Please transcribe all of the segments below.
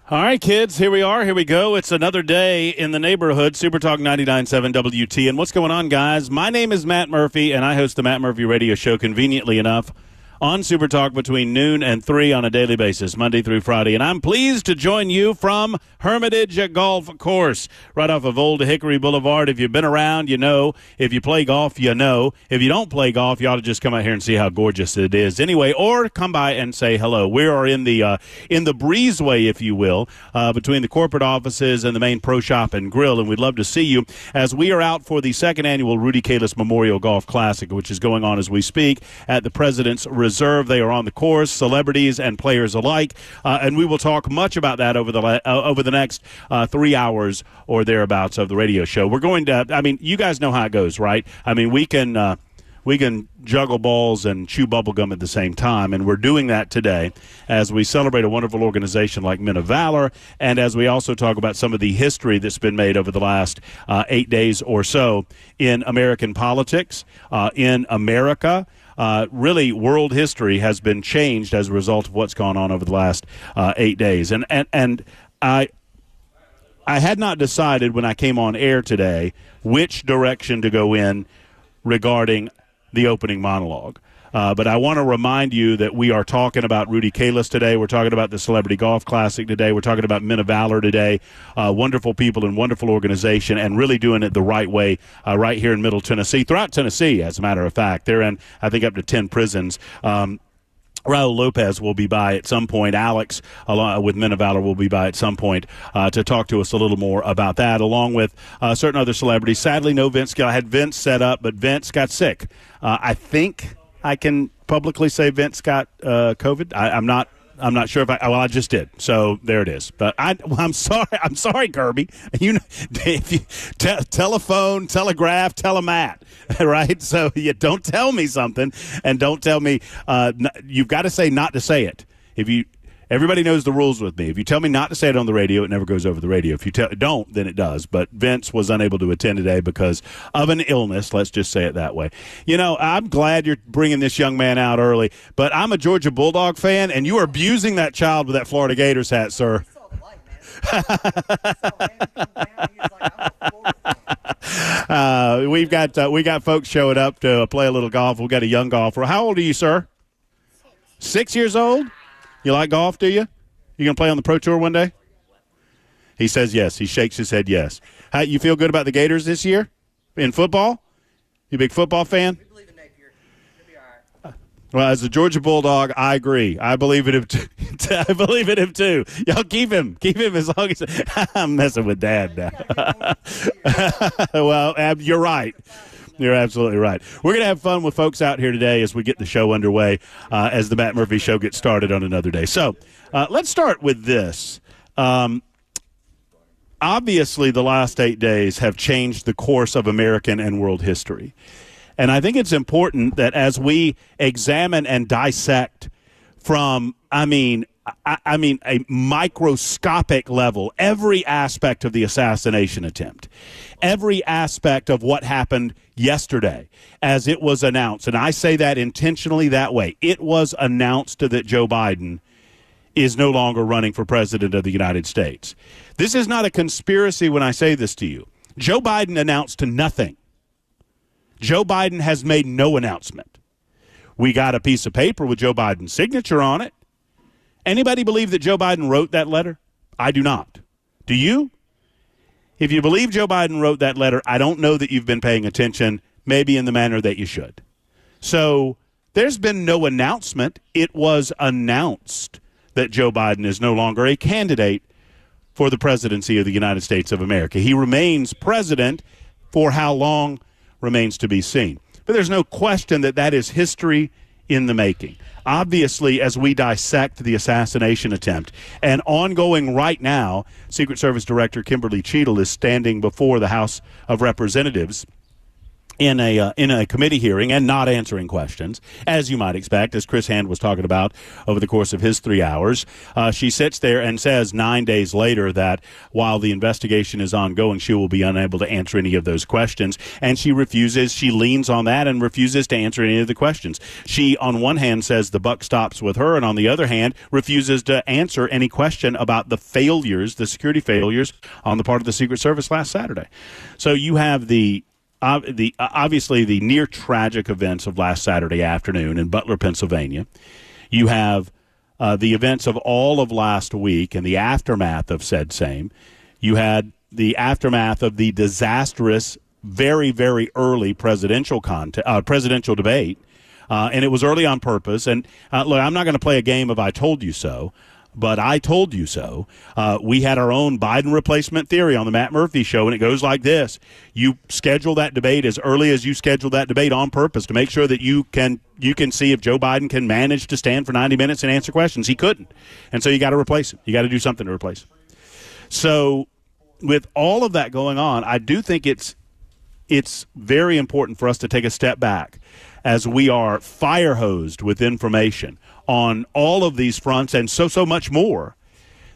All right, kids, here we are. Here we go. It's another day in the neighborhood. Super Talk 99.7 WT. And what's going on, guys? My name is Matt Murphy, and I host the Matt Murphy Radio Show, conveniently enough, on Super Talk between noon and 3 on a daily basis, Monday through Friday. And I'm pleased to join you from Hermitage Golf Course, right off of Old Hickory Boulevard. If you've been around, you know. If you play golf, you know. If you don't play golf, you ought to just come out here and see how gorgeous it is. Anyway, or come by and say hello. We are in the breezeway, if you will, between the corporate offices and the main pro shop and grill, and we'd love to see you as we are out for the second annual Rudy Kalis Memorial Golf Classic, which is going on as we speak at the President's Reserve. They are on the course, celebrities and players alike, and we will talk much about that over the next 3 hours or thereabouts of the radio show. We're going to, I mean, you guys know how it goes, right? I mean, we can juggle balls and chew bubblegum at the same time, and we're doing that today as we celebrate a wonderful organization like Men of Valor, and as we also talk about some of the history that's been made over the last 8 days or so in American politics, in America. Really, world history has been changed as a result of what's gone on over the last 8 days. And I had not decided when I came on air today which direction to go in regarding the opening monologue. But I want to remind you that we are talking about Rudy Kalis today. We're talking about the Celebrity Golf Classic today. We're talking about Men of Valor today. Wonderful people and wonderful organization, and really doing it the right way right here in Middle Tennessee. Throughout Tennessee, as a matter of fact. They're in, I think, up to 10 prisons. Raul Lopez will be by at some point. Alex, along with Men of Valor, will be by at some point to talk to us a little more about that, along with certain other celebrities. Sadly, no Vince Gill. I had Vince set up, but Vince got sick. I think I can publicly say Vince got COVID. I'm not sure if I just did. So there it is. But I'm sorry, Kirby. You know, if you telephone, telegraph, telemat, right? So you don't tell me something, and don't tell me. You've got to say not to say it. Everybody knows the rules with me. If you tell me not to say it on the radio, it never goes over the radio. If you don't, then it does. But Vince was unable to attend today because of an illness. Let's just say it that way. You know, I'm glad you're bringing this young man out early, but I'm a Georgia Bulldog fan, and you are abusing that child with that Florida Gators hat, sir. We got folks showing up to play a little golf. We've got a young golfer. How old are you, sir? 6 years old? You like golf, do you? You going to play on the Pro Tour one day? He says yes. He shakes his head yes. How you feel good about the Gators this year in football? You a big football fan? We believe in Napier. He'll be all right. Well, as a Georgia Bulldog, I agree. I believe in him too. I believe in him too. Y'all keep him. Keep him as long as I'm messing with Dad now. Well, you're right. You're absolutely right. We're going to have fun with folks out here today as we get the show underway, as the Matt Murphy Show gets started on another day. So let's start with this. Obviously, the last 8 days have changed the course of American and world history. And I think it's important that as we examine and dissect from, a microscopic level, every aspect of the assassination attempt, every aspect of what happened yesterday as it was announced, and I say that intentionally that way, it was announced that Joe Biden is no longer running for president of the United States. This is not a conspiracy when I say this to you. Joe Biden announced nothing. Joe Biden has made no announcement. We got a piece of paper with Joe Biden's signature on it. Anybody believe that Joe Biden wrote that letter? I do not. Do you? If you believe Joe Biden wrote that letter, I don't know that you've been paying attention, maybe in the manner that you should. So there's been no announcement. It was announced that Joe Biden is no longer a candidate for the presidency of the United States of America. He remains president. For how long remains to be seen. But there's no question that that is history in the making. Obviously, as we dissect the assassination attempt, and ongoing right now, Secret Service Director Kimberly Cheadle is standing before the House of Representatives in a committee hearing and not answering questions, as you might expect, as Chris Hand was talking about over the course of his 3 hours. She sits there and says 9 days later that while the investigation is ongoing, she will be unable to answer any of those questions. And she leans on that and refuses to answer any of the questions. She, on one hand, says the buck stops with her, and on the other hand, refuses to answer any question about the security failures on the part of the Secret Service last Saturday. So you have obviously the near tragic events of last Saturday afternoon in Butler, Pennsylvania. You have the events of all of last week and the aftermath of said same. You had the aftermath of the disastrous, very, very early presidential debate, and it was early on purpose. And look, I'm not going to play a game of I told you so. But I told you so. We had our own Biden replacement theory on the Matt Murphy Show, and it goes like this. You schedule that debate as early as you schedule that debate on purpose to make sure that you can see if Joe Biden can manage to stand for 90 minutes and answer questions. He couldn't. And so you got to replace him. You got to do something to replace him. So with all of that going on, I do think it's very important for us to take a step back as we are fire-hosed with information on all of these fronts and so much more,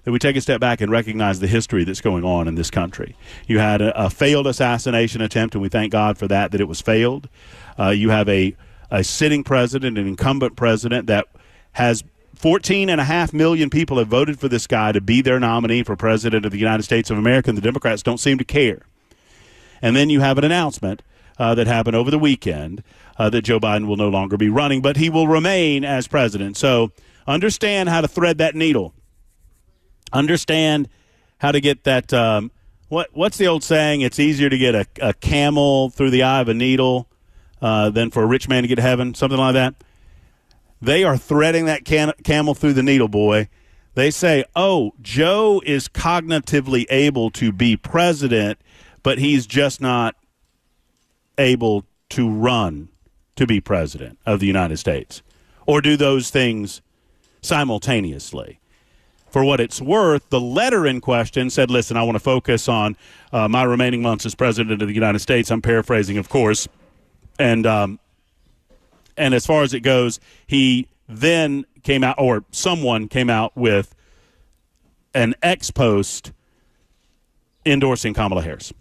that we take a step back and recognize the history that's going on in this country. You had a failed assassination attempt, and we thank God for that it was failed. You have a sitting president, an incumbent president that has 14.5 million people have voted for this guy to be their nominee for president of the United States of America, and the Democrats don't seem to care. And then you have an announcement that happened over the weekend that Joe Biden will no longer be running, but he will remain as president. So understand how to thread that needle. Understand how to get that. What's the old saying? It's easier to get a camel through the eye of a needle than for a rich man to get to heaven, something like that. They are threading that camel through the needle, boy. They say, oh, Joe is cognitively able to be president, but he's just not able to run to be president of the United States or do those things simultaneously. For what it's worth, the letter in question said, listen, I want to focus on my remaining months as president of the United States. I'm paraphrasing, of course. And as far as it goes, he then came out, or someone came out with an ex post endorsing Kamala Harris.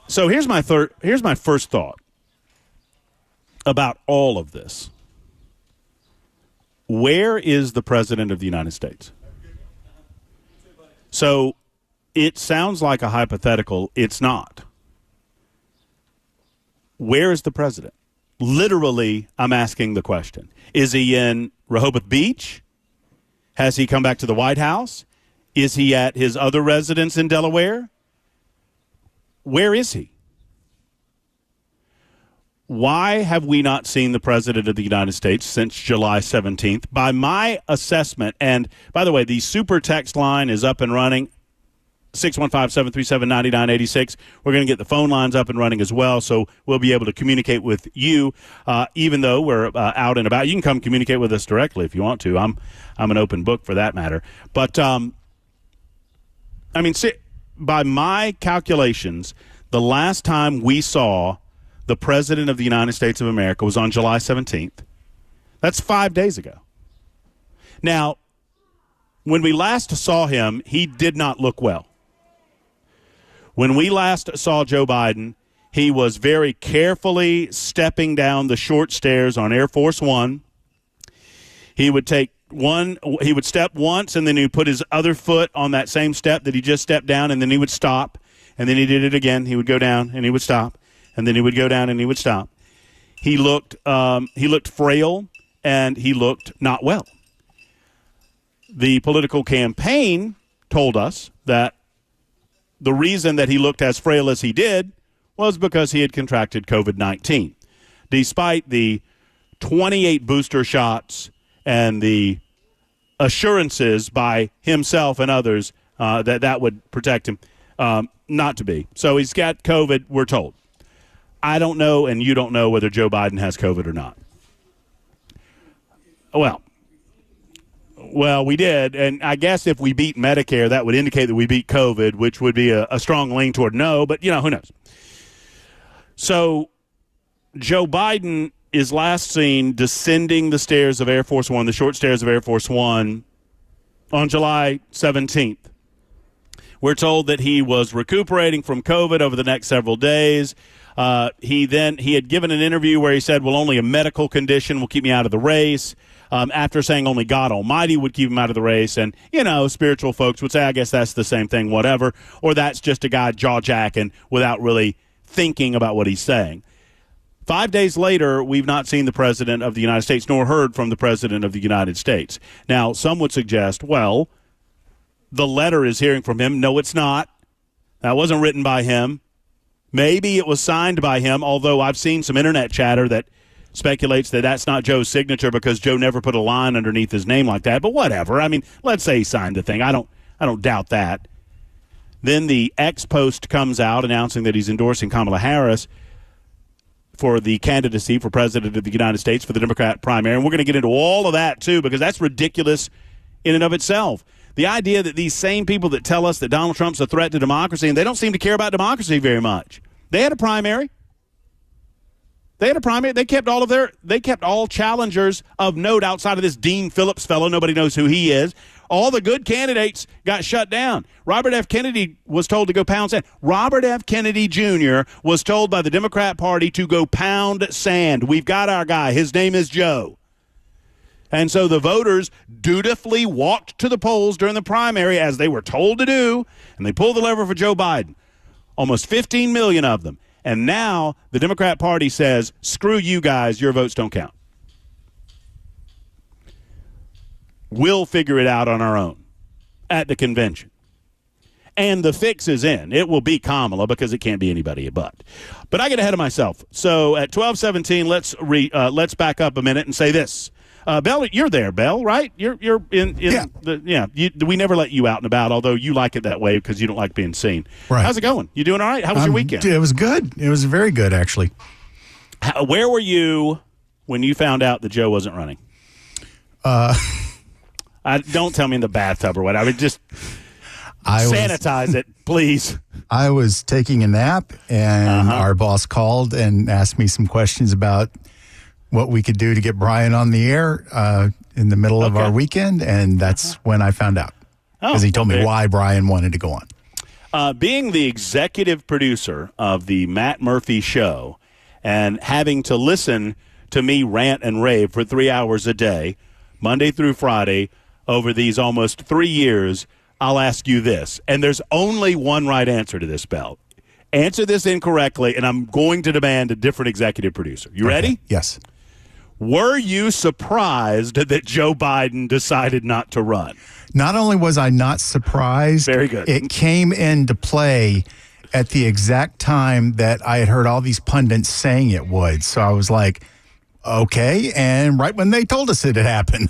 So here's my first thought about all of this. Where is the president of the United States? So it sounds like a hypothetical. It's not. Where is the president? Literally, I'm asking the question. Is he in Rehoboth Beach? Has he come back to the White House? Is he at his other residence in Delaware? Where is he? Why have we not seen the president of the United States since July 17th? By my assessment, and by the way, the super text line is up and running, 615-737-9986. We're going to get the phone lines up and running as well, so we'll be able to communicate with you, even though we're out and about. You can come communicate with us directly if you want to. I'm an open book for that matter. But, by my calculations, the last time we saw the president of the United States of America was on July 17th. That's 5 days ago. Now, when we last saw him, he did not look well. When we last saw Joe Biden, he was very carefully stepping down the short stairs on Air Force One. He would step once, and then he would put his other foot on that same step that he just stepped down, and then he would stop, and then he did it again. He would go down, and he would stop, and then he would go down, and he would stop. He looked frail, and he looked not well. The political campaign told us that the reason that he looked as frail as he did was because he had contracted COVID-19. Despite the 28 booster shots and the assurances by himself and others that would protect him, not to be. So he's got COVID, we're told. I don't know, and you don't know whether Joe Biden has COVID or not. Well, we did, and I guess if we beat Medicare, that would indicate that we beat COVID, which would be a strong lean toward no, but, who knows. So Joe Biden is last seen descending the stairs of Air Force One, the short stairs of Air Force One, on July 17th. We're told that he was recuperating from COVID over the next several days. He had given an interview where he said, well, only a medical condition will keep me out of the race, after saying only God Almighty would keep him out of the race. And, spiritual folks would say, I guess that's the same thing, whatever. Or that's just a guy jaw-jacking without really thinking about what he's saying. 5 days later, we've not seen the President of the United States nor heard from the President of the United States. Now, some would suggest, well, the letter is hearing from him. No, it's not. That wasn't written by him. Maybe it was signed by him, although I've seen some internet chatter that speculates that that's not Joe's signature because Joe never put a line underneath his name like that. But whatever. I mean, let's say he signed the thing. I don't doubt that. Then the X post comes out announcing that he's endorsing Kamala Harris for the candidacy for President of the United States for the Democrat primary. And we're going to get into all of that, too, because that's ridiculous in and of itself. The idea that these same people that tell us that Donald Trump's a threat to democracy, and they don't seem to care about democracy very much. They had a primary. They kept all challengers of note outside of this Dean Phillips fellow. Nobody knows who he is. All the good candidates got shut down. Robert F. Kennedy was told to go pound sand. Robert F. Kennedy Jr. was told by the Democrat Party to go pound sand. We've got our guy. His name is Joe. And so the voters dutifully walked to the polls during the primary as they were told to do, and they pulled the lever for Joe Biden. Almost 15 million of them. And now the Democrat Party says, screw you guys, your votes don't count. We'll figure it out on our own at the convention. And the fix is in. It will be Kamala because it can't be anybody but. But I get ahead of myself. So at 12:17, let's back up a minute and say this. Bell, you're there, Bell, right? You're in yeah. We never let you out and about, although you like it that way because you don't like being seen. Right. How's it going? You doing all right? How was your weekend? It was good. It was very good, actually. Where were you when you found out that Joe wasn't running? Don't tell me in the bathtub or what. I would just sanitize it, please. I was taking a nap, and our boss called and asked me some questions about what we could do to get Brian on the air in the middle of our weekend, and that's when I found out. Because he told me why Brian wanted to go on. Being the executive producer of the Matt Murphy Show and having to listen to me rant and rave for 3 hours a day, Monday through Friday, over these almost 3 years, I'll ask you this. And there's only one right answer to this, Bell. Answer this incorrectly, and I'm going to demand a different executive producer. You ready? Yes. Were you surprised that Joe Biden decided not to run? Not only was I not surprised, very good. It came into play at the exact time that I had heard all these pundits saying it would. So I was like, okay, and right when they told us it had happened.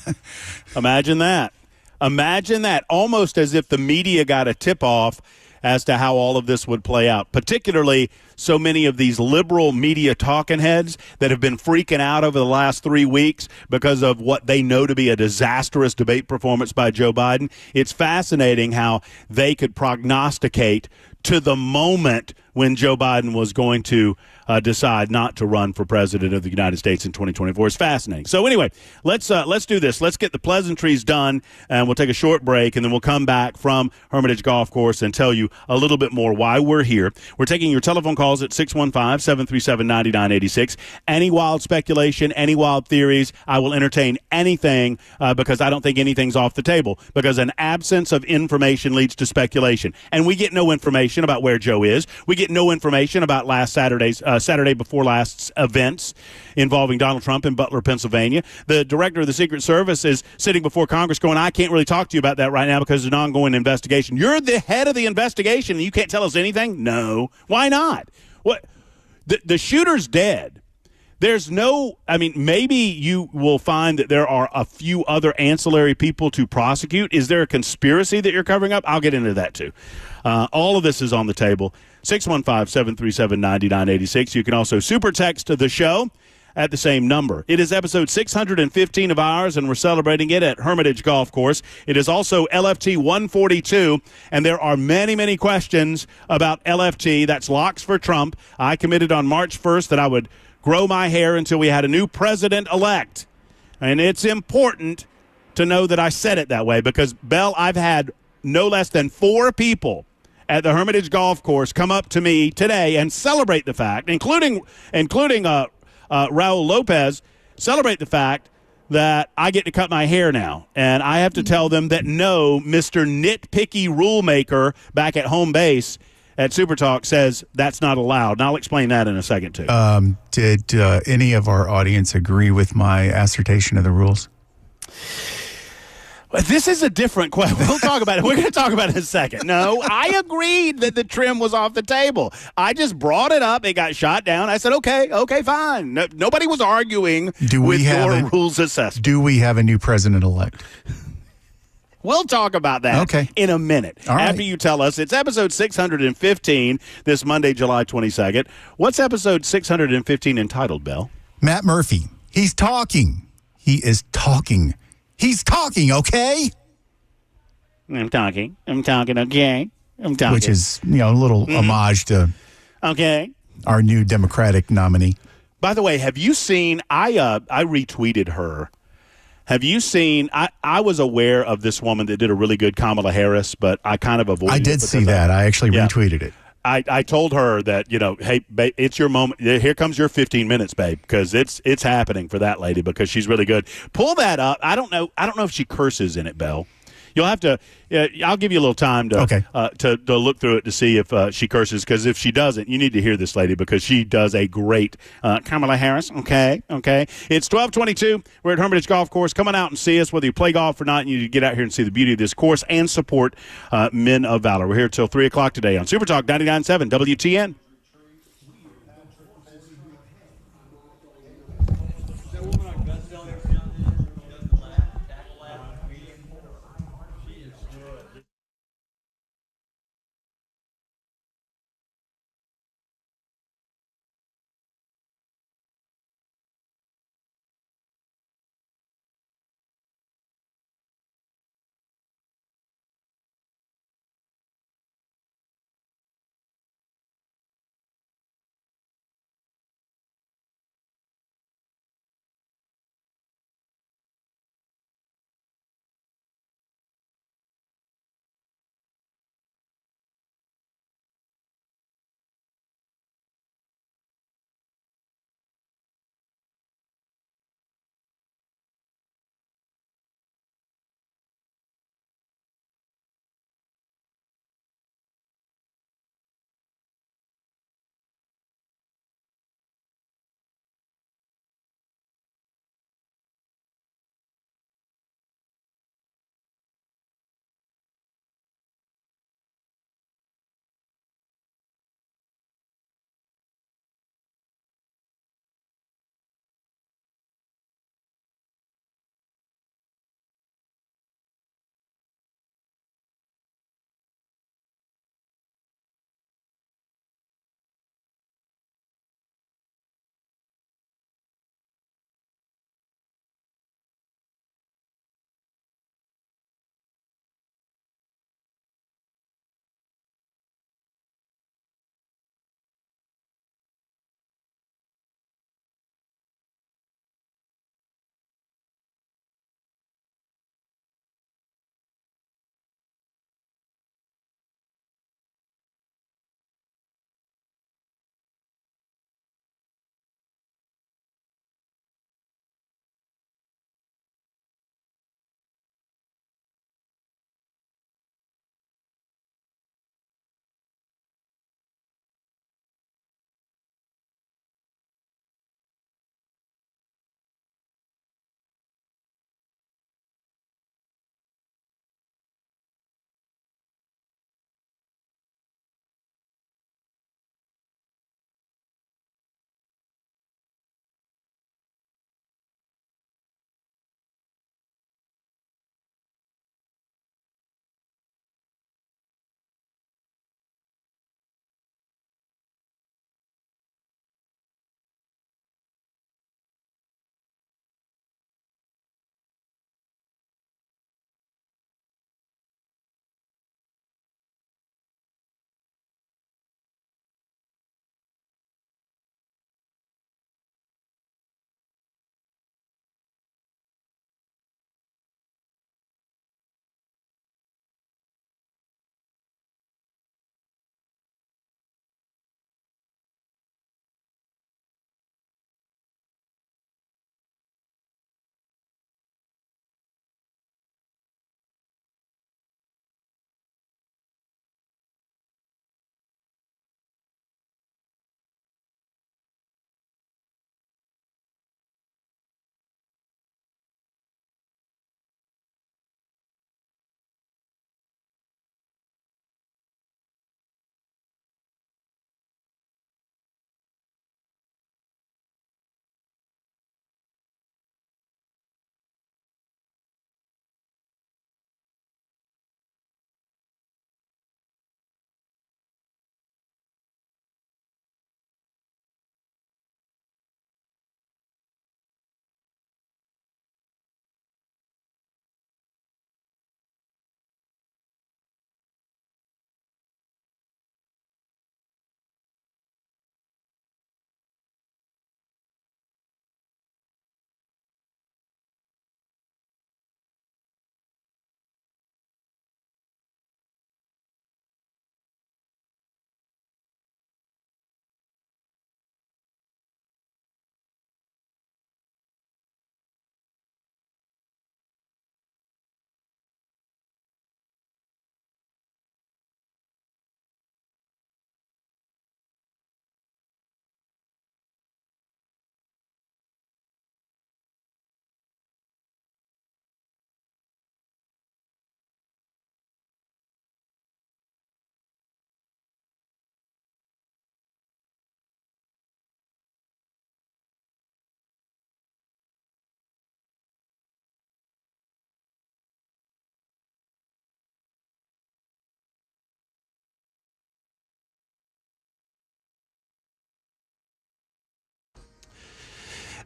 Imagine that. Imagine that. Almost as if the media got a tip-off as to how all of this would play out, particularly so many of these liberal media talking heads that have been freaking out over the last 3 weeks because of what they know to be a disastrous debate performance by Joe Biden. It's fascinating how they could prognosticate to the moment when Joe Biden was going to decide not to run for president of the United States in 2024. It's fascinating. So anyway, let's do this. Let's get the pleasantries done, and we'll take a short break, and then we'll come back from Hermitage Golf Course and tell you a little bit more why we're here. We're taking your telephone calls at 615-737-9986. Any wild speculation, any wild theories, I will entertain anything because I don't think anything's off the table, because an absence of information leads to speculation. And we get no information about where Joe is. We get no information about Saturday before last's events involving Donald Trump in Butler, Pennsylvania. The director of the Secret Service is sitting before Congress going, I can't really talk to you about that right now because it's an ongoing investigation. You're the head of the investigation and you can't tell us anything? No. Why not? What? The shooter's dead. There's no, maybe you will find that there are a few other ancillary people to prosecute. Is there a conspiracy that you're covering up? I'll get into that too. All of this is on the table. 615-737-9986. You can also super text the show at the same number. It is episode 615 of ours, and we're celebrating it at Hermitage Golf Course. It is also LFT 142, and there are many, many questions about LFT. That's Locks for Trump. I committed on March 1st that I would grow my hair until we had a new president-elect. And it's important to know that I said it that way because, Bell, I've had no less than 4 people at the Hermitage Golf Course come up to me today and celebrate the fact, including Raul Lopez, celebrate the fact that I get to cut my hair now. And I have to tell them that no, Mr. Nitpicky Rulemaker back at home base at Super Talk says that's not allowed. And I'll explain that in a second, too. Did any of our audience agree with my assertion of the rules? This is a different question. We'll talk about it. We're going to talk about it in a second. No, I agreed that the trim was off the table. I just brought it up. It got shot down. I said, okay, fine. No, nobody was arguing with your rules assessment. Do we have a new president-elect? We'll talk about that in a minute. All right. After you tell us. It's episode 615 this Monday, July 22nd. What's episode 615 entitled, Bell? Matt Murphy. He's talking. He is talking. He's talking, okay? I'm talking, okay? I'm talking. Which is, a little homage to our new Democratic nominee. By the way, have you seen, I retweeted her. Have you seen, I was aware of this woman that did a really good Kamala Harris, but I kind of avoided it. I did see that. I actually retweeted it. I told her that, hey, babe, it's your moment. Here comes your 15 minutes, babe, because it's happening for that lady because she's really good. Pull that up. I don't know if she curses in it, Belle. You'll have to. I'll give you a little time to look through it to see if she curses. Because if she doesn't, you need to hear this lady because she does a great Kamala Harris. Okay. It's 12:22. We're at Hermitage Golf Course. Come on out and see us, whether you play golf or not. You need to get out here and see the beauty of this course and support Men of Valor. We're here till 3:00 today on Super Talk 99.7 WTN.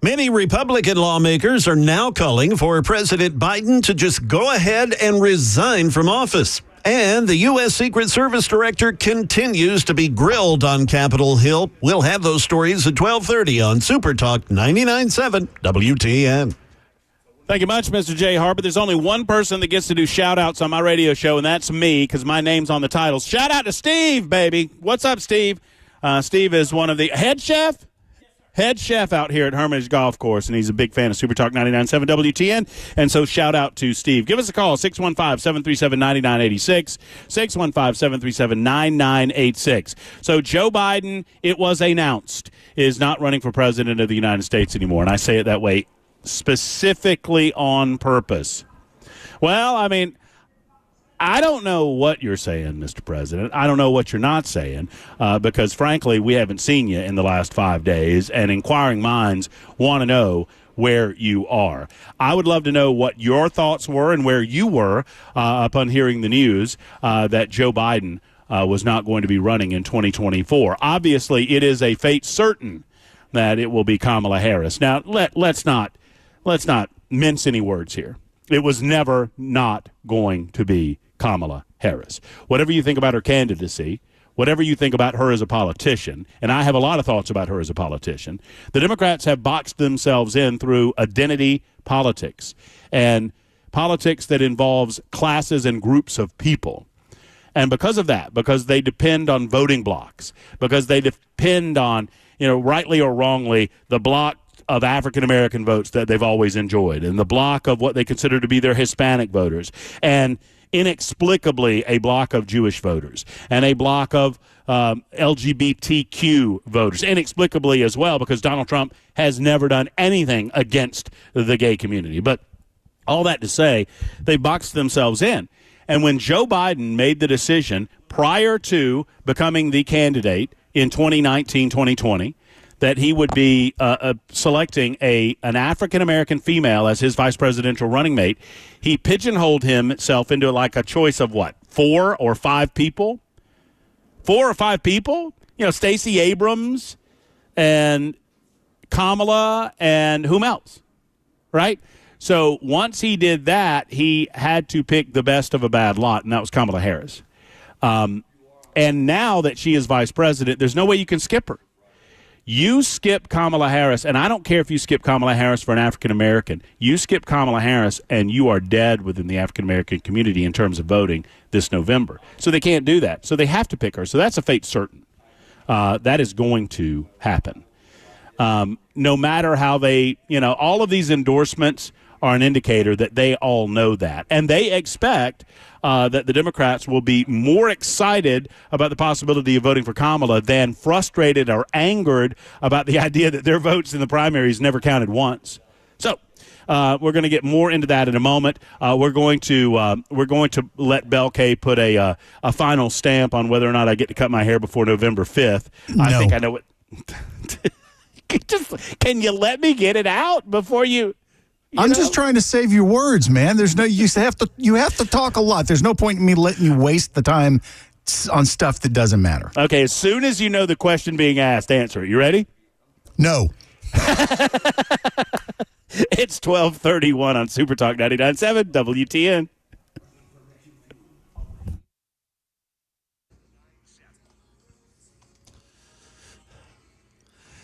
Many Republican lawmakers are now calling for President Biden to just go ahead and resign from office. And the U.S. Secret Service director continues to be grilled on Capitol Hill. We'll have those stories at 12:30 on Super Talk 99.7 WTN. Thank you much, Mr. J. Harper. There's only one person that gets to do shout-outs on my radio show, and that's me, because my name's on the titles. Shout out to Steve, baby. What's up, Steve? Steve is one of the head chef out here at Hermitage Golf Course, and he's a big fan of Super Talk 99.7 WTN, and so shout out to Steve. Give us a call, 615-737-9986, 615-737-9986. So Joe Biden, it was announced, is not running for president of the United States anymore, and I say it that way specifically on purpose. Well, I mean, I don't know what you're saying, Mr. President. I don't know what you're not saying because, frankly, we haven't seen you in the last 5 days, and inquiring minds want to know where you are. I would love to know what your thoughts were and where you were upon hearing the news that Joe Biden was not going to be running in 2024. Obviously, it is a fate certain that it will be Kamala Harris. Now, let's not mince any words here. It was never not going to be Kamala Harris. Whatever you think about her candidacy, whatever you think about her as a politician, and I have a lot of thoughts about her as a politician, the Democrats have boxed themselves in through identity politics and politics that involves classes and groups of people. And because of that, because they depend on voting blocks, because they depend on, rightly or wrongly, the block of African-American votes that they've always enjoyed, and the block of what they consider to be their Hispanic voters, and inexplicably a block of Jewish voters, and a block of LGBTQ voters, inexplicably as well, because Donald Trump has never done anything against the gay community. But all that to say, they boxed themselves in. And when Joe Biden made the decision prior to becoming the candidate in 2019-2020, that he would be selecting an African-American female as his vice presidential running mate, he pigeonholed himself into like a choice of what, 4 or 5 people? 4 or 5 people? Stacey Abrams and Kamala and whom else, right? So once he did that, he had to pick the best of a bad lot, and that was Kamala Harris. And now that she is vice president, there's no way you can skip her. You skip Kamala Harris, and I don't care if you skip Kamala Harris for an African-American. You skip Kamala Harris, and you are dead within the African-American community in terms of voting this November. So they can't do that. So they have to pick her. So that's a fate certain. That is going to happen. No matter how they, all of these endorsements are an indicator that they all know that. And they expect that the Democrats will be more excited about the possibility of voting for Kamala than frustrated or angered about the idea that their votes in the primaries never counted once. So we're going to get more into that in a moment. We're going to let Bel K put a final stamp on whether or not I get to cut my hair before November 5th. No. I think I know what. Can you let me get it out before you? I'm just trying to save your words, man. You have to talk a lot. There's no point in me letting you waste the time on stuff that doesn't matter. Okay, as soon as you know the question being asked, answer it. You ready? No. It's 12:31 on Super Talk 99.7 WTN.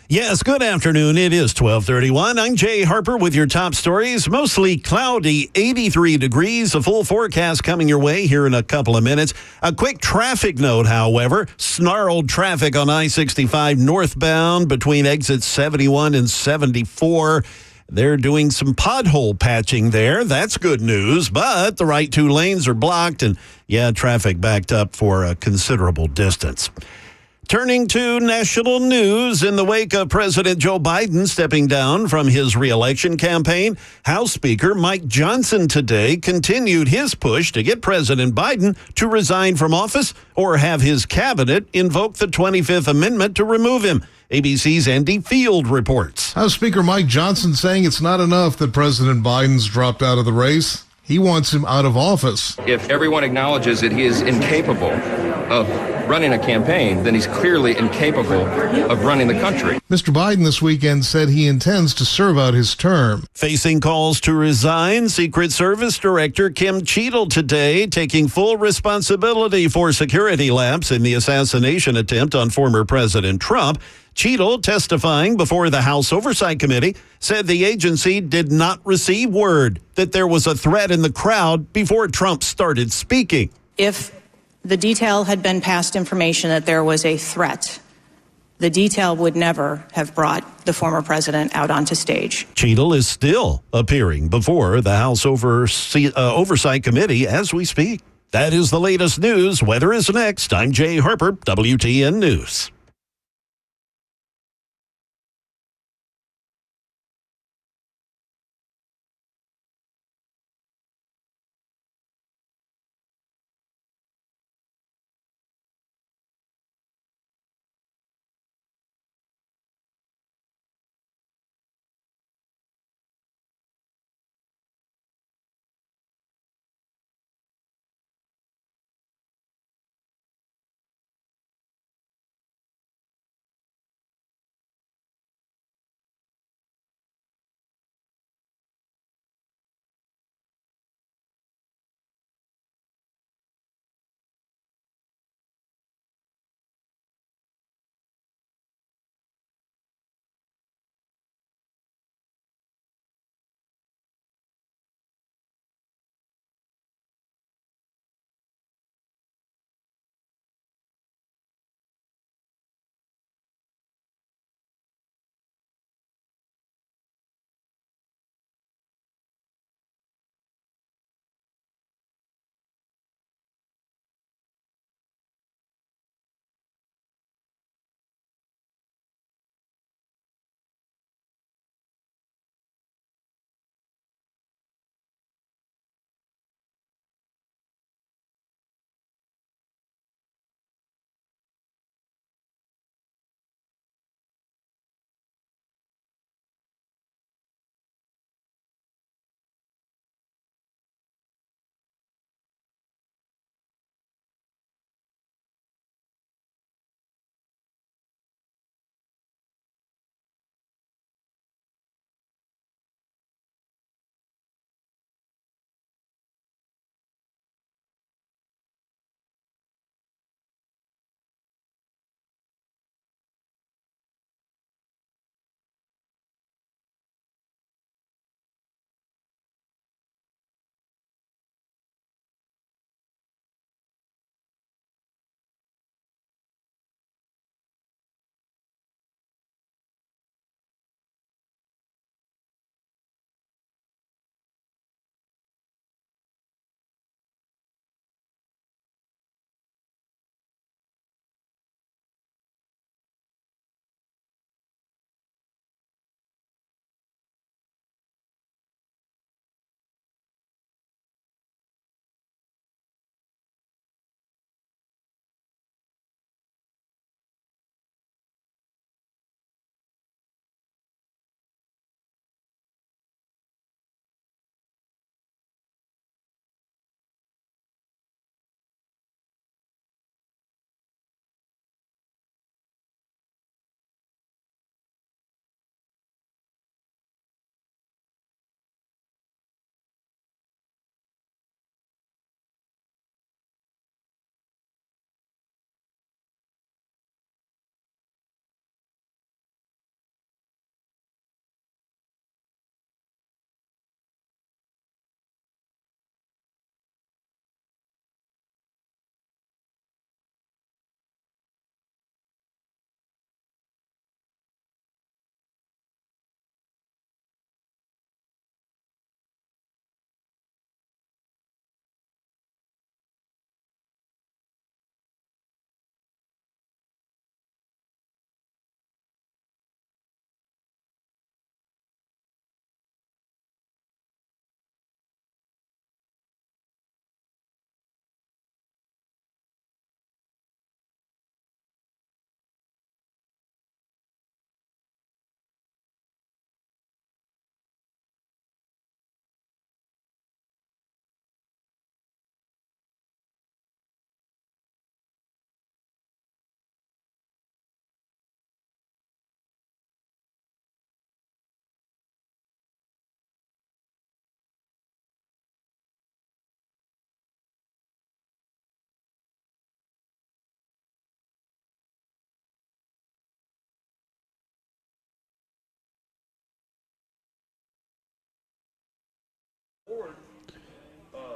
Yes, good afternoon. It is 12:31. I'm Jay Harper with your top stories. Mostly cloudy, 83 degrees. A full forecast coming your way here in a couple of minutes. A quick traffic note, however. Snarled traffic on I-65 northbound between exits 71 and 74. They're doing some pothole patching there. That's good news, but the right 2 lanes are blocked and, traffic backed up for a considerable distance. Turning to national news, in the wake of President Joe Biden stepping down from his reelection campaign, House Speaker Mike Johnson today continued his push to get President Biden to resign from office or have his cabinet invoke the 25th Amendment to remove him. ABC's Andy Field reports. House Speaker Mike Johnson saying it's not enough that President Biden's dropped out of the race. He wants him out of office. If everyone acknowledges that he is incapable of running a campaign, then he's clearly incapable of running the country. Mr. Biden this weekend said he intends to serve out his term. Facing calls to resign, Secret Service Director Kim Cheadle today taking full responsibility for security lapse in the assassination attempt on former President Trump. Cheadle, testifying before the House Oversight Committee, said the agency did not receive word that there was a threat in the crowd before Trump started speaking. If the detail had been past information that there was a threat, the detail would never have brought the former president out onto stage. Cheadle is still appearing before the House Oversight Committee as we speak. That is the latest news. Weather is next. I'm Jay Harper, WTN News.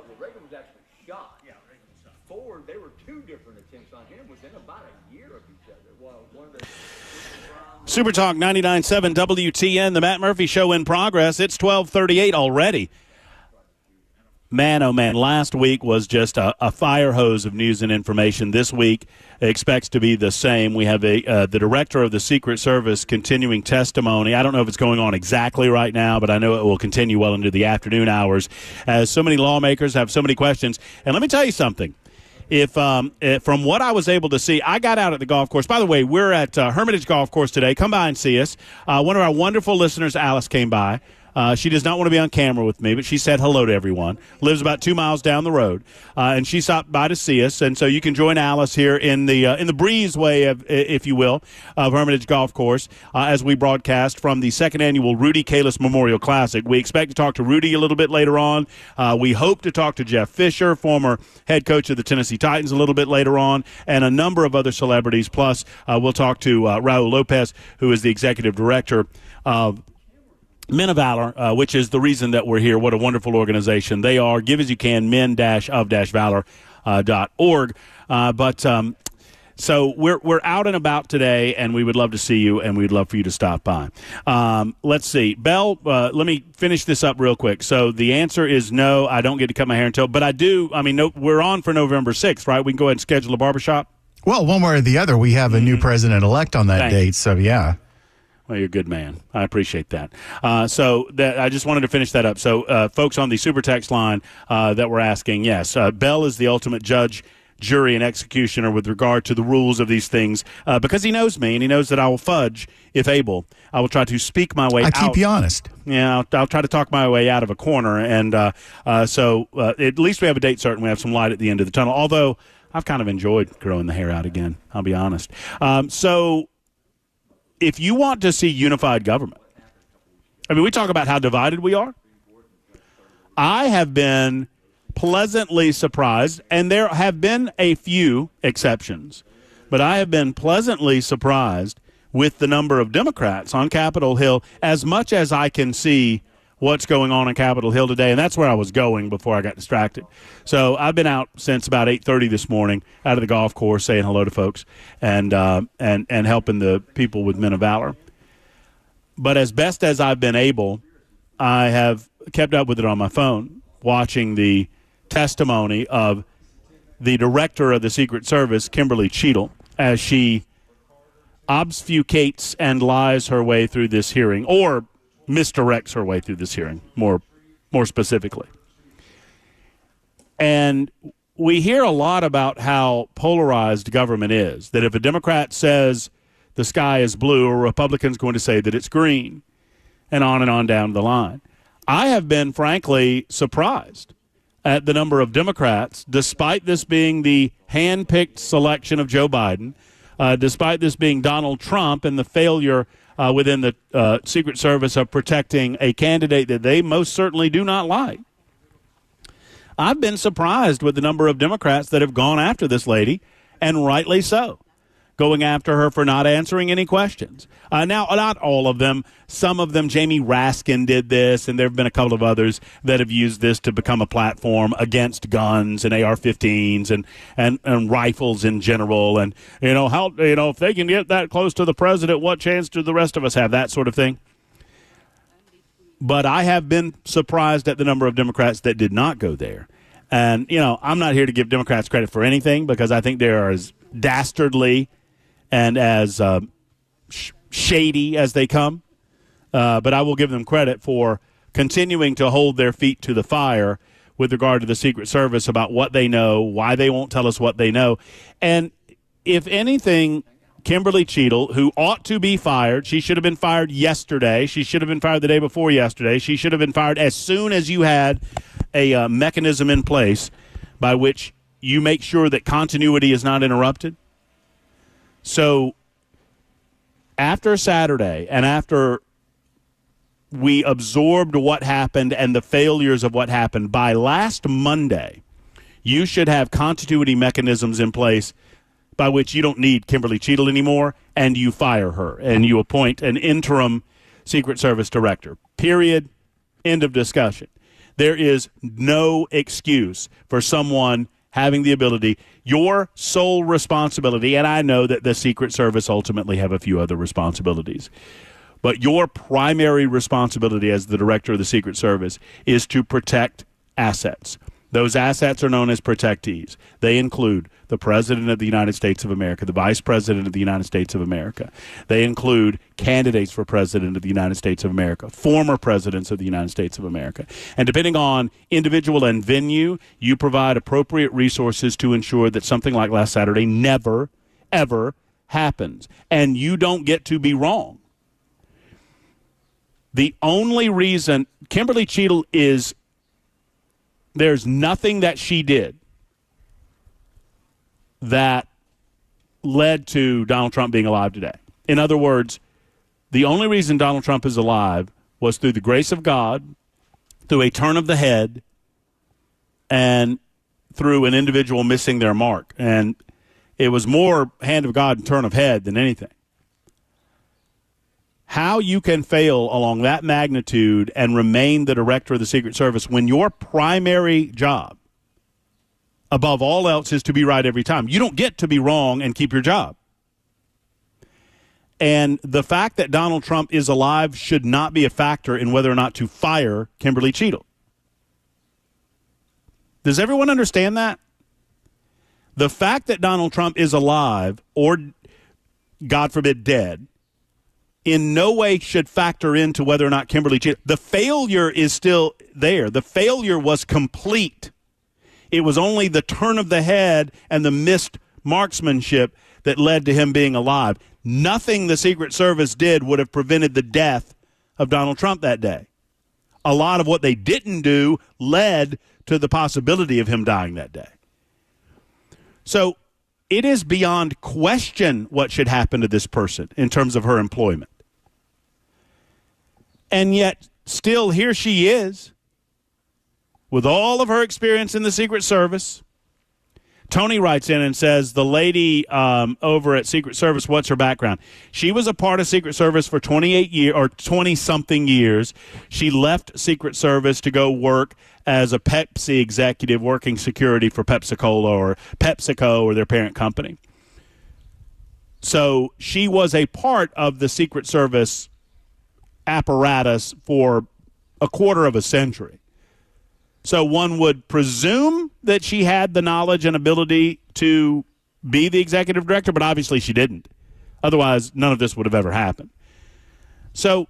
well, Reagan was actually shot. Yeah, Reagan was shot. Ford, there were 2 different attempts on him within about a year of each other. Well, one of the Super Talk 99.7 WTN, the Matt Murphy Show in progress. It's 12:38 already. Man, oh man, last week was just a fire hose of news and information. This week expects to be the same. We have the director of the Secret Service continuing testimony. I don't know if it's going on exactly right now, but I know it will continue well into the afternoon hours as so many lawmakers have so many questions. And let me tell you something. If from what I was able to see, I got out at the golf course. By the way, we're at Hermitage Golf Course today. Come by and see us. One of our wonderful listeners, Alice, came by. She does not want to be on camera with me, but she said hello to everyone. Lives about 2 miles down the road, and she stopped by to see us. And so you can join Alice here in the breezeway, if you will, of Hermitage Golf Course as we broadcast from the second annual Rudy Kalis Memorial Classic. We expect to talk to Rudy a little bit later on. We hope to talk to Jeff Fisher, former head coach of the Tennessee Titans, a little bit later on, and a number of other celebrities. Plus, we'll talk to Raul Lopez, who is the executive director of Men of Valor, which is the reason that we're here. What a wonderful organization they are. Give as you can, men-of-valor.org. So we're out and about today, and we would love to see you, and we'd love for you to stop by. Let's see. Bell, let me finish this up real quick. So the answer is no, I don't get to cut my hair until, but I do. I mean, no, we're on for November 6th, right? We can go ahead and schedule a barbershop? Well, one way or the other, we have a new president-elect on that date, so yeah. Well, you're a good man. I appreciate that. So I just wanted to finish that up. So folks on the super text line that were asking, yes, Bell is the ultimate judge, jury, and executioner with regard to the rules of these things because he knows me and he knows that I will fudge if able. I will try to speak my way out. I keep you honest. Yeah, I'll try to talk my way out of a corner. And so at least we have a date certain. We have some light at the end of the tunnel, although I've kind of enjoyed growing the hair out again. I'll be honest. So if you want to see unified government, I mean, we talk about how divided we are. I have been pleasantly surprised, and there have been a few exceptions, but I have been pleasantly surprised with the number of Democrats on Capitol Hill as much as I can see what's going on Capitol Hill today, and that's where I was going before I got distracted. So I've been out since about 8:30 this morning, out of the golf course, saying hello to folks and helping the people with Men of Valor. But as best as I've been able, I have kept up with it on my phone, watching the testimony of the director of the Secret Service, Kimberly Cheadle, as she obfuscates and lies her way through this hearing, or misdirects her way through this hearing, more specifically. And we hear a lot about how polarized government is, that if a Democrat says the sky is blue, a Republican's going to say that it's green, and on down the line. I have been, frankly, surprised at the number of Democrats, despite this being the hand-picked selection of Joe Biden, despite this being Donald Trump and the failure within the Secret Service of protecting a candidate that they most certainly do not like. I've been surprised with the number of Democrats that have gone after this lady, and rightly so, going after her for not answering any questions. Now, not all of them. Some of them, Jamie Raskin did this, and there have been a couple of others that have used this to become a platform against guns and AR-15s and rifles in general. And, if they can get that close to the president, what chance do the rest of us have? That sort of thing. But I have been surprised at the number of Democrats that did not go there. And, I'm not here to give Democrats credit for anything because I think they are as dastardly and as shady as they come. But I will give them credit for continuing to hold their feet to the fire with regard to the Secret Service about what they know, why they won't tell us what they know. And if anything, Kimberly Cheadle, who ought to be fired, she should have been fired yesterday. She should have been fired the day before yesterday. She should have been fired as soon as you had a mechanism in place by which you make sure that continuity is not interrupted. So after Saturday and after we absorbed what happened and the failures of what happened, by last Monday, you should have continuity mechanisms in place by which you don't need Kimberly Cheadle anymore, and you fire her and you appoint an interim Secret Service director. Period. End of discussion. There is no excuse for someone having the ability, your sole responsibility, and I know that the Secret Service ultimately have a few other responsibilities, but your primary responsibility as the director of the Secret Service is to protect assets. Those assets are known as protectees. They include the President of the United States of America, the Vice President of the United States of America. They include candidates for President of the United States of America, former presidents of the United States of America. And depending on individual and venue, you provide appropriate resources to ensure that something like last Saturday never, ever happens. And you don't get to be wrong. The only reason Kimberly Cheadle is, there's nothing that she did that led to Donald Trump being alive today. In other words, the only reason Donald Trump is alive was through the grace of God, through a turn of the head, and through an individual missing their mark. And it was more hand of God and turn of head than anything. How you can fail along that magnitude and remain the director of the Secret Service when your primary job, above all else, is to be right every time. You don't get to be wrong and keep your job. And the fact that Donald Trump is alive should not be a factor in whether or not to fire Kimberly Cheadle. Does everyone understand that? The fact that Donald Trump is alive, or God forbid dead, in no way should factor into whether or not Kimberly Cheadle. The failure is still there. The failure was complete. It was only the turn of the head and the missed marksmanship that led to him being alive. Nothing the Secret Service did would have prevented the death of Donald Trump that day. A lot of what they didn't do led to the possibility of him dying that day. So it is beyond question what should happen to this person in terms of her employment. And yet, still, here she is, with all of her experience in the Secret Service. Tony writes in and says, the lady over at Secret Service, what's her background? She was a part of Secret Service for 28 years or 20-something years. She left Secret Service to go work as a Pepsi executive working security for PepsiCo or their parent company. So she was a part of the Secret Service apparatus for a quarter of a century. So one would presume that she had the knowledge and ability to be the executive director, but obviously she didn't. Otherwise, none of this would have ever happened. So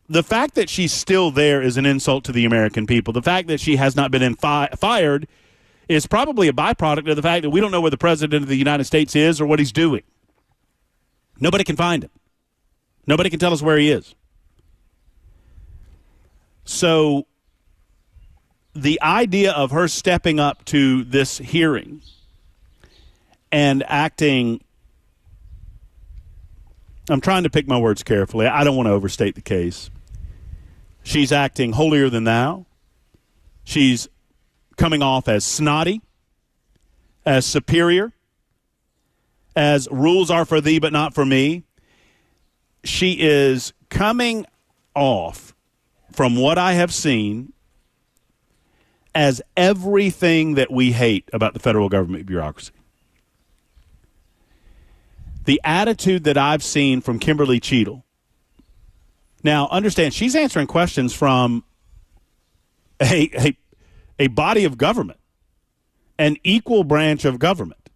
the fact that she's still there is an insult to the American people. The fact that she has not been fired is probably a byproduct of the fact that we don't know where the President of the United States is or what he's doing. Nobody can find him. Nobody can tell us where he is. So the idea of her stepping up to this hearing and acting, I'm trying to pick my words carefully. I don't want to overstate the case. She's acting holier than thou. She's coming off as snotty, as superior, as rules are for thee but not for me. She is coming off, from what I have seen, as everything that we hate about the federal government bureaucracy. The attitude that I've seen from Kimberly Cheadle. Now, understand, she's answering questions from a body of government, an equal branch of government.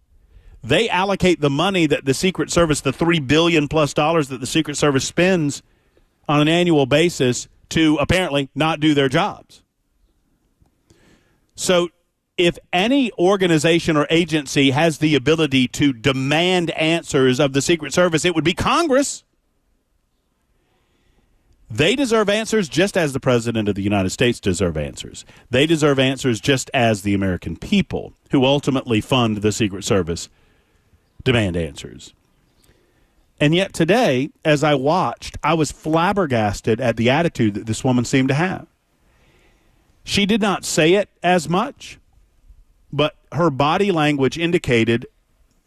They allocate the money that the Secret Service, the $3 billion plus that the Secret Service spends on an annual basis to apparently not do their jobs. So if any organization or agency has the ability to demand answers of the Secret Service, it would be Congress. They deserve answers just as the President of the United States deserve answers. They deserve answers just as the American people, who ultimately fund the Secret Service, demand answers. And yet today, as I watched, I was flabbergasted at the attitude that this woman seemed to have. She did not say it as much, but her body language indicated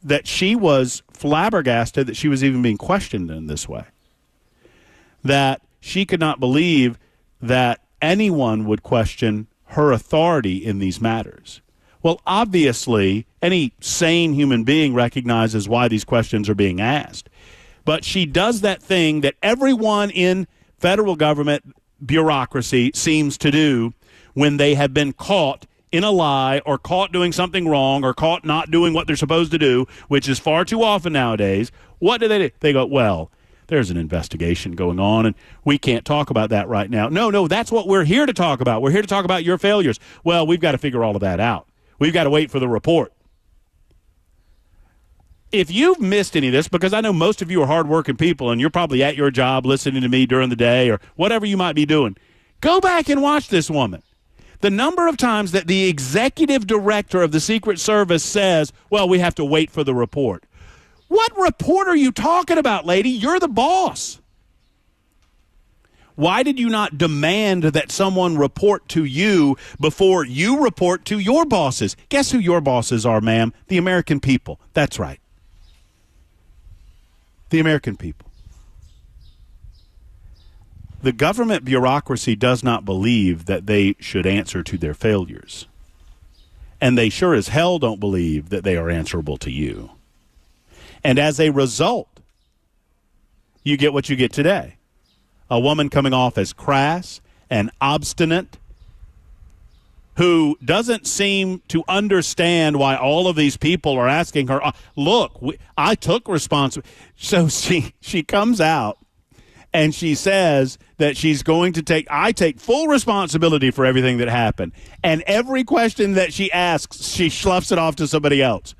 that she was flabbergasted that she was even being questioned in this way. That she could not believe that anyone would question her authority in these matters? Well, obviously, any sane human being recognizes why these questions are being asked. But she does that thing that everyone in federal government bureaucracy seems to do when they have been caught in a lie or caught doing something wrong or caught not doing what they're supposed to do, which is far too often nowadays. What do? They go, well, there's an investigation going on, and we can't talk about that right now. No, that's what we're here to talk about. We're here to talk about your failures. Well, we've got to figure all of that out. We've got to wait for the report. If you've missed any of this, because I know most of you are hardworking people, and you're probably at your job listening to me during the day or whatever you might be doing, go back and watch this woman. The number of times that the executive director of the Secret Service says, well, we have to wait for the report. What report are you talking about, lady? You're the boss. Why did you not demand that someone report to you before you report to your bosses? Guess who your bosses are, ma'am? The American people. That's right. The American people. The government bureaucracy does not believe that they should answer to their failures. And they sure as hell don't believe that they are answerable to you. And as a result, you get what you get today. A woman coming off as crass and obstinate who doesn't seem to understand why all of these people are asking her, look, I took responsibility. So she comes out and she says that she's going to I take full responsibility for everything that happened. And every question that she asks, she sloughs it off to somebody else.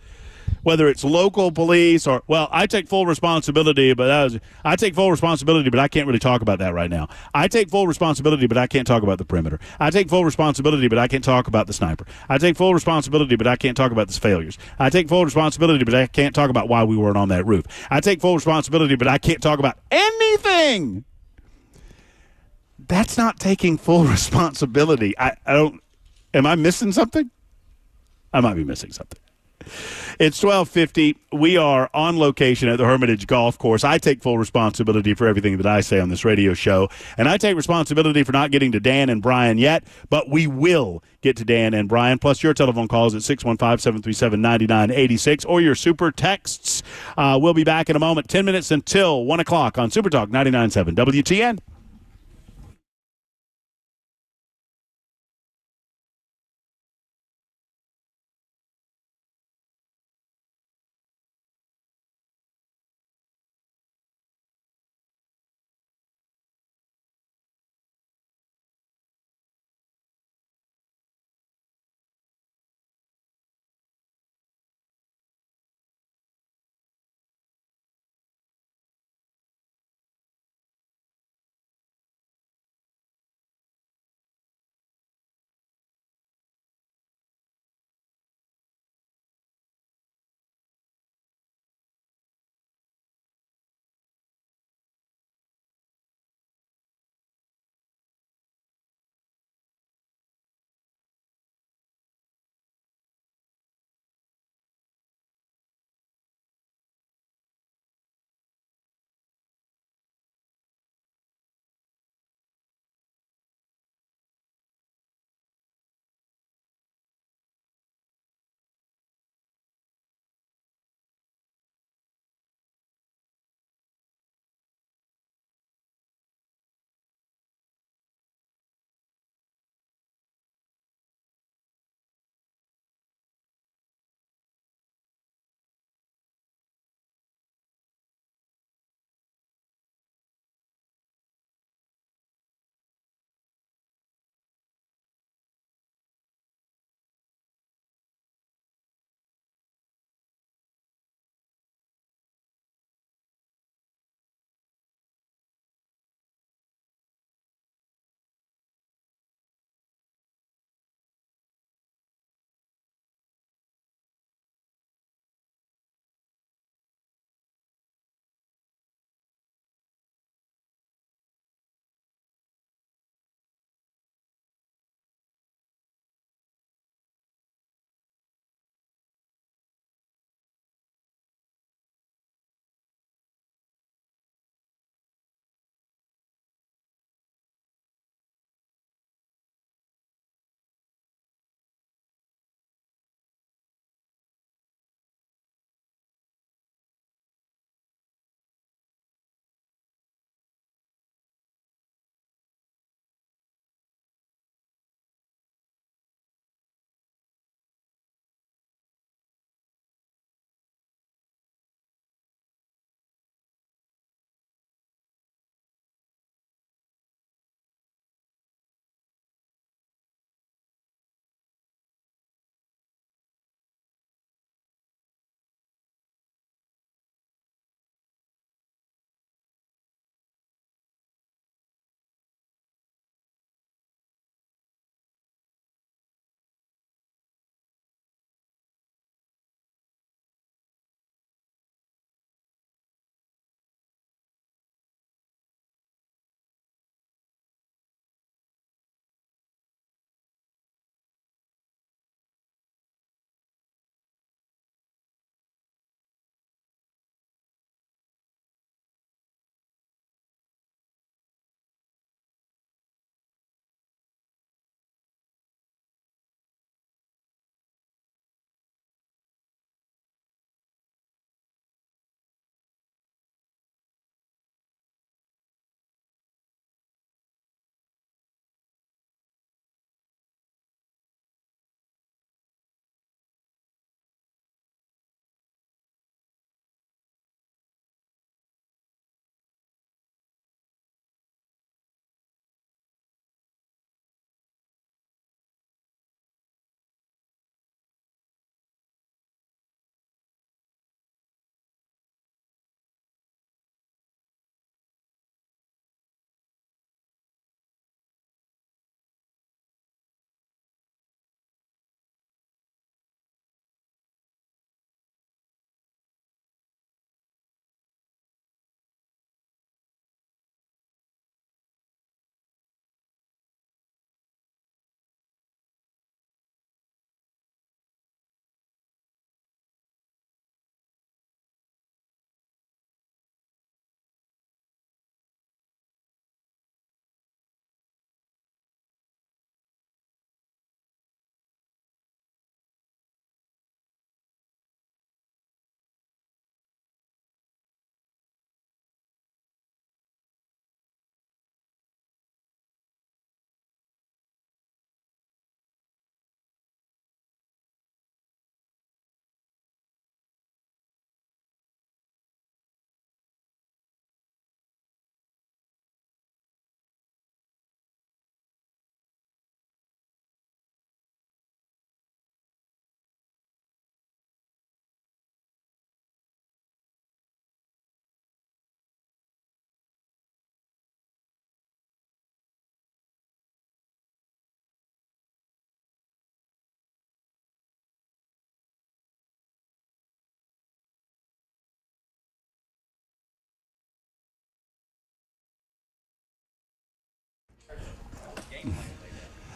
Whether it's local police or, well, I take full responsibility, but I take full responsibility, but I can't really talk about that right now. I take full responsibility, but I can't talk about the perimeter. I take full responsibility, but I can't talk about the sniper. I take full responsibility, but I can't talk about the failures. I take full responsibility, but I can't talk about why we weren't on that roof. I take full responsibility, but I can't talk about anything. That's not taking full responsibility. I don't. Am I missing something? I might be missing something. It's 12:50. We are on location at the Hermitage Golf Course. I take full responsibility for everything that I say on this radio show, and I take responsibility for not getting to Dan and Brian yet, but we will get to Dan and Brian, plus your telephone calls at 615-737-9986 or your super texts. We'll be back in a moment, 10 minutes until 1 o'clock on Super Talk 99.7 WTN.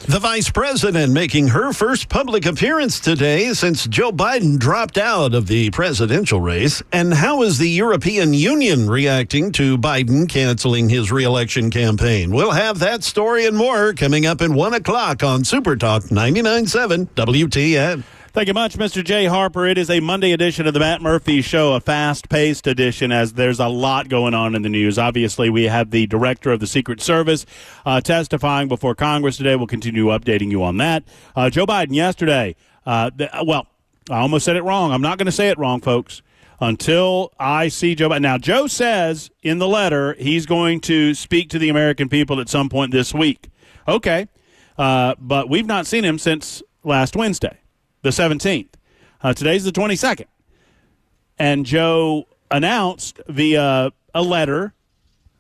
The vice president making her first public appearance today since Joe Biden dropped out of the presidential race. And how is the European Union reacting to Biden canceling his reelection campaign? We'll have that story and more coming up at 1 o'clock on Super Talk 99.7 WTN. Thank you much, Mr. Jay Harper. It is a Monday edition of the Matt Murphy Show, a fast-paced edition as there's a lot going on in the news. Obviously, we have the director of the Secret Service testifying before Congress today. We'll continue updating you on that. Joe Biden yesterday, I almost said it wrong. I'm not going to say it wrong, folks, until I see Joe Biden. Now, Joe says in the letter he's going to speak to the American people at some point this week. Okay, but we've not seen him since last Wednesday, the 17th. Today's the 22nd. And Joe announced via a letter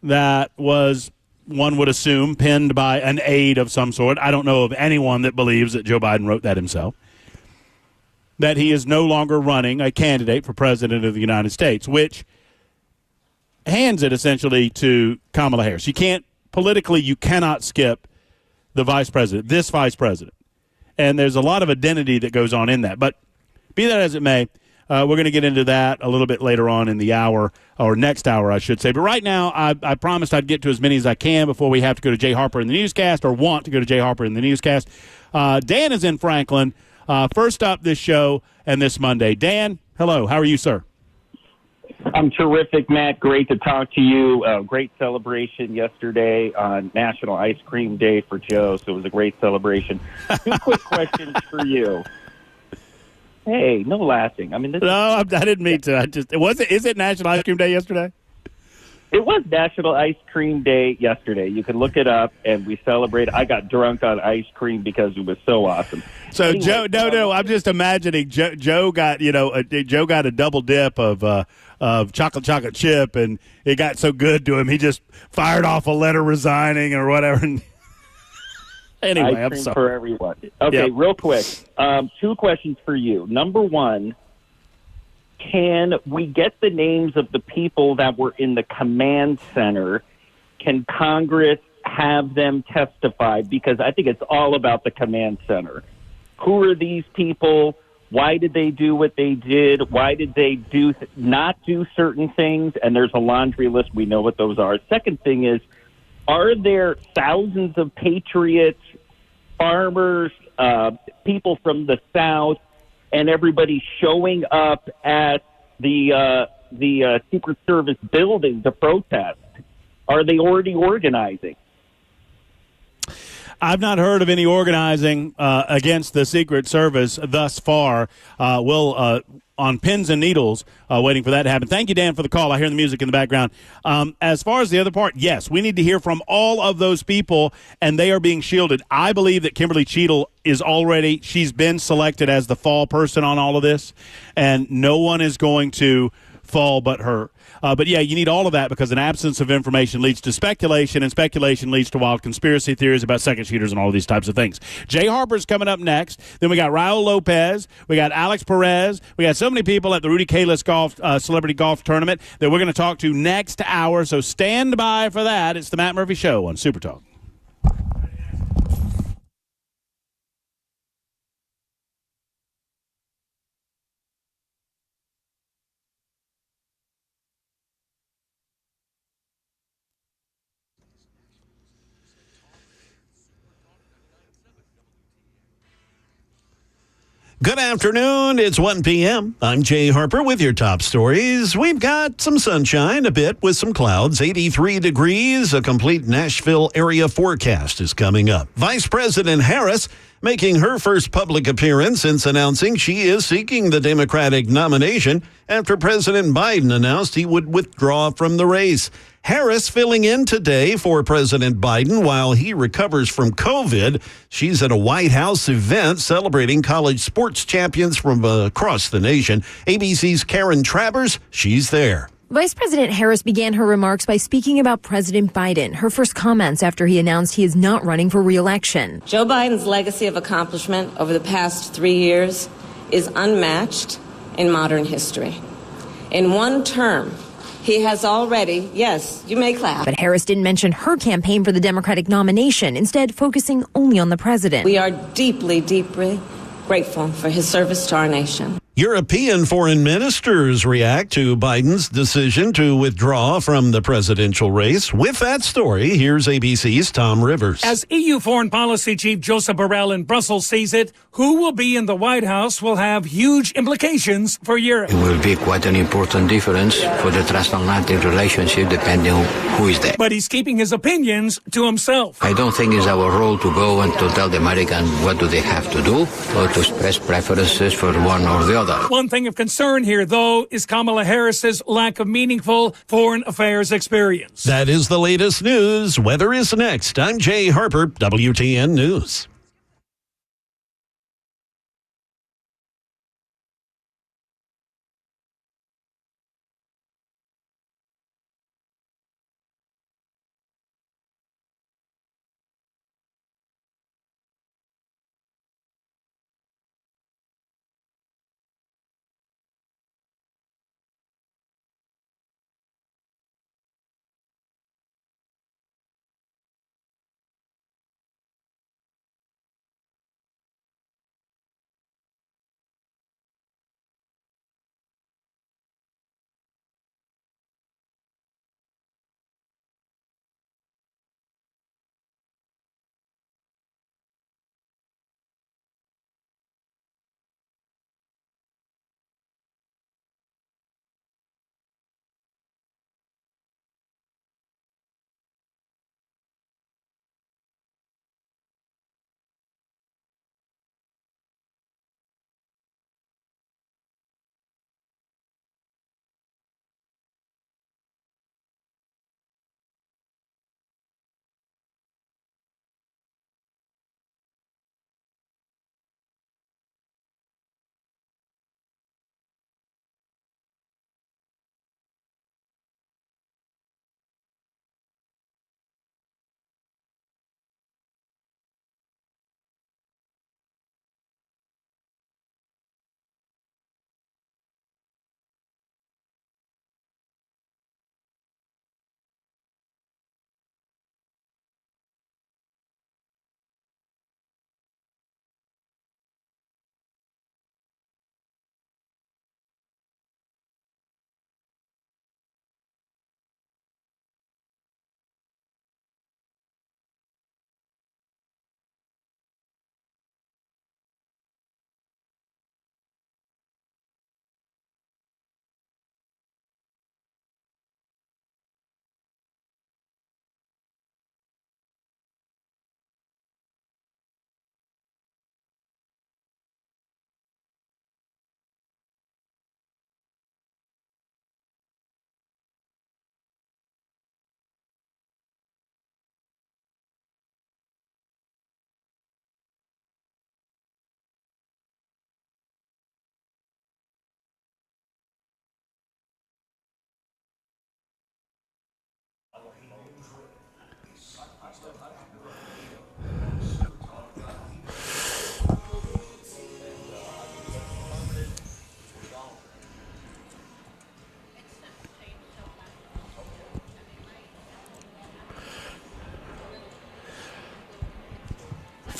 that was, one would assume, penned by an aide of some sort. I don't know of anyone that believes that Joe Biden wrote that himself, that he is no longer running a candidate for president of the United States, which hands it essentially to Kamala Harris. You cannot skip the vice president, this vice president. And there's a lot of identity that goes on in that. But be that as it may, we're going to get into that a little bit later on in the hour, or next hour, I should say. But right now, I promised I'd get to as many as I can before we have to go to Jay Harper in the newscast, or want to go to Jay Harper in the newscast. Dan is in Franklin. First up this show and this Monday. Dan, hello. How are you, sir? I'm terrific, Matt. Great to talk to you. Great celebration yesterday on National Ice Cream Day for Joe, so it was a great celebration. 2 quick questions for you. Hey, no laughing. I mean, I didn't mean to. Is it National Ice Cream Day yesterday? It was National Ice Cream Day yesterday. You can look it up, and we celebrated. I got drunk on ice cream because it was so awesome. So anyway, Joe, no, I'm just imagining Joe got a double dip of chocolate chip, and it got so good to him he just fired off a letter resigning or whatever. Anyway, ice cream for everyone. Okay, yep. Real quick, 2 questions for you. Number one, can we get the names of the people that were in the command center? Can Congress have them testify? Because I think it's all about the command center. Who are these people? Why did they do what they did? Why did they not do certain things? And there's a laundry list. We know what those are. Second thing is, are there thousands of patriots, farmers, people from the South, and everybody showing up at the Secret Service building to protest? Are they already organizing? I've not heard of any organizing against the Secret Service thus far. We'll on pins and needles waiting for that to happen. Thank you, Dan, for the call. I hear the music in the background. As far as the other part, yes, we need to hear from all of those people, and they are being shielded. I believe that Kimberly Cheadle she's been selected as the fall person on all of this, and no one is going to fall but her. But yeah, you need all of that because an absence of information leads to speculation, and speculation leads to wild conspiracy theories about second shooters and all of these types of things. Jay Harper's coming up next. Then we got Raul Lopez. We got Alex Perez. We got so many people at the Rudy Kalis Celebrity Golf Tournament that we're going to talk to next hour. So stand by for that. It's the Matt Murphy Show on Super Talk. Good afternoon. It's 1 p.m. I'm Jay Harper with your top stories. We've got some sunshine, a bit with some clouds, 83 degrees. A complete Nashville area forecast is coming up. Vice President Harris making her first public appearance since announcing she is seeking the Democratic nomination after President Biden announced he would withdraw from the race. Harris filling in today for President Biden while he recovers from COVID. She's at a White House event celebrating college sports champions from across the nation. ABC's Karen Travers, she's there. Vice President Harris began her remarks by speaking about President Biden, her first comments after he announced he is not running for re-election. Joe Biden's legacy of accomplishment over the past 3 years is unmatched in modern history. In one term, He has already, yes, you may clap. But Harris didn't mention her campaign for the Democratic nomination, instead focusing only on the president. We are deeply, deeply grateful for his service to our nation. European foreign ministers react to Biden's decision to withdraw from the presidential race. With that story, here's ABC's Tom Rivers. As EU Foreign Policy Chief Joseph Borrell in Brussels sees it, who will be in the White House will have huge implications for Europe. It will be quite an important difference for the transatlantic relationship, depending on who is there. But he's keeping his opinions to himself. I don't think it's our role to go and to tell the Americans what do they have to do or to express preferences for one or the other. One thing of concern here, though, is Kamala Harris's lack of meaningful foreign affairs experience. That is the latest news. Weather is next. I'm Jay Harper, WTN News.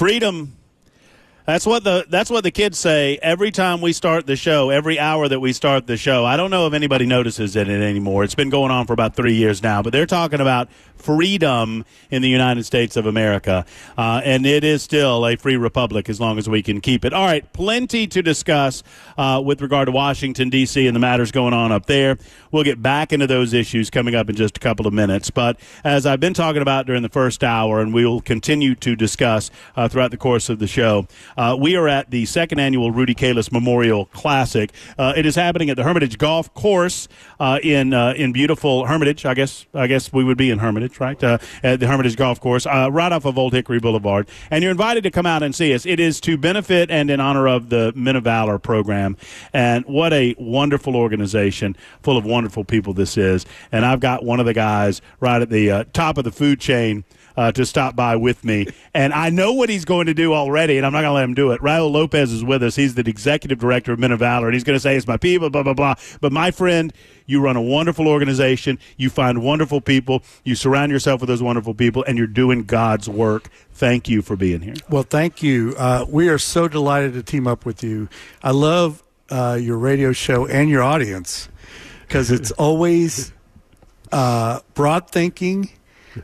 Freedom. That's what the kids say every time we start the show, every hour that we start the show. I don't know if anybody notices it anymore. It's been going on for about 3 years now, but they're talking about freedom in the United States of America, and it is still a free republic as long as we can keep it. All right, plenty to discuss with regard to Washington, D.C. and the matters going on up there. We'll get back into those issues coming up in just a couple of minutes. But as I've been talking about during the first hour, and we will continue to discuss throughout the course of the show, we are at the second annual Rudy Kalis Memorial Classic. It is happening at the Hermitage Golf Course in beautiful Hermitage. I guess we would be in Hermitage, right? At the Hermitage Golf Course, right off of Old Hickory Boulevard. And you're invited to come out and see us. It is to benefit and in honor of the Men of Valor program. And what a wonderful organization full of wonderful people this is. And I've got one of the guys right at the top of the food chain to stop by with me. And I know what he's going to do already, and I'm not going to let him him do it. Raul Lopez is with us. He's the executive director of Men of Valor, and he's going to say it's my people, blah, blah, blah. But my friend, you run a wonderful organization. You find wonderful people. You surround yourself with those wonderful people, and you're doing God's work. Thank you for being here. Well, thank you. We are so delighted to team up with you. I love your radio show and your audience because it's always broad thinking,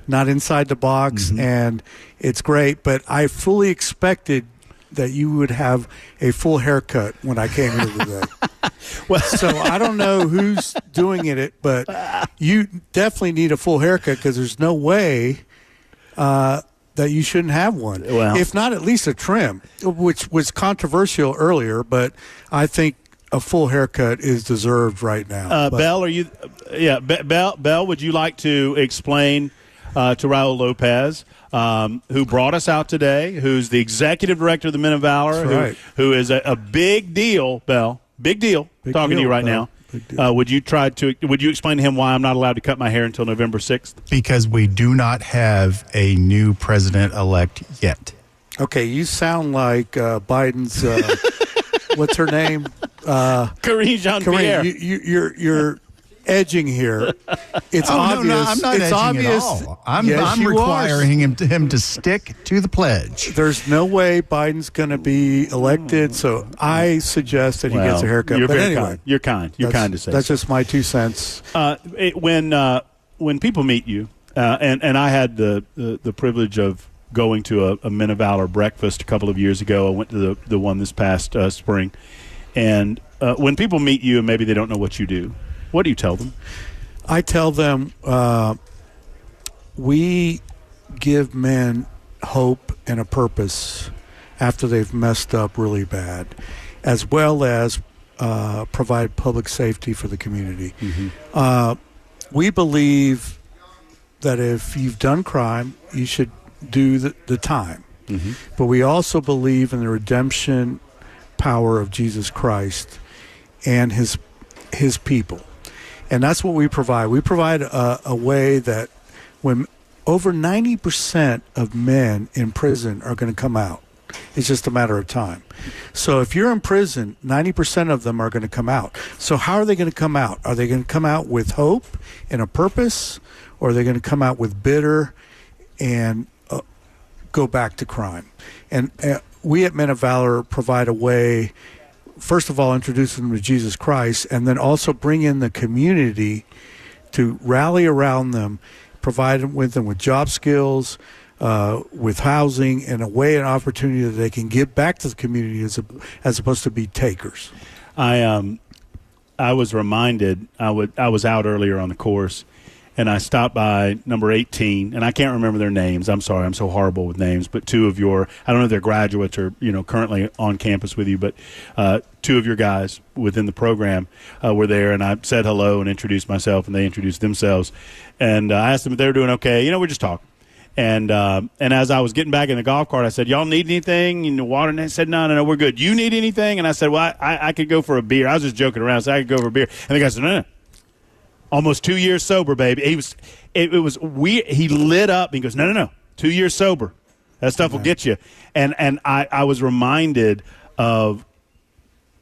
not inside the box, and it's great. But I fully expected that you would have a full haircut when I came here today. So I don't know who's doing it, but you definitely need a full haircut because there's no way that you shouldn't have one. Well, if not at least a trim, which was controversial earlier, but I think a full haircut is deserved right now. Belle, are you? Yeah, Belle, would you like to explain to Raul Lopez, who brought us out today, who's the executive director of the Men of Valor, who is a big deal, Belle, big deal, talking to you right now. Would you explain to him why I'm not allowed to cut my hair until November 6th? Because we do not have a new president-elect yet. Okay, you sound like Biden's, what's her name? Karine Jean-Pierre. You're edging here. It's obvious. No, I'm not it's edging obvious. at all. I'm requiring him to stick to the pledge. There's no way Biden's going to be elected, so I suggest that he gets a haircut. You're but very anyway, kind. You're kind. You're kind to say. That's just my 2 cents. When people meet you, and I had the privilege of going to a Men of Valor breakfast a couple of years ago. I went to the one this past spring, and when people meet you and maybe they don't know what you do, what do you tell them? I tell them we give men hope and a purpose after they've messed up really bad, as well as provide public safety for the community. We believe that if you've done crime, you should do the time. But we also believe in the redemption power of Jesus Christ and his people. And that's what we provide. We provide a way that when over 90% of men in prison are going to come out, it's just a matter of time. So if you're in prison, 90% of them are going to come out. So how are they going to come out? Are they going to come out with hope and a purpose, or are they going to come out with bitter and go back to crime? And we at Men of Valor provide a way, first of all, introduce them to Jesus Christ, and then also bring in the community to rally around them, provide them with job skills, with housing, and a way and opportunity that they can give back to the community as opposed to be takers. I was reminded, I was out earlier on the course, and I stopped by number 18, and I can't remember their names. I'm sorry, I'm so horrible with names. But two of your, I don't know if they're graduates or currently on campus with you, but two of your guys within the program were there, and I said hello and introduced myself, and they introduced themselves. And I asked them if they were doing okay. We're just talking. And as I was getting back in the golf cart, I said, "Y'all need anything? Water?" And they said, "No, we're good. You need anything?" And I said, "Well, I could go for a beer." I was just joking around, so I could go for a beer. And the guy said, "No. Almost 2 years sober, baby." It was weird. He lit up. And he goes, "No. 2 years sober. That stuff will get you." And I was reminded of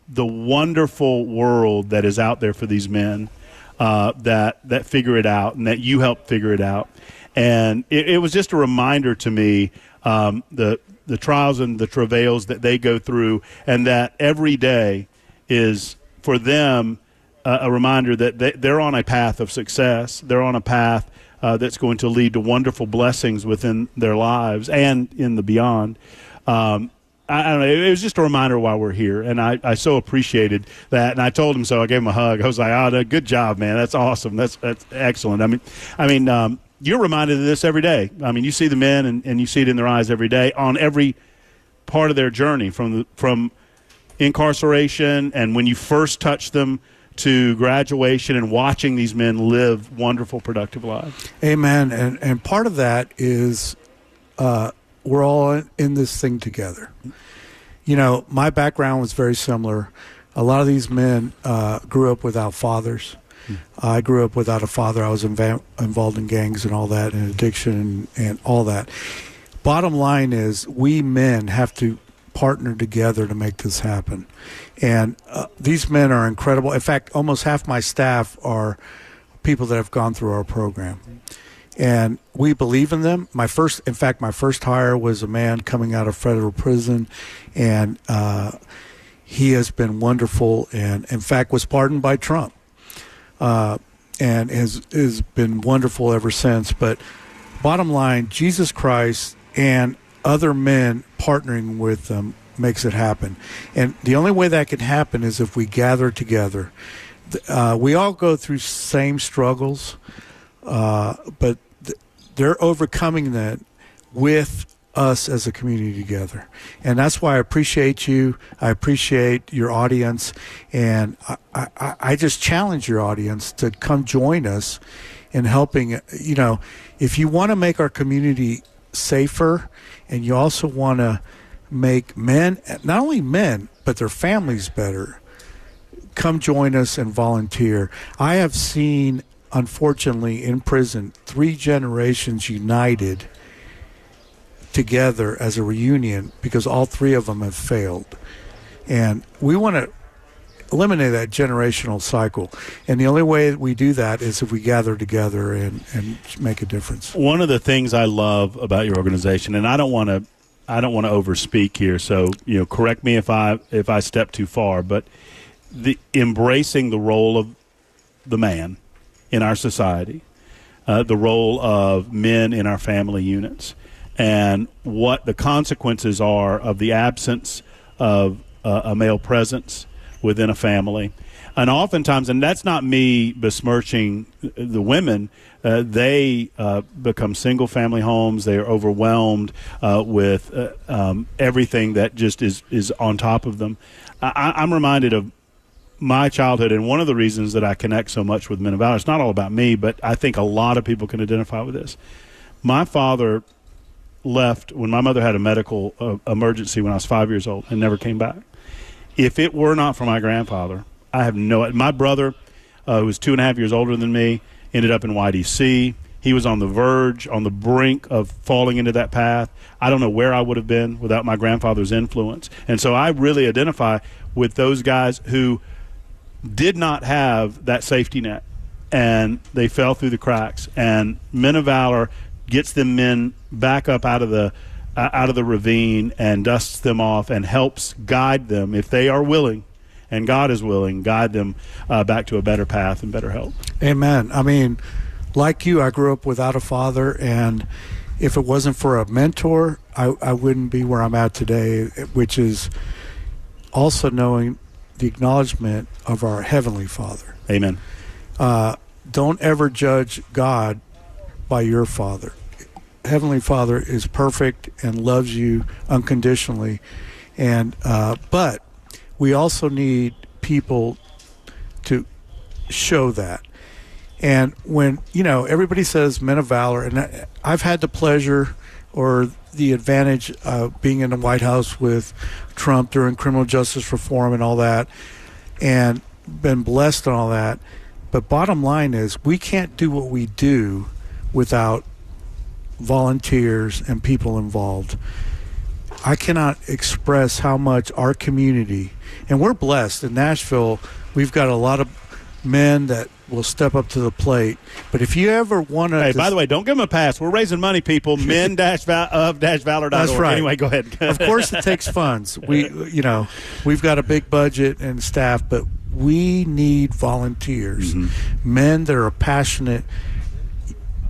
the wonderful world that is out there for these men that figure it out, and that you help figure it out. And it was just a reminder to me, the trials and the travails that they go through, and that every day is for them a reminder that they're on a path of success. They're on a path that's going to lead to wonderful blessings within their lives and in the beyond. I don't know. It was just a reminder why we're here, and I so appreciated that. And I told him so. I gave him a hug. I was like, "Oh, good job, man. That's awesome. That's excellent." I mean, you're reminded of this every day. I mean, you see the men, and you see it in their eyes every day on every part of their journey, from incarceration and when you first touch them to graduation, and watching these men live wonderful, productive lives. Amen. And part of that is we're all in this thing together. My background was very similar. A lot of these men grew up without fathers. I grew up without a father. I was involved in gangs and all that, and addiction and all that. Bottom line is, we men have to partner together to make this happen. And these men are incredible. In fact, almost half my staff are people that have gone through our program. And we believe in them. My first hire was a man coming out of federal prison, and he has been wonderful, and in fact was pardoned by Trump, and has been wonderful ever since. But bottom line, Jesus Christ and other men partnering with them makes it happen. And the only way that can happen is if we gather together. We all go through same struggles, but they're overcoming that with us as a community together. And that's why I appreciate you. I appreciate your audience. And I just challenge your audience to come join us in helping. You know, if you want to make our community safer, and you also want to make men, not only men, but their families better, come join us and volunteer. I have seen, unfortunately, in prison, 3 generations united together as a reunion because all 3 of them have failed. And we want to eliminate that generational cycle. And the only way we do that is if we gather together and make a difference. One of the things I love about your organization, and I don't want to overspeak here, so correct me if I step too far, but the embracing the role of the man in our society, the role of men in our family units, and what the consequences are of the absence of a male presence within a family. And oftentimes, and that's not me besmirching the women, they become single-family homes. They are overwhelmed with everything that just is on top of them. I'm reminded of my childhood, and one of the reasons that I connect so much with Men of Valor, it's not all about me, but I think a lot of people can identify with this. My father left when my mother had a medical emergency when I was 5 years old and never came back. If it were not for my grandfather, I have my brother, who was 2.5 years older than me, ended up in YDC. He was on the verge, on the brink of falling into that path. I don't know where I would have been without my grandfather's influence. And so I really identify with those guys who did not have that safety net, and they fell through the cracks. And Men of Valor gets them men back up out of the ravine and dusts them off and helps guide them, if they are willing, and God is willing, guide them back to a better path and better health. Amen. I mean, like you, I grew up without a father, and if it wasn't for a mentor, I wouldn't be where I'm at today, which is also knowing the acknowledgement of our Heavenly Father. Amen. Don't ever judge God by your father. Heavenly Father is perfect and loves you unconditionally, and but we also need people to show that. And when everybody says Men of Valor, and I've had the pleasure or the advantage of being in the White House with Trump during criminal justice reform and all that, and been blessed on all that. But bottom line is, we can't do what we do without volunteers and people involved. I cannot express how much our community, and we're blessed in Nashville, we've got a lot of men that will step up to the plate. But if you ever want to... Hey, by the way, don't give them a pass. We're raising money, people. men-of-valor.org. That's right. Anyway, go ahead. Of course it takes funds. We've got a big budget and staff, but we need volunteers, men that are passionate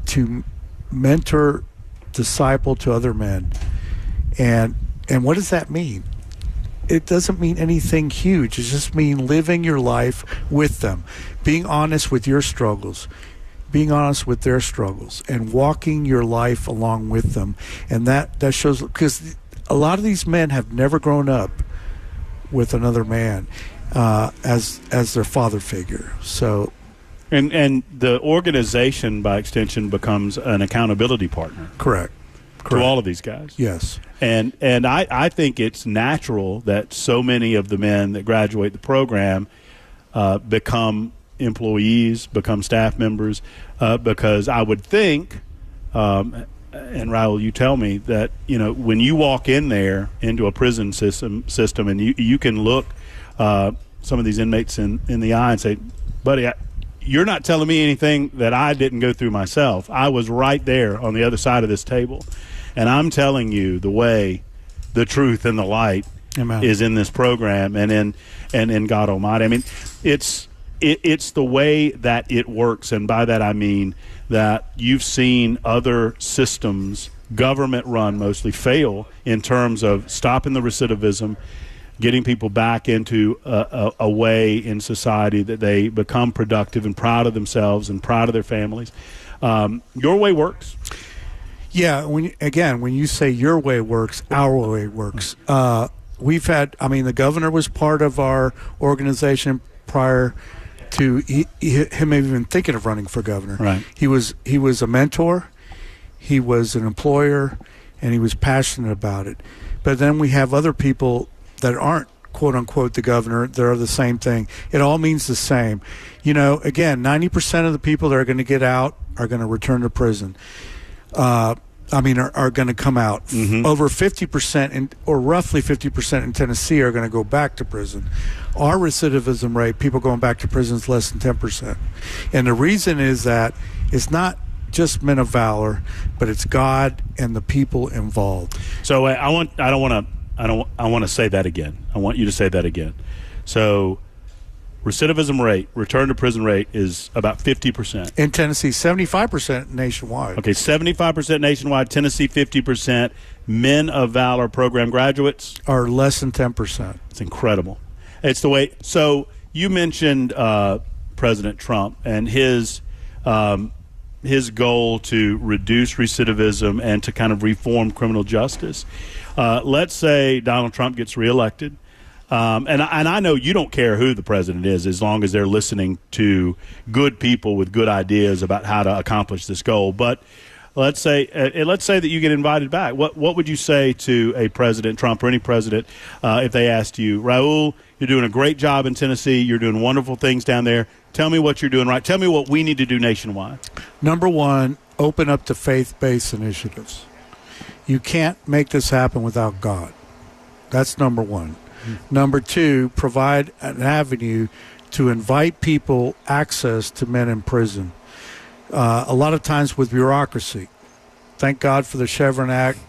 to mentor, disciple to other men. And what does that mean? It doesn't mean anything huge. It just means living your life with them, being honest with your struggles, being honest with their struggles, and walking your life along with them. And that shows, because a lot of these men have never grown up with another man as their father figure. So, and the organization, by extension, becomes an accountability partner. Correct. To all of these guys. Yes. And I think it's natural that so many of the men that graduate the program become employees, become staff members, because I would think, and Raul, you tell me that, when you walk in there into a prison system and you can look some of these inmates in the eye and say, buddy, you're not telling me anything that I didn't go through myself. I was right there on the other side of this table, and I'm telling you the way, the truth, and the light is in this program and in God Almighty. I mean, it's the way that it works, and by that I mean that you've seen other systems, government-run mostly, fail in terms of stopping the recidivism, getting people back into a way in society that they become productive and proud of themselves and proud of their families. Your way works. Yeah, when you say your way works, our way works. We've had, the governor was part of our organization prior to him even thinking of running for governor. Right. He was a mentor, he was an employer, and he was passionate about it. But then we have other people that aren't, quote unquote, the governor. They're the same thing. It all means the same. Again, 90% of the people that are going to get out are going to return to prison. Are going to come out. Mm-hmm. Over 50% or roughly 50% in Tennessee are going to go back to prison. Our recidivism rate, people going back to prison, is less than 10%. And the reason is that it's not just Men of Valor, but it's God and the people involved. So I want to say that again. I want you to say that again. So recidivism rate, return to prison rate, is about 50%. In Tennessee, 75% nationwide. Okay, 75% nationwide, Tennessee 50%. Men of Valor program graduates are less than 10%. It's incredible. It's the way. So you mentioned President Trump and his goal to reduce recidivism and to kind of reform criminal justice. Let's say Donald Trump gets reelected. And I know you don't care who the president is as long as they're listening to good people with good ideas about how to accomplish this goal. But let's say that you get invited back. What would you say to a President Trump or any president if they asked you, Raul, you're doing a great job in Tennessee. You're doing wonderful things down there. Tell me what you're doing right. Tell me what we need to do nationwide. Number one, open up to faith-based initiatives. You can't make this happen without God. That's number one. Number two, provide an avenue to invite people access to men in prison. A lot of times with bureaucracy. Thank God for the Chevron Act.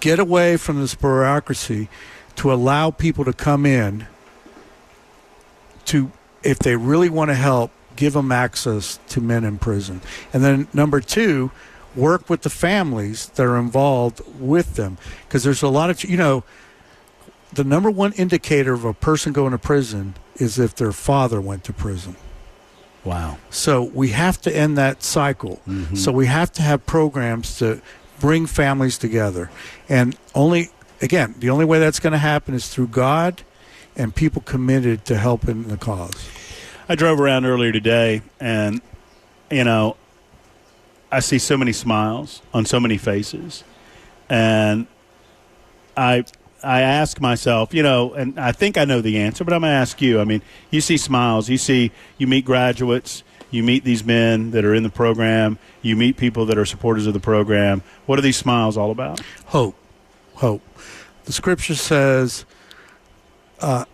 Get away from this bureaucracy to allow people to come in to, if they really want to help, give them access to men in prison. And then number two, work with the families that are involved with them. Because there's a lot of, the number one indicator of a person going to prison is if their father went to prison. Wow. So we have to end that cycle. Mm-hmm. So we have to have programs to bring families together. And the only way that's going to happen is through God and people committed to helping the cause. I drove around earlier today and, I see so many smiles on so many faces. And I ask myself, and I think I know the answer, but I'm going to ask you. You see smiles. You meet graduates. You meet these men that are in the program. You meet people that are supporters of the program. What are these smiles all about? Hope. The scripture says,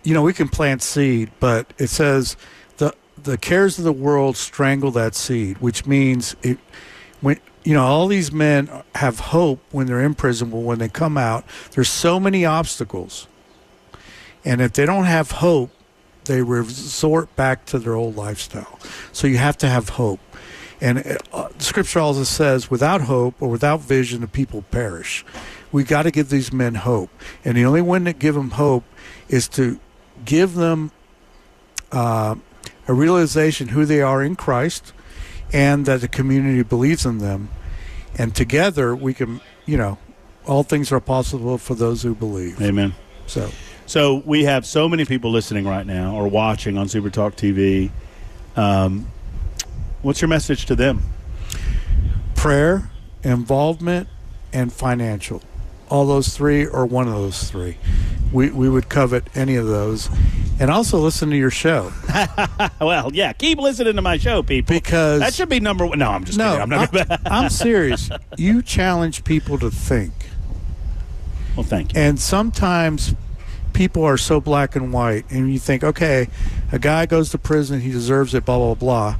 we can plant seed, but it says the cares of the world strangle that seed, which means all these men have hope when they're in prison, but when they come out, there's so many obstacles. And if they don't have hope, they resort back to their old lifestyle. So you have to have hope. And the scripture also says, without hope or without vision, the people perish. We got to give these men hope. And the only way to give them hope is to give them a realization who they are in Christ and that the community believes in them. And together we can, all things are possible for those who believe. Amen. So we have so many people listening right now or watching on Super Talk TV. What's your message to them? Prayer, involvement, and financial. All those three or one of those three. We would covet any of those. And also listen to your show. Well, yeah, keep listening to my show, people. Because that should be number one. No, I'm just kidding. I'm not gonna... I'm serious. You challenge people to think. Well, thank you. And sometimes people are so black and white, and you think, okay, a guy goes to prison, he deserves it, blah, blah, blah.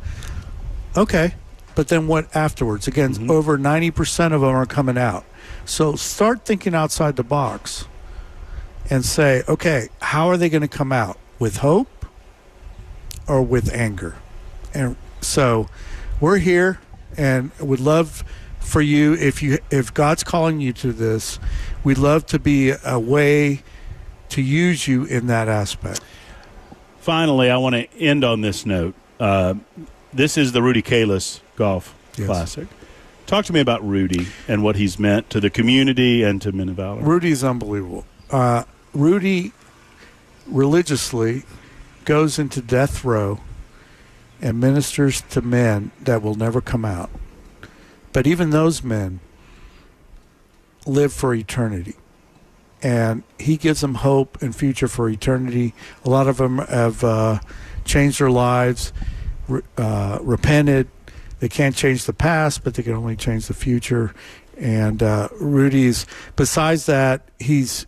Okay, but then what afterwards? Again, over 90% of them are coming out. So start thinking outside the box and say, okay, how are they going to come out? With hope or with anger? And so we're here and would love for you, if God's calling you to this, we'd love to be a way to use you in that aspect. Finally, I want to end on this note. This is the Rudy Kalis Golf Classic. Talk to me about Rudy and what he's meant to the community and to Men of Valor. Rudy's unbelievable. Rudy religiously goes into death row and ministers to men that will never come out. But even those men live for eternity. And he gives them hope and future for eternity. A lot of them have changed their lives, repented. They can't change the past, but they can only change the future. And Rudy's, besides that, he's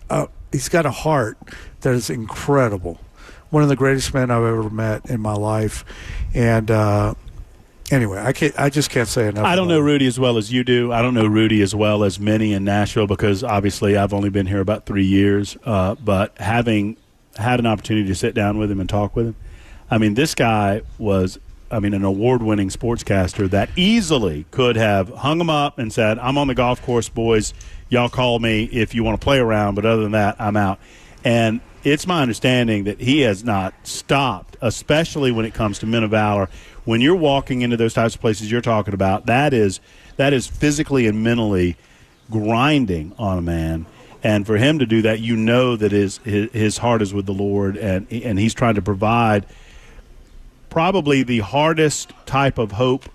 got a heart that is incredible. One of the greatest men I've ever met in my life. And anyway, I just can't say enough. I don't know Rudy as well as you do. I don't know Rudy as well as many in Nashville because obviously I've only been here about 3 years. But having had an opportunity to sit down with him and talk with him, I mean, this guy was, an award-winning sportscaster that easily could have hung him up and said, I'm on the golf course, boys. Y'all call me if you want to play around, but other than that, I'm out. And it's my understanding that he has not stopped, especially when it comes to Men of Valor. When you're walking into those types of places you're talking about, that is physically and mentally grinding on a man. And for him to do that, you know that his heart is with the Lord, and he's trying to provide probably the hardest type of hope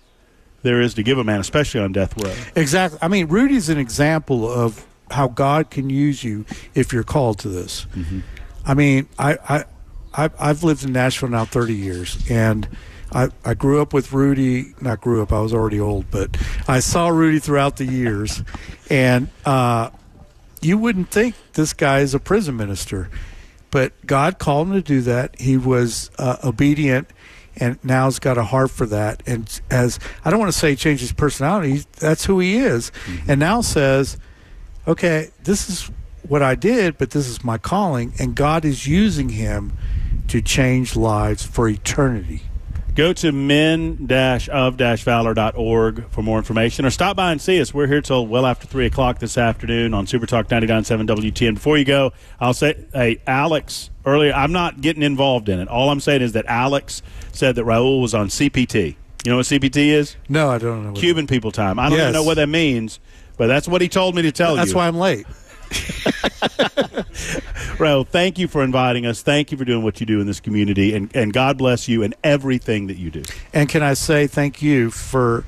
there is to give a man, especially on death row. Exactly. I mean, Rudy's an example of how God can use you if you're called to this. Mm-hmm. I mean, I've lived in Nashville now 30 years, and I grew up with Rudy. Not grew up, I was already old, but I saw Rudy throughout the years. And you wouldn't think this guy is a prison minister, but God called him to do that. He was obedient, and now has got a heart for that. And as I don't want to say change his personality, that's who he is. Mm-hmm. And now says, okay, this is what I did, but this is my calling, and God is using him to change lives for eternity. Go to men-of-valor.org for more information, or stop by and see us. We're here till well after 3 o'clock this afternoon on Super Talk 99.7 WTN. Before you go, I'll say, hey, Alex, earlier, I'm not getting involved in it. All I'm saying is that Alex said that Raul was on CPT. You know what CPT is? No, I don't know. Cuban people time. I don't even know what that means, but that's what he told me to tell you. That's why I'm late. Raul, thank you for inviting us. Thank you for doing what you do in this community, and God bless you and everything that you do. And can I say thank you for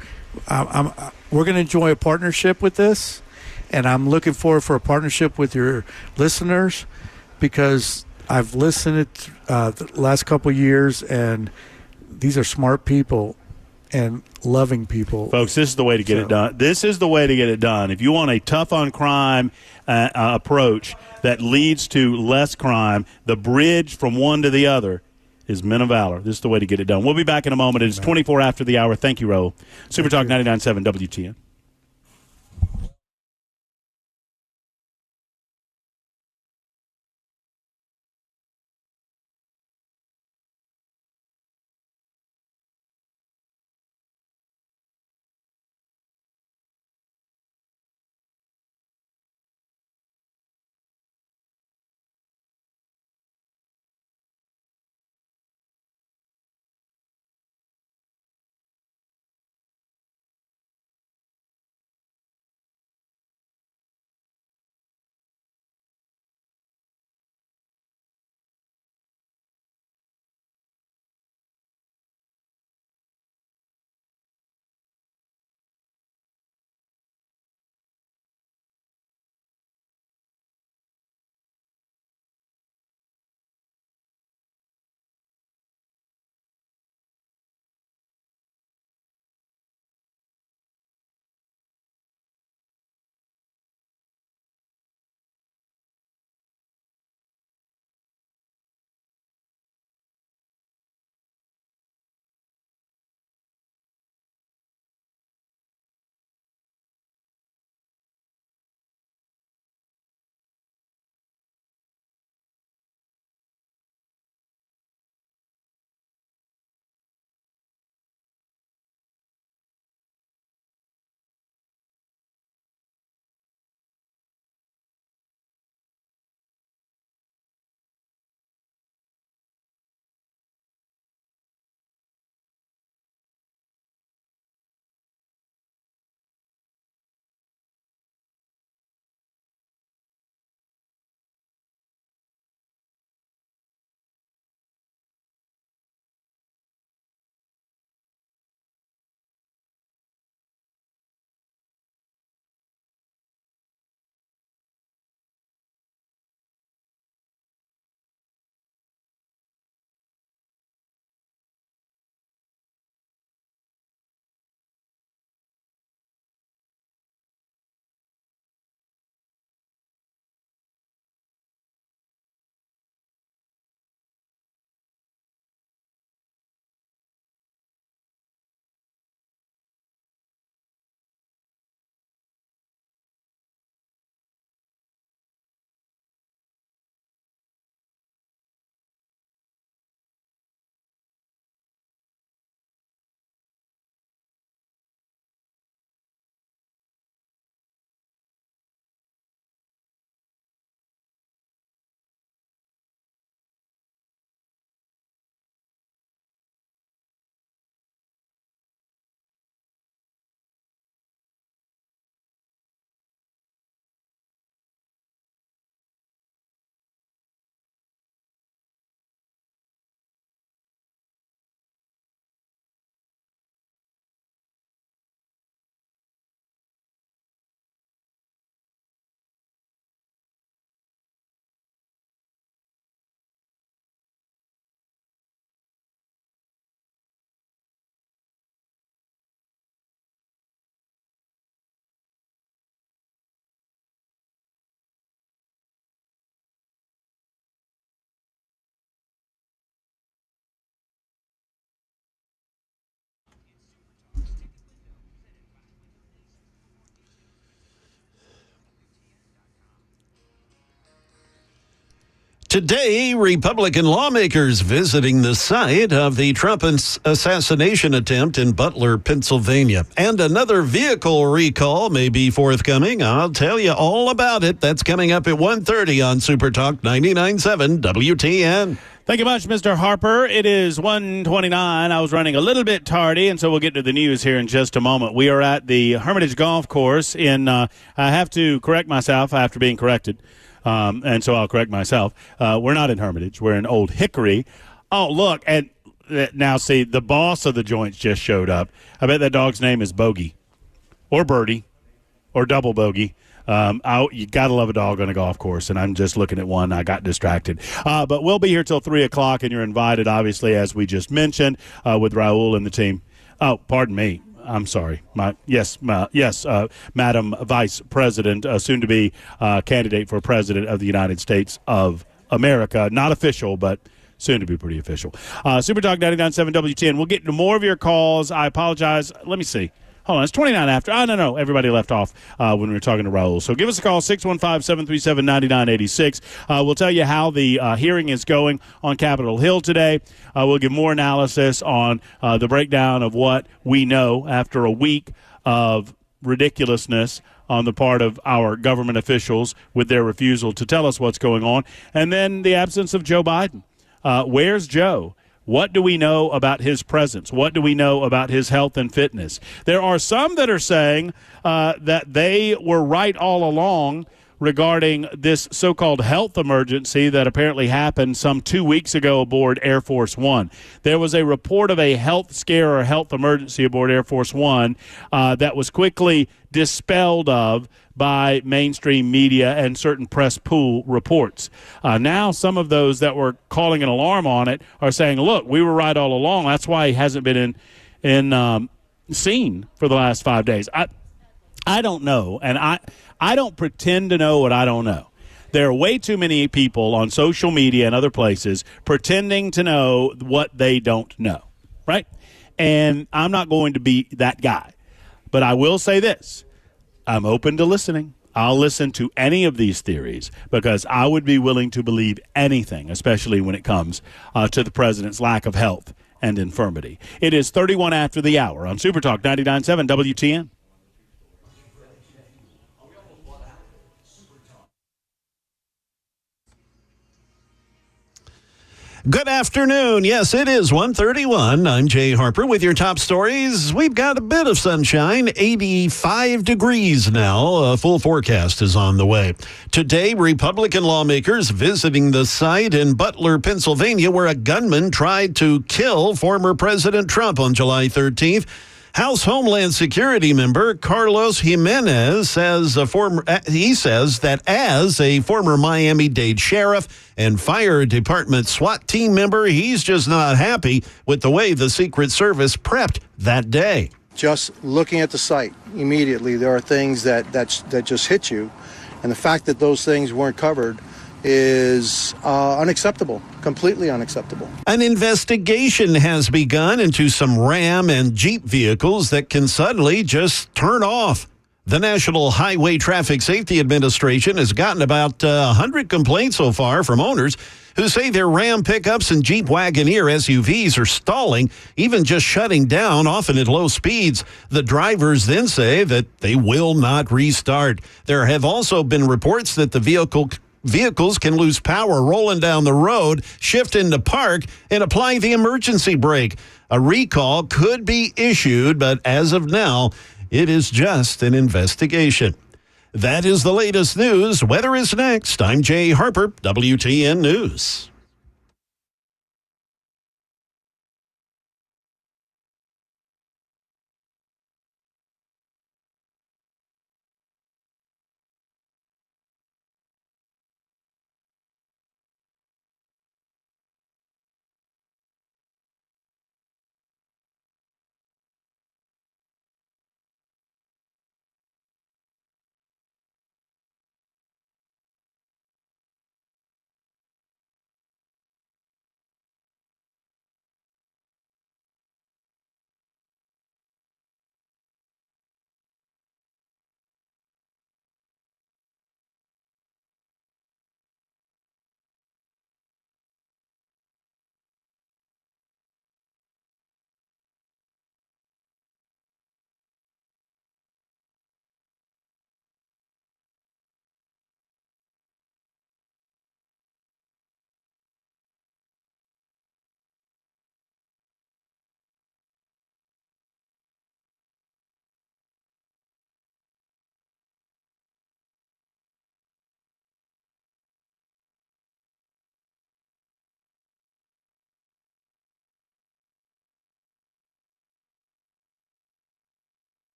we're going to enjoy a partnership with this, and I'm looking forward for a partnership with your listeners, because I've listened the last couple of years, and these are smart people and loving people. Folks, this is the way to get it done. This is the way to get it done. If you want a tough on crime approach that leads to less crime, the bridge from one to the other is Men of Valor. This is the way to get it done. We'll be back in a moment. It is 24 after the hour. Thank you, Raul. Super Talk 99.7 WTN. Today, Republican lawmakers visiting the site of the Trump assassination attempt in Butler, Pennsylvania. And another vehicle recall may be forthcoming. I'll tell you all about it. That's coming up at 1:30 on Super Talk 99.7 WTN. Thank you much, Mr. Harper. It is 1:29. I was running a little bit tardy, and so we'll get to the news here in just a moment. We are at the Hermitage Golf Course in, I have to correct myself after being corrected. And so I'll correct myself. We're not in Hermitage. We're in Old Hickory. Oh, look. And now, see, the boss of the joints just showed up. I bet that dog's name is Bogey or Birdie or Double Bogey. You got to love a dog on a golf course, and I'm just looking at one. I got distracted. But we'll be here till 3 o'clock, and you're invited, obviously, as we just mentioned, with Raul and the team. Oh, pardon me. I'm sorry. Madam Vice President, soon to be candidate for President of the United States of America. Not official, but soon to be pretty official. Super Talk 99.7 WTN. We'll get to more of your calls. I apologize. Let me see. Hold on, it's 29 after. Oh, no, everybody left off when we were talking to Raul. So give us a call, 615-737-9986. We'll tell you how the hearing is going on Capitol Hill today. We'll give more analysis on the breakdown of what we know after a week of ridiculousness on the part of our government officials with their refusal to tell us what's going on. And then the absence of Joe Biden. Where's Joe? What do we know about his presence? What do we know about his health and fitness? There are some that are saying that they were right all along regarding this so-called health emergency that apparently happened some 2 weeks ago aboard Air Force One. There was a report of a health scare or health emergency aboard Air Force One that was quickly dispelled of by mainstream media and certain press pool reports. Now some of those that were calling an alarm on it are saying, look, we were right all along. That's why he hasn't been in seen for the last 5 days. I don't know, and I don't pretend to know what I don't know. There are way too many people on social media and other places pretending to know what they don't know, right? And I'm not going to be that guy. But I will say this. I'm open to listening. I'll listen to any of these theories because I would be willing to believe anything, especially when it comes to the president's lack of health and infirmity. It is 31 after the hour on Super Talk 99.7 WTN. Good afternoon. Yes, it is 1:31. I'm Jay Harper with your top stories. We've got a bit of sunshine, 85 degrees now. A full forecast is on the way. Today, Republican lawmakers visiting the site in Butler, Pennsylvania, where a gunman tried to kill former President Trump on July 13th. House Homeland Security member Carlos Jimenez says that as a former Miami-Dade sheriff and fire department SWAT team member, he's just not happy with the way the Secret Service prepped that day. Just looking at the site immediately, there are things that just hit you, and the fact that those things weren't covered is unacceptable, completely unacceptable. An investigation has begun into some Ram and Jeep vehicles that can suddenly just turn off. The National Highway Traffic Safety Administration has gotten about 100 complaints so far from owners who say their Ram pickups and Jeep Wagoneer SUVs are stalling, even just shutting down, often at low speeds. The drivers then say that they will not restart. There have also been reports that the vehicles can lose power rolling down the road, shift into park, and apply the emergency brake. A recall could be issued, but as of now, it is just an investigation. That is the latest news. Weather is next. I'm Jay Harper, WTN News.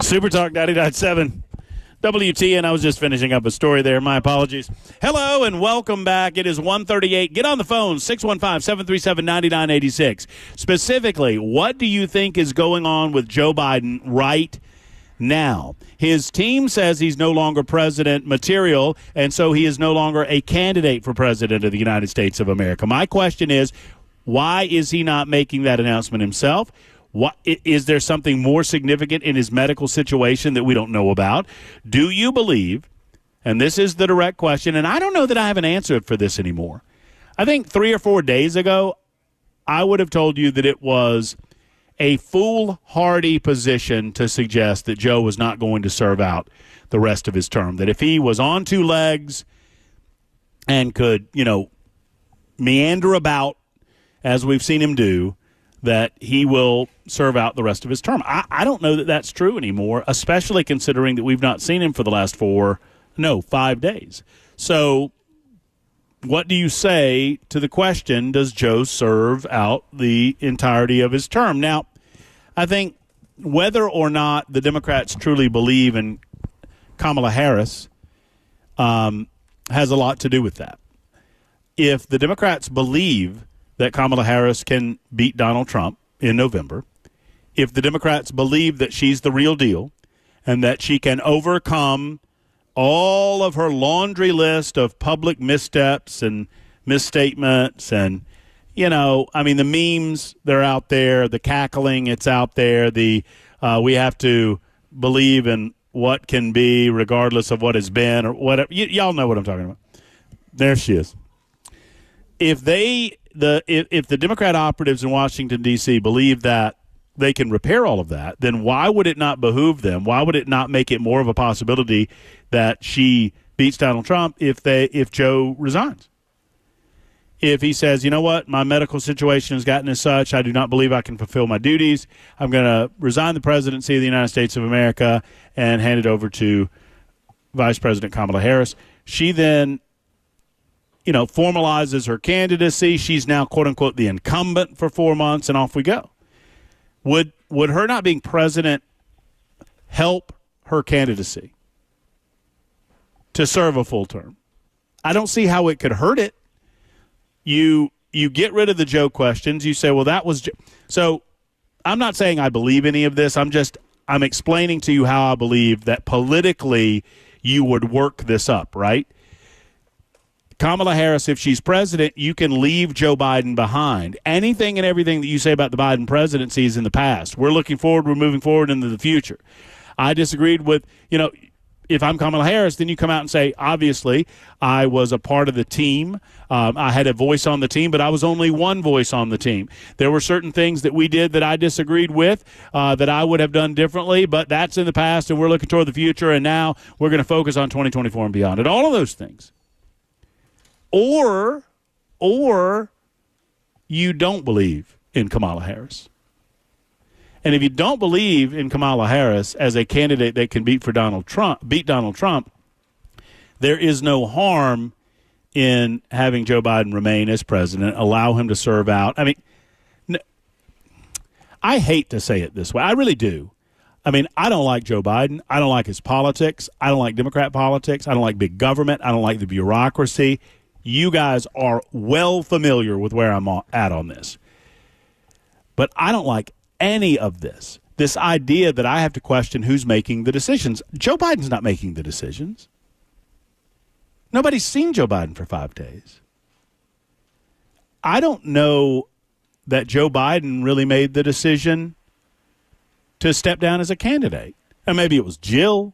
Super Talk 99.7 WTN. I was just finishing up a story there. My apologies. Hello and welcome back. It is 1:38. Get on the phone, 615-737-9986. Specifically, what do you think is going on with Joe Biden right now? His team says he's no longer president material, and so he is no longer a candidate for president of the United States of America. My question is, why is he not making that announcement himself? What, is there something more significant in his medical situation that we don't know about? Do you believe, and this is the direct question, and I don't know that I have an answer for this anymore. I think 3 or 4 days ago, I would have told you that it was a foolhardy position to suggest that Joe was not going to serve out the rest of his term, that if he was on 2 legs and could, meander about as we've seen him do, that he will serve out the rest of his term. I don't know that that's true anymore, especially considering that we've not seen him for the last 5 days. So what do you say to the question, does Joe serve out the entirety of his term? Now, I think whether or not the Democrats truly believe in Kamala Harris has a lot to do with that. If the Democrats believe that Kamala Harris can beat Donald Trump in November, if the Democrats believe that she's the real deal and that she can overcome all of her laundry list of public missteps and misstatements and, the memes, they're out there, the cackling, it's out there, we have to believe in what can be regardless of what has been or whatever. Y'all know what I'm talking about. There she is. If the Democrat operatives in Washington, D.C. believe that they can repair all of that, then why would it not behoove them? Why would it not make it more of a possibility that she beats Donald Trump if Joe resigns? If he says, you know what, my medical situation has gotten as such, I do not believe I can fulfill my duties, I'm going to resign the presidency of the United States of America and hand it over to Vice President Kamala Harris. She then formalizes her candidacy. She's now, quote unquote, the incumbent for 4 months, and off we go. Would her not being president help her candidacy to serve a full term? I don't see how it could hurt it. You get rid of the Joe questions. You say, well, that was so. I'm not saying I believe any of this. I'm explaining to you how I believe that politically you would work this up, right? Kamala Harris, if she's president, you can leave Joe Biden behind. Anything and everything that you say about the Biden presidency is in the past. We're looking forward. We're moving forward into the future. I disagreed with, if I'm Kamala Harris, then you come out and say, obviously, I was a part of the team. I had a voice on the team, but I was only one voice on the team. There were certain things that we did that I disagreed with, that I would have done differently, but that's in the past, and we're looking toward the future, and now we're going to focus on 2024 and beyond, and all of those things. Or you don't believe in Kamala Harris. And if you don't believe in Kamala Harris as a candidate that can beat Donald Trump, there is no harm in having Joe Biden remain as president, allow him to serve out. I mean, I hate to say it this way. I really do. I mean, I don't like Joe Biden. I don't like his politics. I don't like Democrat politics. I don't like big government. I don't like the bureaucracy. You guys are well familiar with where I'm at on this. But I don't like any of this. This idea that I have to question who's making the decisions. Joe Biden's not making the decisions. Nobody's seen Joe Biden for 5 days. I don't know that Joe Biden really made the decision to step down as a candidate. And maybe it was Jill.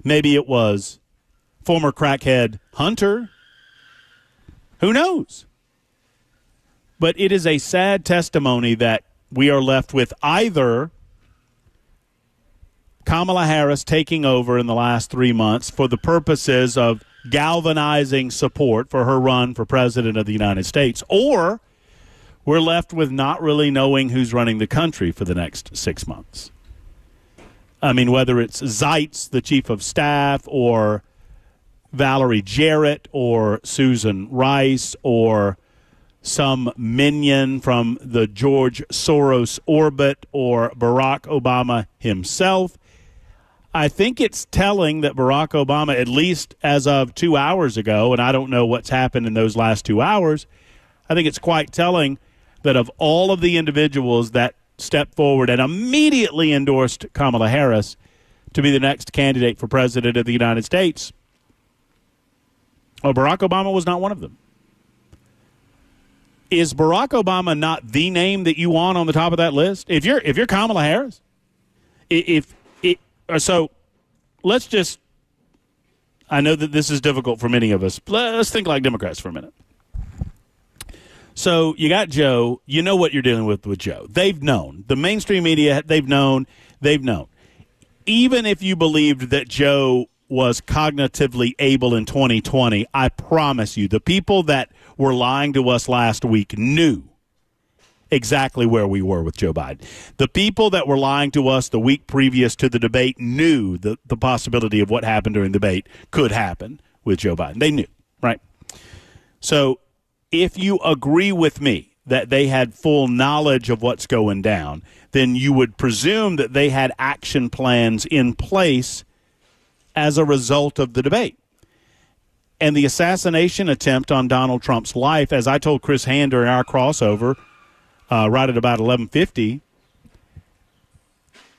Maybe it was former crackhead Hunter. Who knows? But it is a sad testimony that we are left with either Kamala Harris taking over in the last 3 months for the purposes of galvanizing support for her run for president of the United States, or we're left with not really knowing who's running the country for the next 6 months. I mean, whether it's Zeitz, the chief of staff, or Valerie Jarrett, or Susan Rice, or some minion from the George Soros orbit or Barack Obama himself. I think it's telling that Barack Obama, at least as of 2 hours ago, and I don't know what's happened in those last 2 hours, I think it's quite telling that of all of the individuals that stepped forward and immediately endorsed Kamala Harris to be the next candidate for president of the United States, Barack Obama was not one of them. Is Barack Obama not the name that you want on the top of that list? If you're Kamala Harris, so let's just, I know that this is difficult for many of us. Let's think like Democrats for a minute. So you got Joe. You know what you're dealing with Joe. They've known. The mainstream media, they've known. Even if you believed that Joe was cognitively able in 2020, I promise you, the people that were lying to us last week knew exactly where we were with Joe Biden. The people that were lying to us the week previous to the debate knew the possibility of what happened during the debate could happen with Joe Biden. They knew, right? So if you agree with me that they had full knowledge of what's going down, then you would presume that they had action plans in place as a result of the debate. And the assassination attempt on Donald Trump's life, as I told Chris Hand during our crossover right at about 11:50,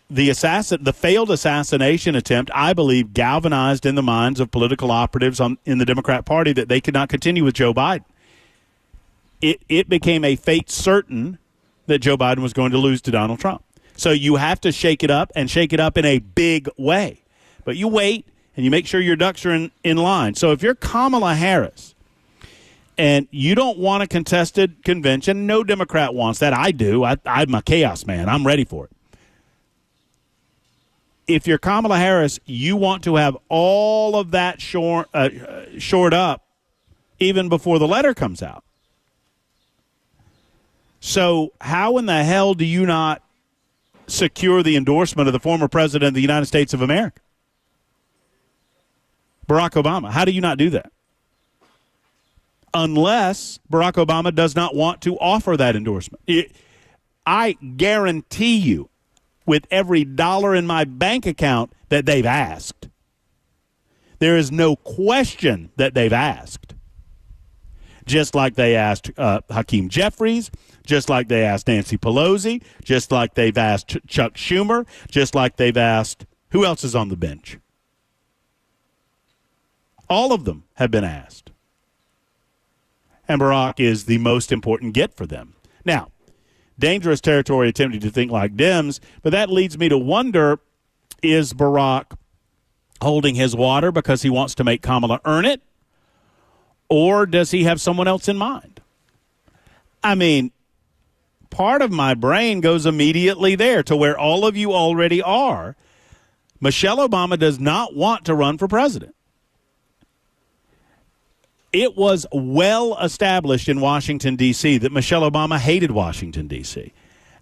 the failed assassination attempt, I believe, galvanized in the minds of political operatives in the Democrat Party that they could not continue with Joe Biden. It became a fate certain that Joe Biden was going to lose to Donald Trump. So you have to shake it up, and shake it up in a big way. But you wait, and you make sure your ducks are in line. So if you're Kamala Harris and you don't want a contested convention, no Democrat wants that. I do. I'm a chaos man. I'm ready for it. If you're Kamala Harris, you want to have all of that shored up even before the letter comes out. So how in the hell do you not secure the endorsement of the former president of the United States of America, Barack Obama? How do you not do that? Unless Barack Obama does not want to offer that endorsement. I guarantee you, with every dollar in my bank account, that they've asked. There is no question that they've asked. Just like they asked Hakeem Jeffries, just like they asked Nancy Pelosi, just like they've asked Chuck Schumer, just like they've asked, who else is on the bench? All of them have been asked. And Barack is the most important get for them. Now, dangerous territory attempting to think like Dems, but that leads me to wonder, is Barack holding his water because he wants to make Kamala earn it? Or does he have someone else in mind? I mean, part of my brain goes immediately there to where all of you already are. Michelle Obama does not want to run for president. It was well established in Washington, D.C. that Michelle Obama hated Washington, D.C.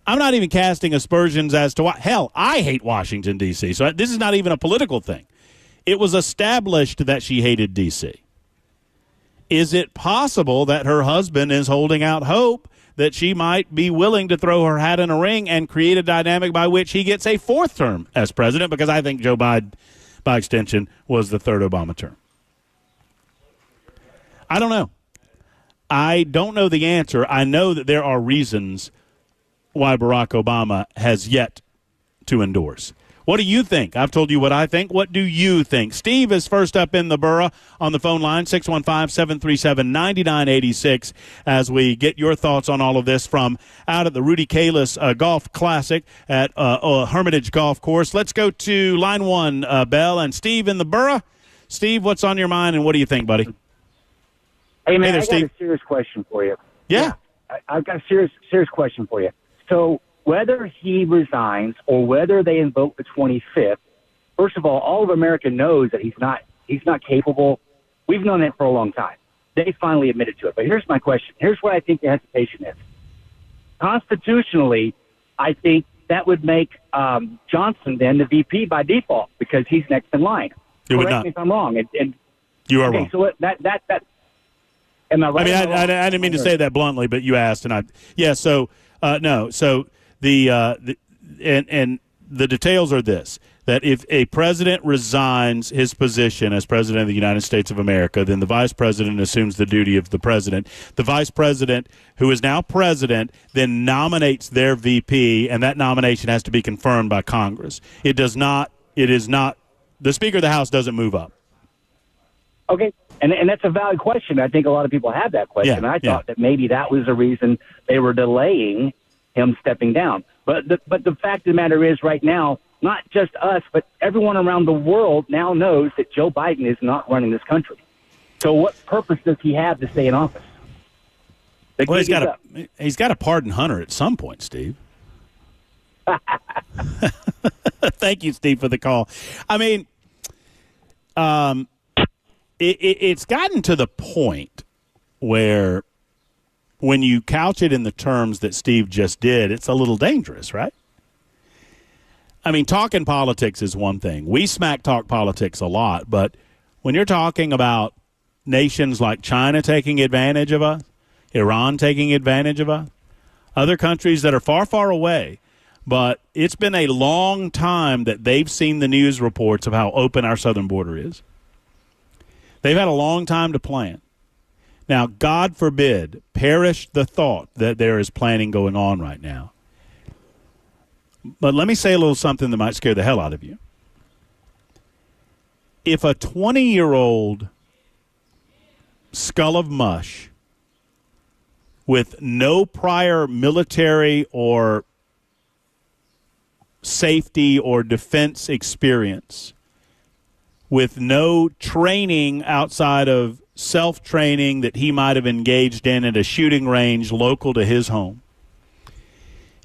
I'm not even casting aspersions as to why. Hell, I hate Washington, D.C., so this is not even a political thing. It was established that she hated D.C. Is it possible that her husband is holding out hope that she might be willing to throw her hat in a ring and create a dynamic by which he gets a fourth term as president? Because I think Joe Biden, by extension, was the third Obama term. I don't know. I don't know the answer. I know that there are reasons why Barack Obama has yet to endorse. What do you think? I've told you what I think. What do you think? Steve is first up in the borough on the phone line, 615-737-9986, as we get your thoughts on all of this from out at the Rudy Kalis Golf Classic at Hermitage Golf Course. Let's go to line one, Bell, and Steve in the borough. Steve, what's on your mind, and what do you think, buddy? Hey, man, there, I Steve. got a serious question for you. Yeah. I've got a serious question for you. So whether he resigns or whether they invoke the 25th, first of all of America knows that he's not capable. We've known that for a long time. They finally admitted to it. But here's my question. Here's what I think the hesitation is. Constitutionally, I think that would make Johnson then the VP by default because he's next in line. It would Correct not. me if I'm wrong. And you are wrong. So that Am I right? I mean, I didn't mean to say that bluntly, but you asked, and So no. So the details are this: that if a president resigns his position as president of the United States of America, then the vice president assumes the duty of the president. The vice president, who is now president, then nominates their VP, and that nomination has to be confirmed by Congress. It is not. The Speaker of the House doesn't move up. Okay. And that's a valid question. I think a lot of people have that question. I thought that maybe that was the reason they were delaying him stepping down. But the fact of the matter is right now, not just us, but everyone around the world now knows that Joe Biden is not running this country. So what purpose does he have to stay in office? Well, he's got to pardon Hunter at some point, Steve. Thank you, Steve, for the call. I mean, it's gotten to the point where when you couch it in the terms that Steve just did, it's a little dangerous, right? I mean, talking politics is one thing. We smack talk politics a lot, but when you're talking about nations like China taking advantage of us, Iran taking advantage of us, other countries that are far, far away, but it's been a long time that they've seen the news reports of how open our southern border is. They've had a long time to plan. Now, God forbid, perish the thought that there is planning going on right now. But let me say a little something that might scare the hell out of you. If a 20-year-old skull of mush with no prior military or safety or defense experience, with no training outside of self-training that he might have engaged in at a shooting range local to his home,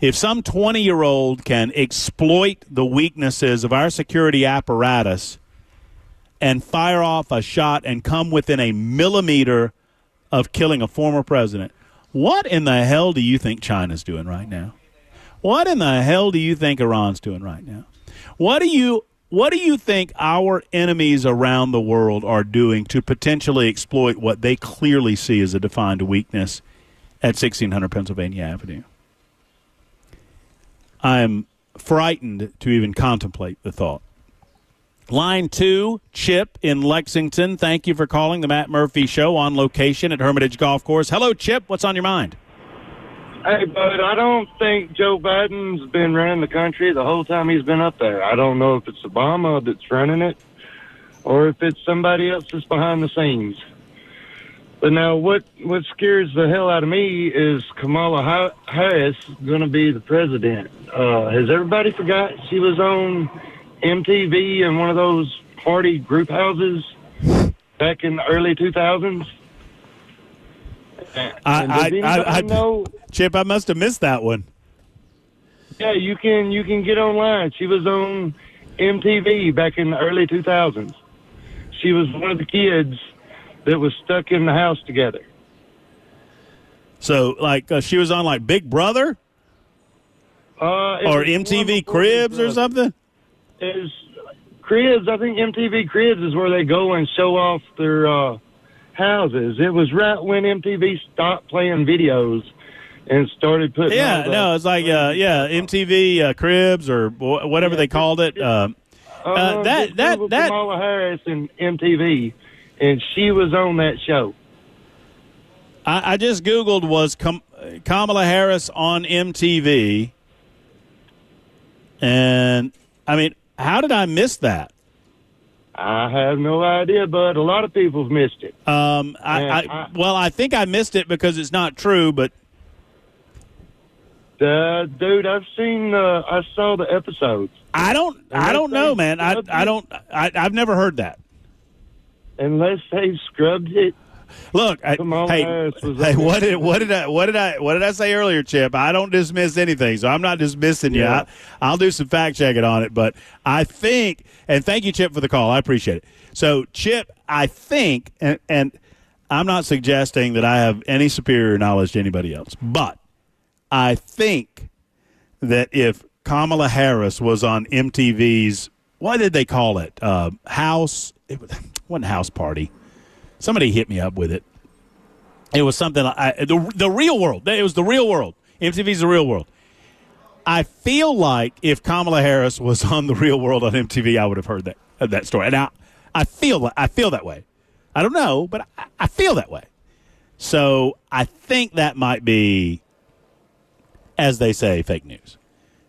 if some 20-year-old can exploit the weaknesses of our security apparatus and fire off a shot and come within a millimeter of killing a former president, what in the hell do you think China's doing right now? What in the hell do you think Iran's doing right now? What do you think our enemies around the world are doing to potentially exploit what they clearly see as a defined weakness at 1600 Pennsylvania Avenue? I'm frightened to even contemplate the thought. Line 2, Chip in Lexington. Thank you for calling the Matt Murphy Show on location at Hermitage Golf Course. Hello, Chip. What's on your mind? Hey, bud, I don't think Joe Biden's been running the country the whole time he's been up there. I don't know if it's Obama that's running it or if it's somebody else that's behind the scenes. But now what scares the hell out of me is Kamala Harris going to be the president. Has everybody forgot she was on MTV in one of those party group houses back in the early 2000s? Chip, I must have missed that one. Yeah, you can get online. She was on MTV back in the early 2000s. She was one of the kids that was stuck in the house together. So, she was on, Big Brother? Or MTV Cribs or something? It's Cribs. I think MTV Cribs is where they go and show off their houses. It was right when MTV stopped playing videos and started putting it's like MTV Cribs or whatever they called it. That Kamala Harris and MTV, and she was on that show. I just Googled, was Kamala Harris on MTV, and I mean, how did I miss that? I have no idea, but a lot of people have missed it. I think I missed it because it's not true, but dude, I saw the episodes. I don't know, man. I've never heard that. Unless they scrubbed it. Look, what did I say earlier, Chip? I don't dismiss anything, so I'm not dismissing you. I'll do some fact checking on it, but I think, and thank you, Chip, for the call. I appreciate it. So, Chip, I think, and I'm not suggesting that I have any superior knowledge to anybody else, but I think that if Kamala Harris was on MTV's, what did they call it? House? It wasn't House Party. Somebody hit me up with it. It was something the real world. It was the real world. MTV's the real world. I feel like if Kamala Harris was on the real world on MTV, I would have heard that story. And I feel that way. I don't know, but I feel that way. So I think that might be, as they say, fake news.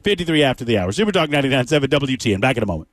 53 after the hour. Super Talk 99.7 WTN. Back in a moment.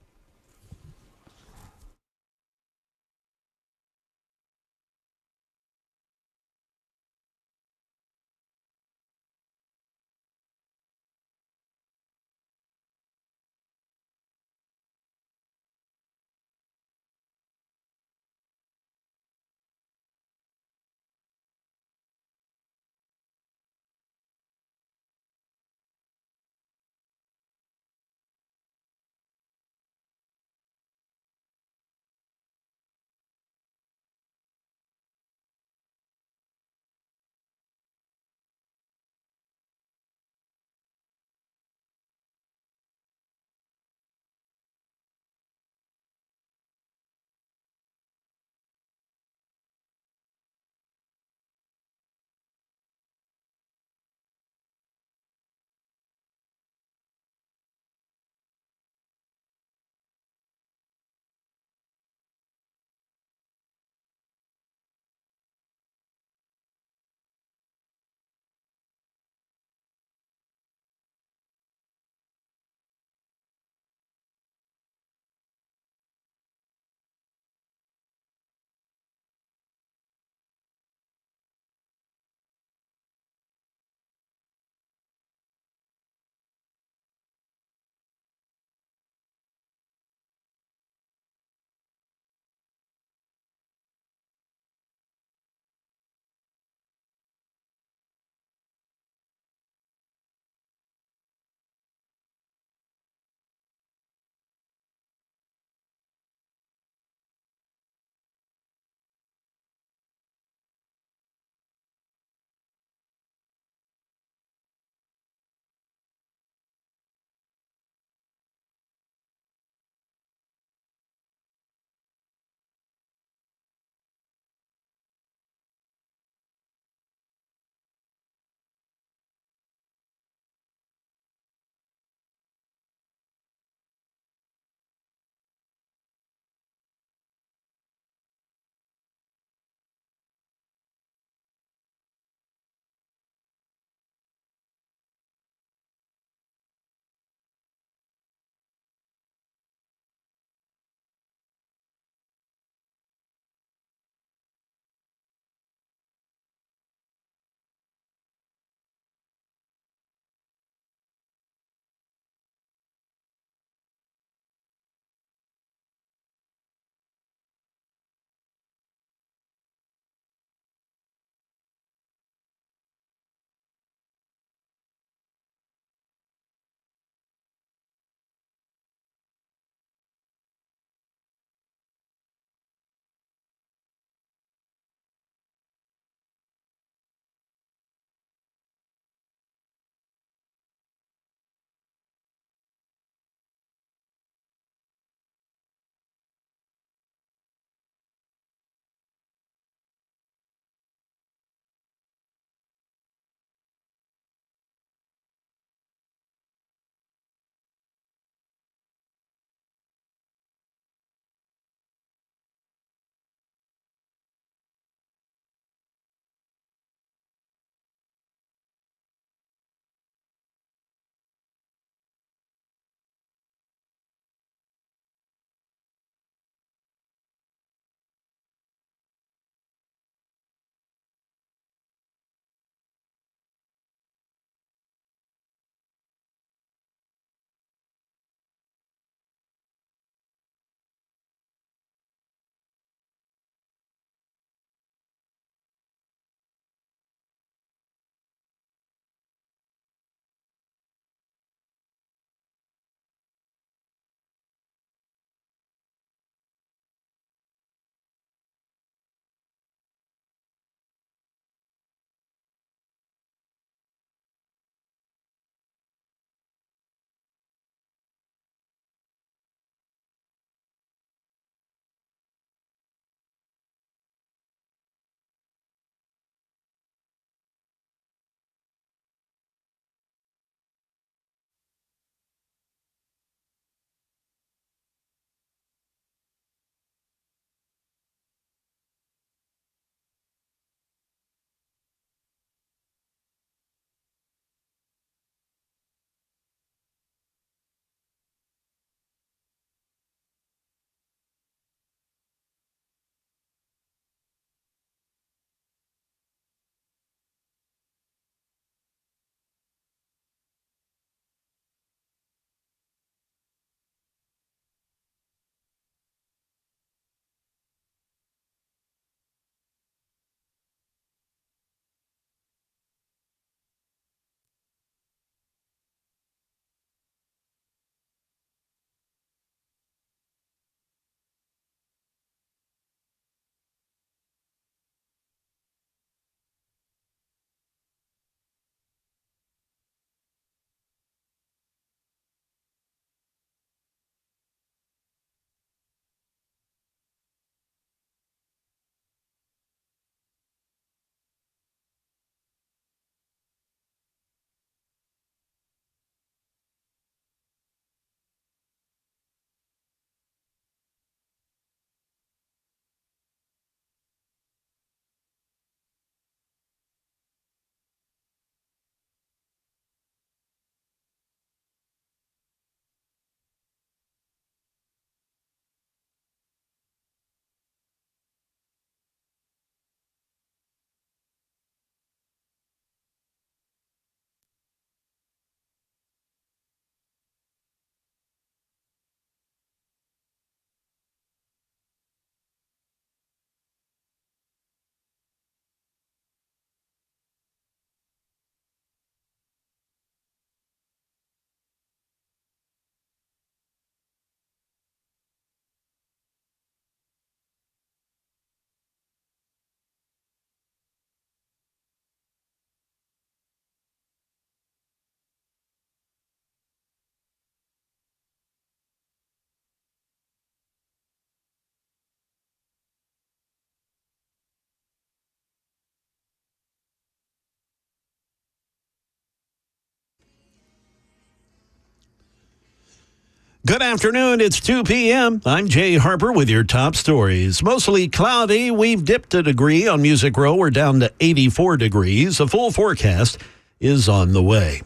Good afternoon. It's 2 p.m. I'm Jay Harper with your top stories. Mostly cloudy. We've dipped a degree on Music Row. We're down to 84 degrees. A full forecast is on the way.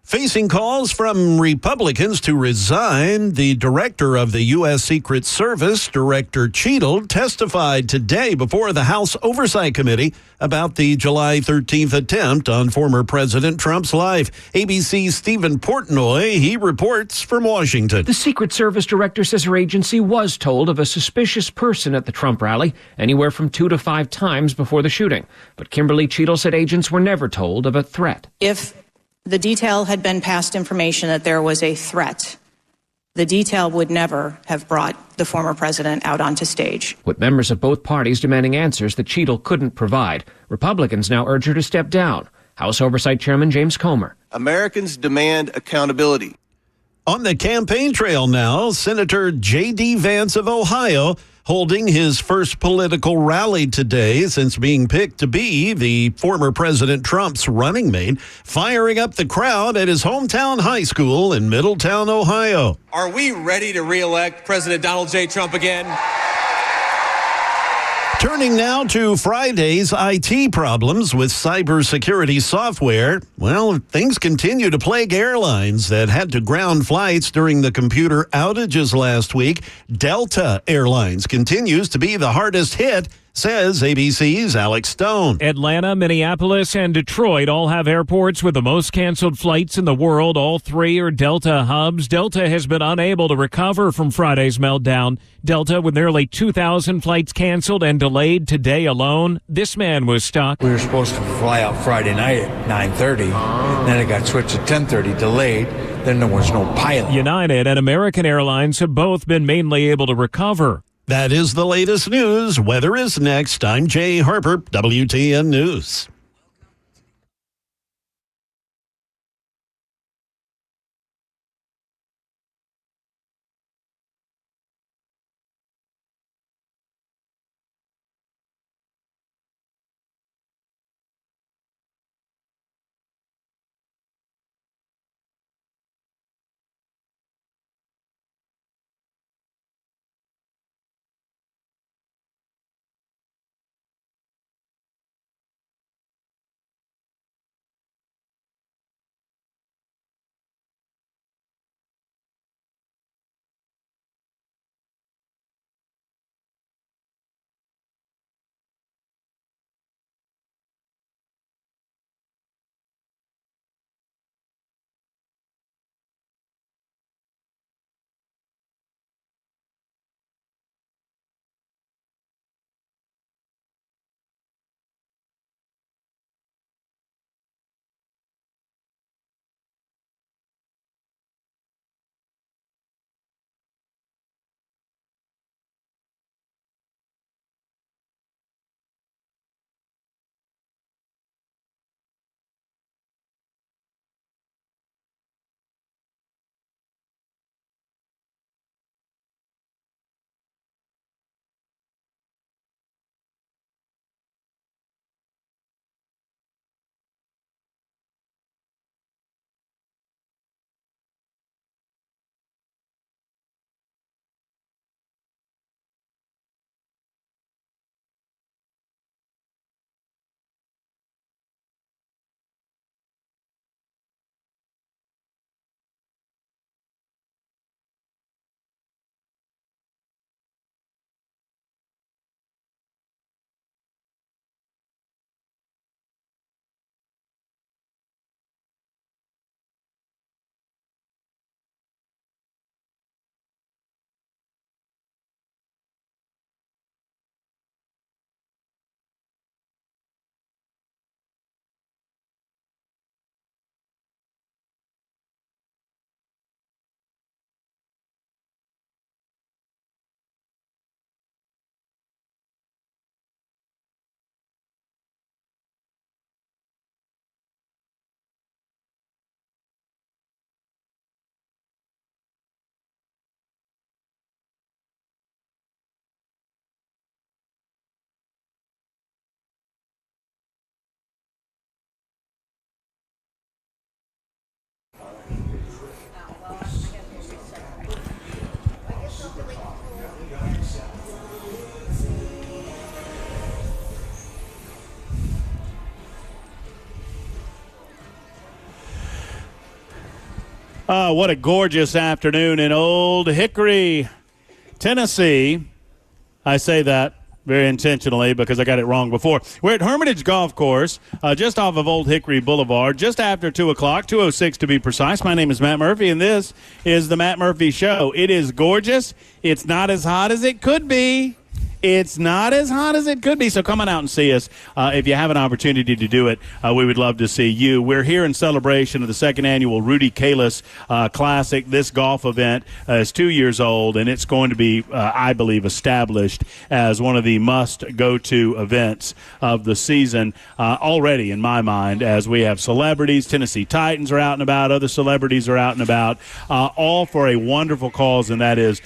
Facing calls from Republicans to resign, the director of the U.S. Secret Service, Director Cheadle, testified today before the House Oversight Committee about the July 13th attempt on former President Trump's life. ABC's Stephen Portnoy, he reports from Washington. The Secret Service director says her agency was told of a suspicious person at the Trump rally anywhere from 2 to 5 times before the shooting. But Kimberly Cheadle said agents were never told of a threat. If the detail had been passed information that there was a threat, the detail would never have brought the former president out onto stage. With members of both parties demanding answers that Cheadle couldn't provide, Republicans now urge her to step down. House Oversight Chairman James Comer. Americans demand accountability. On the campaign trail now, Senator J.D. Vance of Ohio holding his first political rally today since being picked to be the former President Trump's running mate, firing up the crowd at his hometown high school in Middletown, Ohio. Are we ready to re-elect President Donald J. Trump again? Turning now to Friday's IT problems with cybersecurity software. Well, things continue to plague airlines that had to ground flights during the computer outages last week. Delta Airlines continues to be the hardest hit, says ABC's Alex Stone. Atlanta, Minneapolis, and Detroit all have airports with the most canceled flights in the world. All three are Delta hubs. Delta has been unable to recover from Friday's meltdown. Delta with nearly 2,000 flights canceled and delayed today alone. This man was stuck. We were supposed to fly out Friday night at 9:30. Then it got switched to 10:30, delayed. Then there was no pilot. United and American Airlines have both been mainly able to recover. That is the latest news. Weather is next. I'm Jay Harper, WTN News. What a gorgeous afternoon in Old Hickory, Tennessee. I say that very intentionally because I got it wrong before. We're at Hermitage Golf Course, just off of Old Hickory Boulevard, just after 2 o'clock, 2:06 to be precise. My name is Matt Murphy, and this is the Matt Murphy Show. It is gorgeous. It's not as hot as it could be. It's not as hot as it could be, so come on out and see us. If you have an opportunity to do it, we would love to see you. We're here in celebration of the second annual Rudy Kalis Classic. This golf event is 2 years old, and it's going to be, I believe, established as one of the must-go-to events of the season already, in my mind, as we have celebrities. Tennessee Titans are out and about. Other celebrities are out and about, all for a wonderful cause, and that is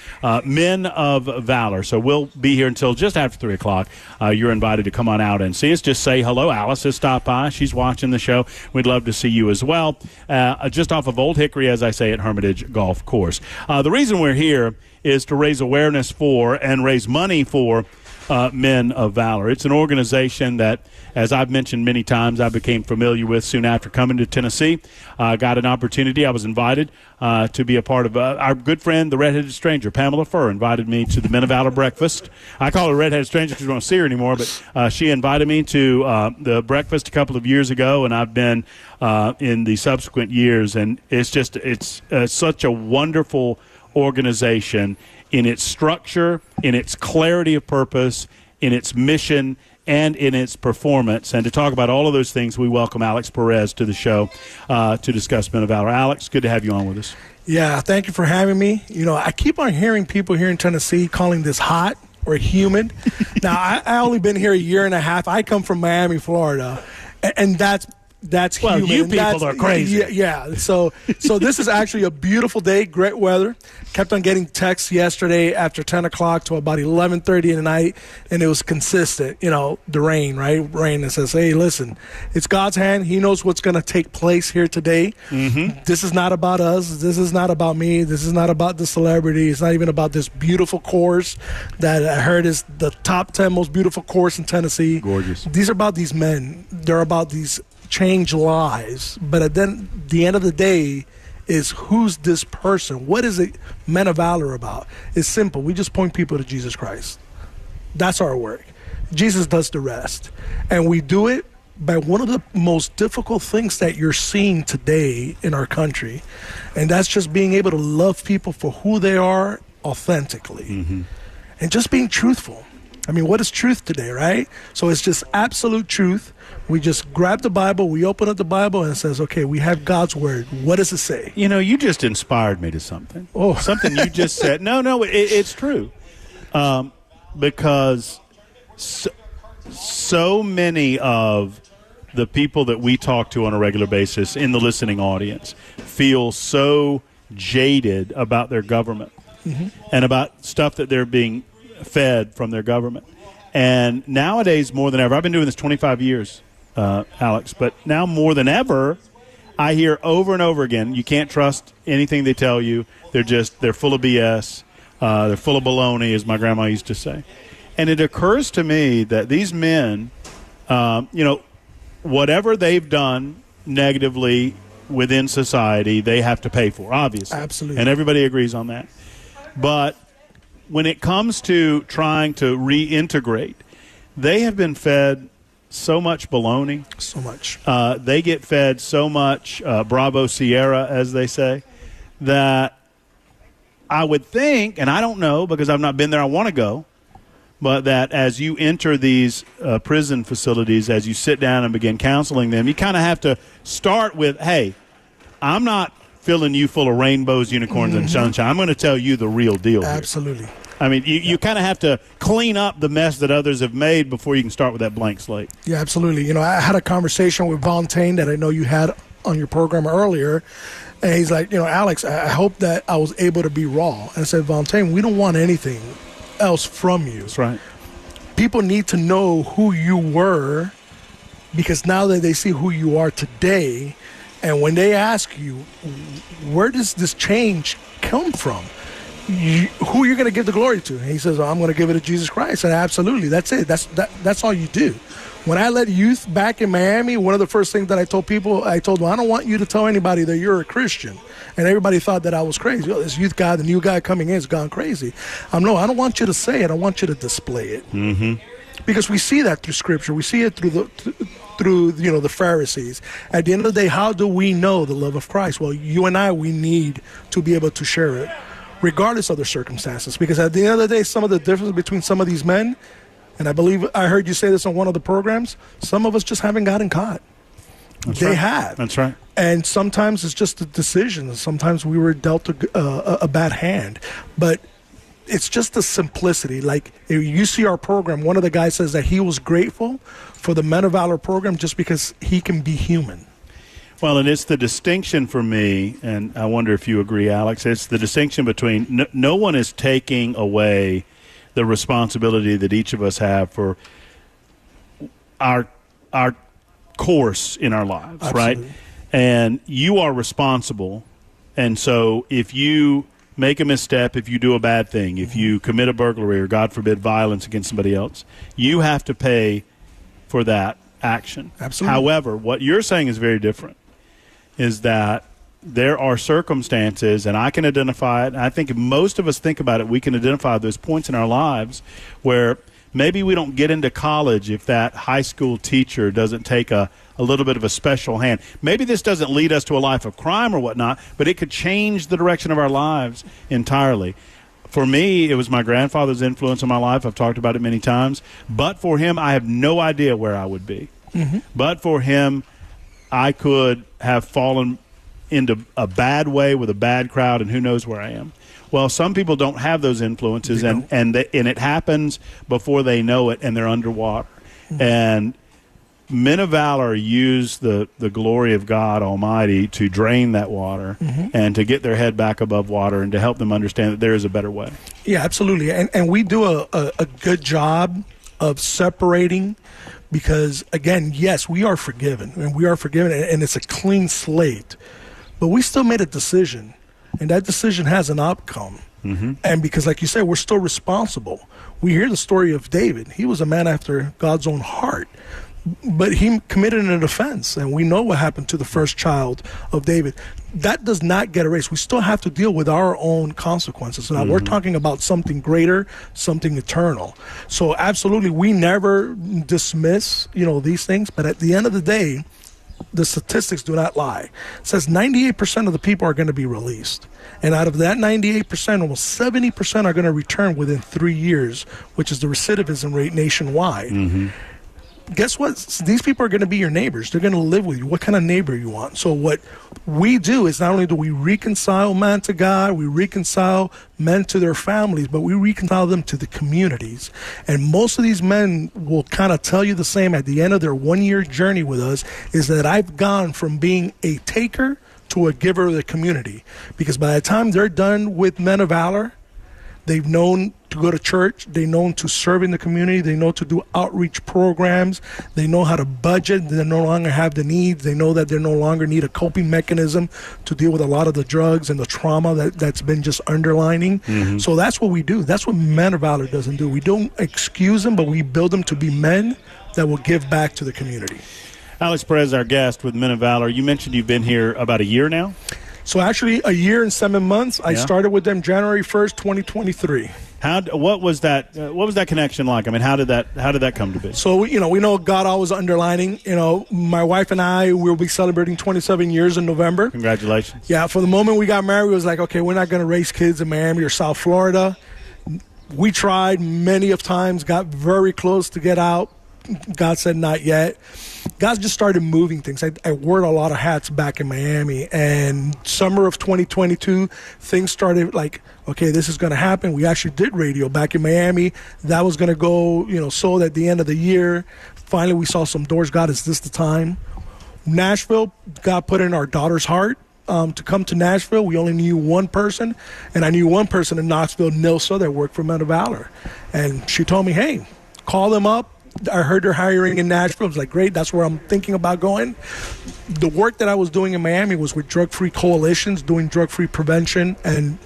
Men of Valor. So we'll be here until just after 3 o'clock. You're invited to come on out and see us. Just say hello. Alice has stopped by. She's watching the show. We'd love to see you as well. Just off of Old Hickory, as I say, at Hermitage Golf Course. The reason we're here is to raise awareness for and raise money for Men of Valor. It's an organization that, as I've mentioned many times, I became familiar with soon after coming to Tennessee. Got an opportunity. I was invited to be a part of our good friend, the redheaded stranger, Pamela Furr, invited me to the Men of Valor breakfast. I call her redheaded stranger because we don't see her anymore, but she invited me to the breakfast a couple of years ago, and I've been in the subsequent years, and it's such a wonderful organization in its structure, in its clarity of purpose, in its mission, and in its performance. And to talk about all of those things, we welcome Alex Perez to the show to discuss Men of Valor. Alex, good to have you on with us. Yeah, thank you for having me. You know, I keep on hearing people here in Tennessee calling this hot or humid. Now, I only been here a year and a half. I come from Miami, Florida, and that's well, humid. you people are crazy. Yeah. So this is actually a beautiful day, great weather. Kept on getting texts yesterday after 10 o'clock to about 11:30 at night, and it was consistent. You know, the rain, right? Rain that says, hey, listen, it's God's hand. He knows what's going to take place here today. Mm-hmm. This is not about us. This is not about me. This is not about the celebrity. It's not even about this beautiful course that I heard is the top 10 most beautiful course in Tennessee. Gorgeous. These are about these men. They're about these change lives, but at the end of the day is who's this person? What is it Men of Valor about? It's simple. We just point people to Jesus Christ. That's our work. Jesus does the rest. And we do it by one of the most difficult things that you're seeing today in our country, and that's just being able to love people for who they are authentically. Mm-hmm. And just being truthful. I mean, what is truth today, right? So it's just absolute truth. We just grab the Bible, we open up the Bible, and it says, okay, we have God's word. What does it say? You know, you just inspired me to something. Oh. Something you just said. No, it's true. Because so many of the people that we talk to on a regular basis in the listening audience feel so jaded about their government and about stuff that they're being fed from their government. And nowadays, more than ever, I've been doing this 25 years, Alex, but now more than ever, I hear over and over again, you can't trust anything they tell you. They're full of BS. They're full of baloney, as my grandma used to say. And it occurs to me that these men, whatever they've done negatively within society, they have to pay for, obviously. Absolutely. And everybody agrees on that. But when it comes to trying to reintegrate, they have been fed so much baloney. So much. They get fed so much Bravo Sierra, as they say, that I would think, and I don't know because I've not been there, I want to go, but that as you enter these prison facilities, as you sit down and begin counseling them, you kind of have to start with, hey, I'm not filling you full of rainbows, unicorns, and sunshine. I'm going to tell you the real deal here. Absolutely. I mean, you kind of have to clean up the mess that others have made before you can start with that blank slate. Yeah, absolutely. You know, I had a conversation with Vontaine that I know you had on your program earlier, and he's like, Alex, I hope that I was able to be raw. And I said, Vontaine, we don't want anything else from you. That's right. People need to know who you were, because now that they see who you are today, and when they ask you, where does this change come from? Who you're going to give the glory to? And he says, I'm going to give it to Jesus Christ. And absolutely, that's it. That's all you do. When I led youth back in Miami, one of the first things that I told people, I don't want you to tell anybody that you're a Christian. And everybody thought that I was crazy. Oh, this youth guy, the new guy coming in has gone crazy. No, I don't want you to say it. I want you to display it. Mm-hmm. Because we see that through Scripture. We see it through the Pharisees. At the end of the day, how do we know the love of Christ? Well, you and I, we need to be able to share it, regardless of the circumstances. Because at the end of the day, some of the difference between some of these men, and I believe I heard you say this on one of the programs, some of us just haven't gotten caught. They have. That's right. And sometimes it's just a decision. Sometimes we were dealt a bad hand. But it's just the simplicity. Like, if you see our program, one of the guys says that he was grateful for the Men of Valor program just because he can be human. Well, and it's the distinction for me, and I wonder if you agree, Alex, it's the distinction between no one is taking away the responsibility that each of us have for our course in our lives, Absolutely. right? And you are responsible. And so if you make a misstep, if you do a bad thing, if you commit a burglary or, God forbid, violence against somebody else, you have to pay for that action. Absolutely. However, what you're saying is very different, is that there are circumstances, and I can identify it, and I think if most of us think about it, we can identify those points in our lives where maybe we don't get into college if that high school teacher doesn't take a little bit of a special hand. Maybe this doesn't lead us to a life of crime or whatnot, but it could change the direction of our lives entirely. For me, it was my grandfather's influence on my life. I've talked about it many times. But for him, I have no idea where I would be. Mm-hmm. But for him, I could have fallen into a bad way with a bad crowd, and who knows where I am. Well, some people don't have those influences, and it happens before they know it, and they're underwater. Mm-hmm. And Men of Valor use the glory of God Almighty to drain that water and to get their head back above water and to help them understand that there is a better way. Yeah, absolutely. And we do a good job of separating because, again, yes, we are forgiven, and it's a clean slate. But we still made a decision, and that decision has an outcome. Mm-hmm. And because, like you said, we're still responsible. We hear the story of David. He was a man after God's own heart. But he committed an offense, and we know what happened to the first child of David. That does not get erased. We still have to deal with our own consequences. Now, we're talking about something greater, something eternal. So, absolutely, we never dismiss, these things. But at the end of the day, the statistics do not lie. It says 98% of the people are going to be released. And out of that 98%, almost 70% are going to return within 3 years, which is the recidivism rate nationwide. Mm-hmm. Guess what? These people are going to be your neighbors. They're going to live with you. What kind of neighbor you want? So what we do is not only do we reconcile man to God, we reconcile men to their families, but we reconcile them to the communities. And most of these men will kind of tell you the same at the end of their 1 year journey with us, is that I've gone from being a taker to a giver of the community. Because by the time they're done with Men of Valor, they've known to go to church. They know to serve in the community. They know to do outreach programs. They know how to budget. They no longer have the needs. They know that they no longer need a coping mechanism to deal with a lot of the drugs and the trauma that's been just underlining. Mm-hmm. So that's what we do. That's what Men of Valor doesn't do. We don't excuse them, but we build them to be men that will give back to the community. Alex Perez, our guest with Men of Valor. You mentioned you've been here about a year now? So actually, a year and 7 months. I started with them January 1st, 2023. What was that connection like? I mean, how did that come to be? So we know God always underlining. My wife and I will be celebrating 27 years in November. Congratulations. Yeah, for the moment we got married, it was like, okay, we're not going to raise kids in Miami or South Florida. We tried many of times, got very close to get out. God said not yet. God just started moving things. I wore a lot of hats back in Miami, and summer of 2022, things started like, okay, this is going to happen. We actually did radio back in Miami. That was going to go, sold at the end of the year. Finally, we saw some doors. God, is this the time? Nashville, God put in our daughter's heart to come to Nashville. We only knew one person, and I knew one person in Knoxville, Nilsa, that worked for Men of Valor. And she told me, hey, call them up. I heard they're hiring in Nashville. I was like, great, that's where I'm thinking about going. The work that I was doing in Miami was with drug-free coalitions, doing drug-free prevention and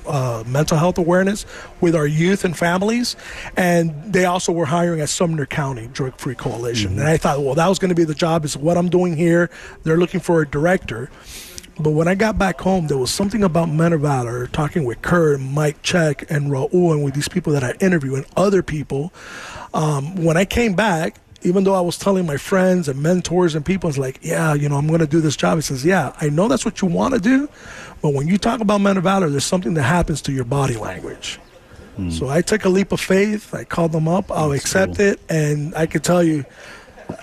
mental health awareness with our youth and families. And they also were hiring at Sumner County Drug-Free Coalition. And I thought, well, that was going to be the job. Is what I'm doing here. They're looking for a director. But when I got back home, there was something about Men of Valor, talking with Kurt, Mike Check, and Raul, and with these people that I interview and other people. When I came back, even though I was telling my friends and mentors and people, I was like, yeah, I'm going to do this job. He says, yeah, I know that's what you want to do. But when you talk about Men of Valor, there's something that happens to your body language. So I took a leap of faith. I called them up. I'll accept it. And I can tell you,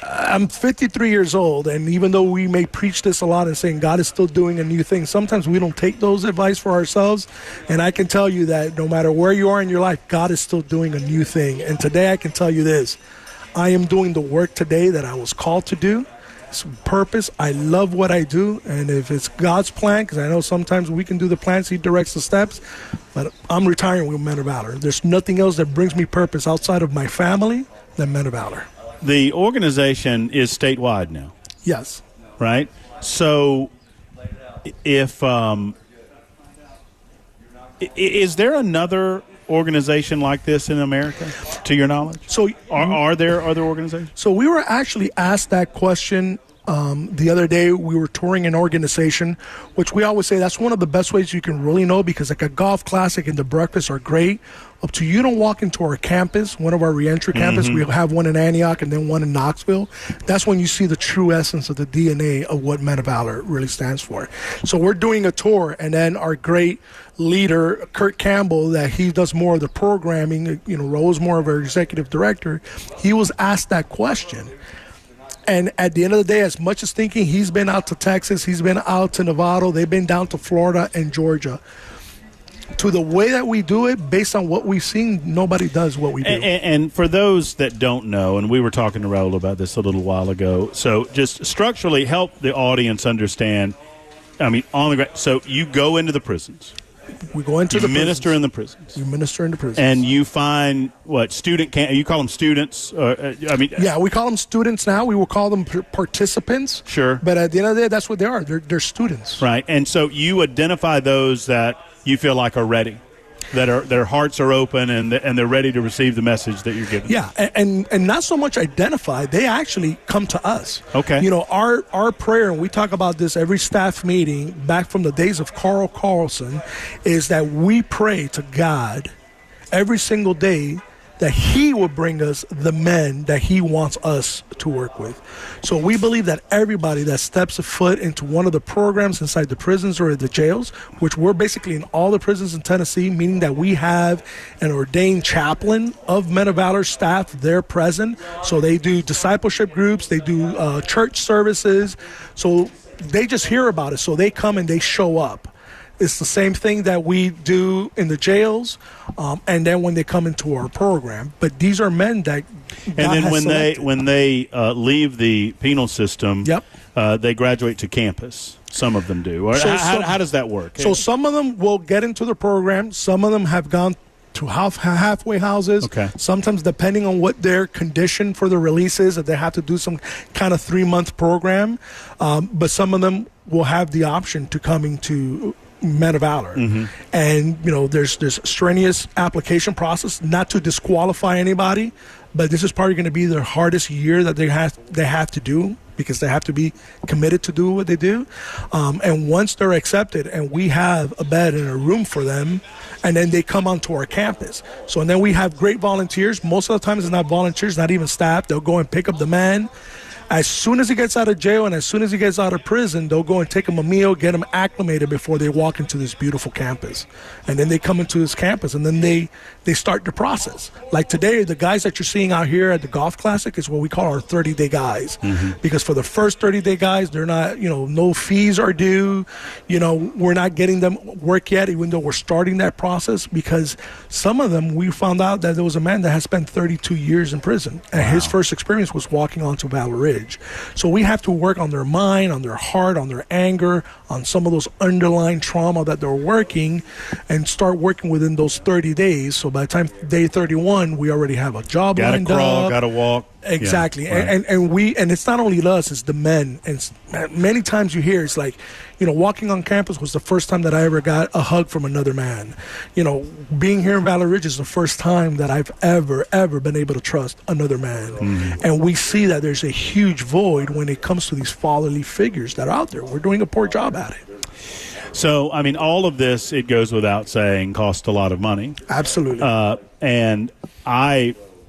I'm 53 years old, and even though we may preach this a lot and saying God is still doing a new thing, sometimes we don't take those advice for ourselves. And I can tell you that no matter where you are in your life, God is still doing a new thing. And today I can tell you this. I am doing the work today that I was called to do. It's purpose. I love what I do. And if it's God's plan, because I know sometimes we can do the plans, He directs the steps, but I'm retiring with Men of Valor. There's nothing else that brings me purpose outside of my family than Men of Valor. The organization is statewide now. Yes. Right? So if is there another organization like this in America, to your knowledge? So are there other organizations? So we were actually asked that question the other day. We were touring an organization, which we always say that's one of the best ways you can really know, because like a golf classic and the breakfast are great. Up to you don't walk into our campus, one of our reentry campus. We have one in Antioch and then one in Knoxville. That's when you see the true essence of the DNA of what Men of Valor really stands for. So we're doing a tour, and then our great leader, Kurt Campbell, that he does more of the programming, Rose more of our executive director, he was asked that question. And at the end of the day, as much as thinking, he's been out to Texas, he's been out to Nevada, they've been down to Florida and Georgia. To the way that we do it, based on what we've seen, nobody does what we do. And for those that don't know, and we were talking to Raul about this a little while ago, so just structurally help the audience understand, so you go into the prisons. We go into the prisons. Minister in the prisons. You minister in the prisons. And you find you call them students? Yeah, we call them students now. We will call them participants. Sure. But at the end of the day, that's what they are. They're students. Right. And so you identify those that you feel like are ready, that their hearts are open and they're ready to receive the message that you're giving. Yeah, and not so much identify, they actually come to us. Okay. Our prayer, and we talk about this every staff meeting back from the days of Carl Carlson, is that we pray to God every single day that He will bring us the men that He wants us to work with. So we believe that everybody that steps a foot into one of the programs inside the prisons or the jails, which we're basically in all the prisons in Tennessee, meaning that we have an ordained chaplain of Men of Valor staff there present. So they do discipleship groups, they do church services. So they just hear about it. So they come and they show up. It's the same thing that we do in the jails, and then when they come into our program. But these are men that God and then has when they leave the penal system, they graduate to campus. Some of them do. How does that work? So some of them will get into the program. Some of them have gone to halfway houses. Okay. Sometimes, depending on what their condition for the release is, that they have to do some kind of 3-month program. But some of them will have the option to coming to Men of Valor. And there's strenuous application process, not to disqualify anybody, but this is probably going to be their hardest year that they have to do, because they have to be committed to do what they do. And once they're accepted and we have a bed and a room for them, and then they come onto our campus. So and then we have great volunteers. Most of the time it's not volunteers, not even staff. They'll go and pick up the man. As soon as he gets out of jail and as soon as he gets out of prison, they'll go and take him a meal, get him acclimated before they walk into this beautiful campus. And then they come into this campus, and then they start the process. Like today, the guys that you're seeing out here at the Golf Classic is what we call our 30-day guys. Because for the first 30-day guys, they're not, no fees are due. We're not getting them work yet, even though we're starting that process, because some of them, we found out that there was a man that has spent 32 years in prison. And his first experience was walking onto Valor Ridge. So we have to work on their mind, on their heart, on their anger, on some of those underlying trauma that they're working, and start working within those 30 days. So by the time day 31, we already have a job lined up. Gotta crawl, gotta walk. Exactly. Yeah, right. And it's not only us, it's the men. And many times you hear, it's like, walking on campus was the first time that I ever got a hug from another man. Being here in Valley Ridge is the first time that I've ever been able to trust another man. Mm-hmm. And we see that there's a huge void when it comes to these fatherly figures that are out there. We're doing a poor job at it. So, I mean, all of this, it goes without saying, costs a lot of money. Absolutely. And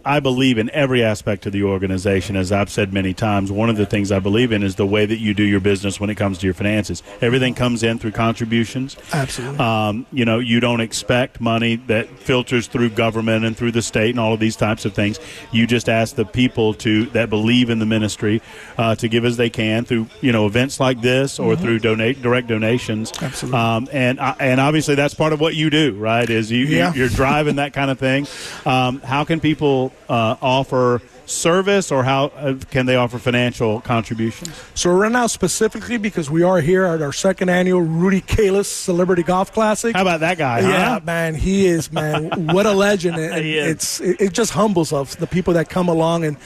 I believe in every aspect of the organization. As I've said many times, one of the things I believe in is the way that you do your business when it comes to your finances. Everything comes in through contributions. Absolutely. You don't expect money that filters through government and through the state and all of these types of things. You just ask the people that believe in the ministry to give as they can through events like this or through direct donations. Absolutely. And obviously that's part of what you do, right? Is you're driving that kind of thing. How can people offer service, or how can they offer financial contributions? So right now, specifically, because we are here at our second annual Rudy Kalis Celebrity Golf Classic. How about that guy? Yeah, huh? man, he is, man. What a legend! And He is. it just humbles us, the people that come along, and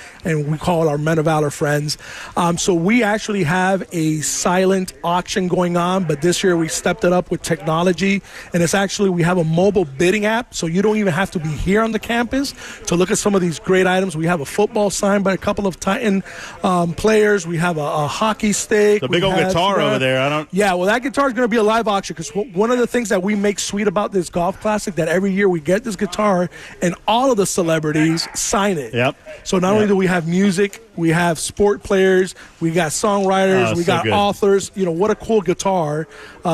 we call our Men of Valor friends. So we actually have a silent auction going on, but this year we stepped it up with technology, and we have a mobile bidding app, so you don't even have to be here on the campus to look at some of these great items. We have a football signed by a couple of Titan players. We have a hockey stick. The big old guitar over there. Yeah, well, that guitar is going to be a live auction, because one of the things that we make sweet about this golf classic, that every year we get this guitar and all of the celebrities sign it. Yep. So not only do we have music, we have sport players, we got songwriters, we got authors. What a cool guitar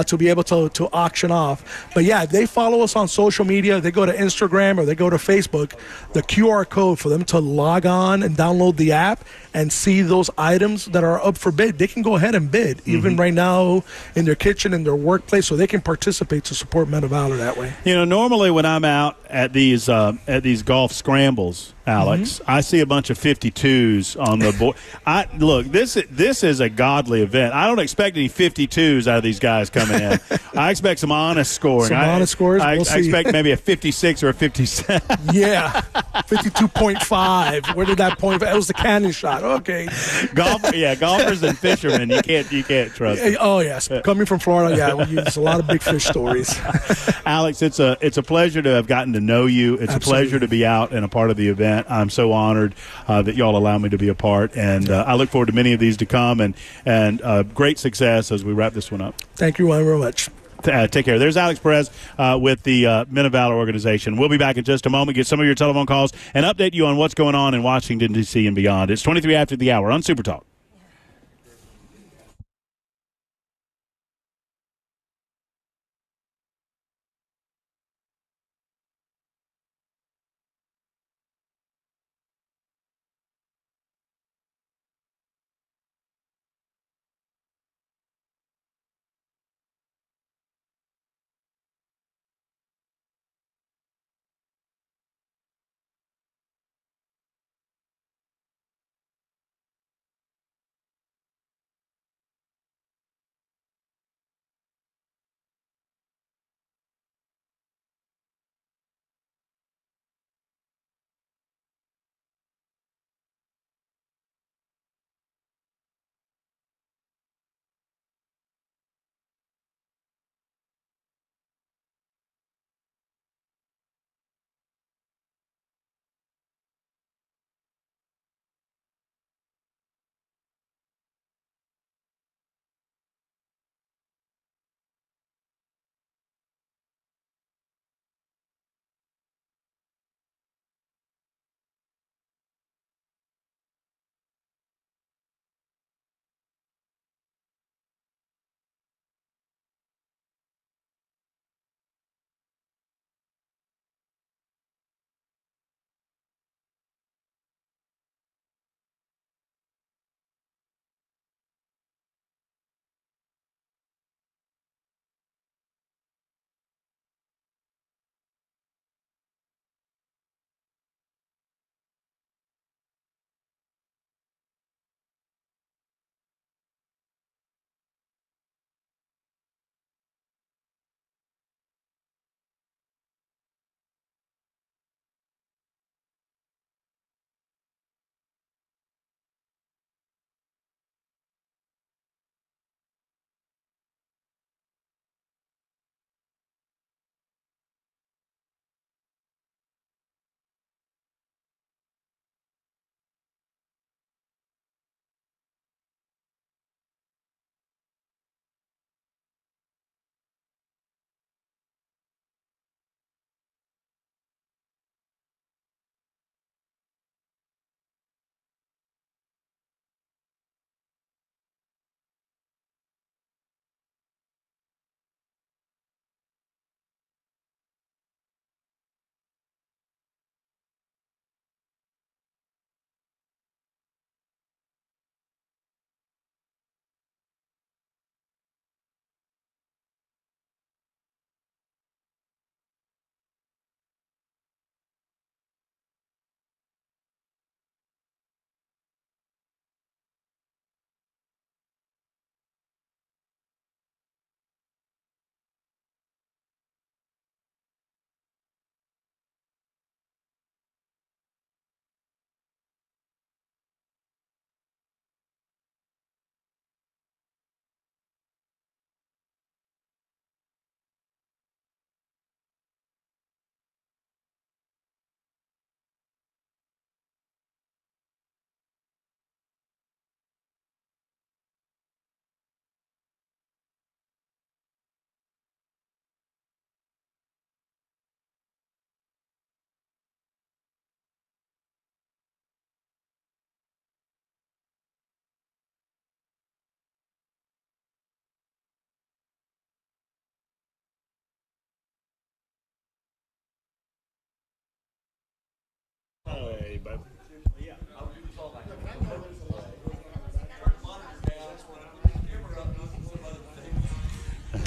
to be able to auction off. But yeah, if they follow us on social media, they go to Instagram or they go to Facebook, the QR code for them to log on and download the app and see those items that are up for bid, they can go ahead and bid, even right now in their kitchen, in their workplace, so they can participate to support Men of Valor that way. Normally when I'm out at these golf scrambles, Alex, I see a bunch of 52s on the board. Look, this is a godly event. I don't expect any 52s out of these guys coming in. I expect some honest scoring. Some honest scores. I We'll see. expect maybe a 56 or a 57. Yeah, 52.5. Where did that point? It was the cannon shot. Okay. Golfers and fishermen, you can't trust them. Oh yes, coming from Florida, there's a lot of big fish stories. Alex, it's a pleasure to have gotten to know you. It's Absolutely. a pleasure to be out and a part of the event. I'm so honored that y'all allow me to be a part, and I look forward to many of these to come, and great success as we wrap this one up. Thank you very much. Take care. There's Alex Perez with the Men of Valor organization. We'll be back in just a moment, get some of your telephone calls, and update you on what's going on in Washington, D.C. and beyond. It's 23 after the hour on Super Talk.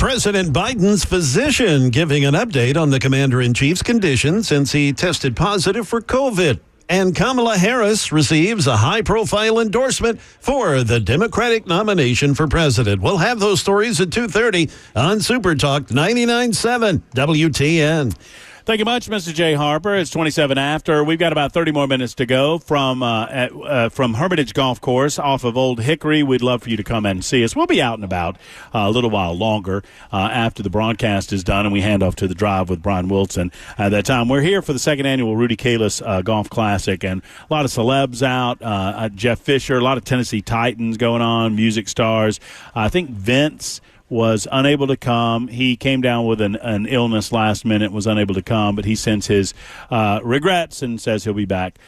President Biden's physician giving an update on the commander-in-chief's condition since he tested positive for COVID. And Kamala Harris receives a high-profile endorsement for the Democratic nomination for president. We'll have those stories at 2:30 on Super Talk 99.7 WTN. Thank you much, Mr. Jay Harper. It's 27 after. We've got about 30 more minutes to go from Hermitage Golf Course off of Old Hickory. We'd love for you to come and see us. We'll be out and about a little while longer after the broadcast is done and we hand off to the drive with Brian Wilson at that time. We're here for the second annual Rudy Kalis Golf Classic, and a lot of celebs out. Jeff Fisher, a lot of Tennessee Titans going on, music stars. I think Vince was unable to come. He came down with an illness last minute, was unable to come, but he sends his regrets and says he'll be back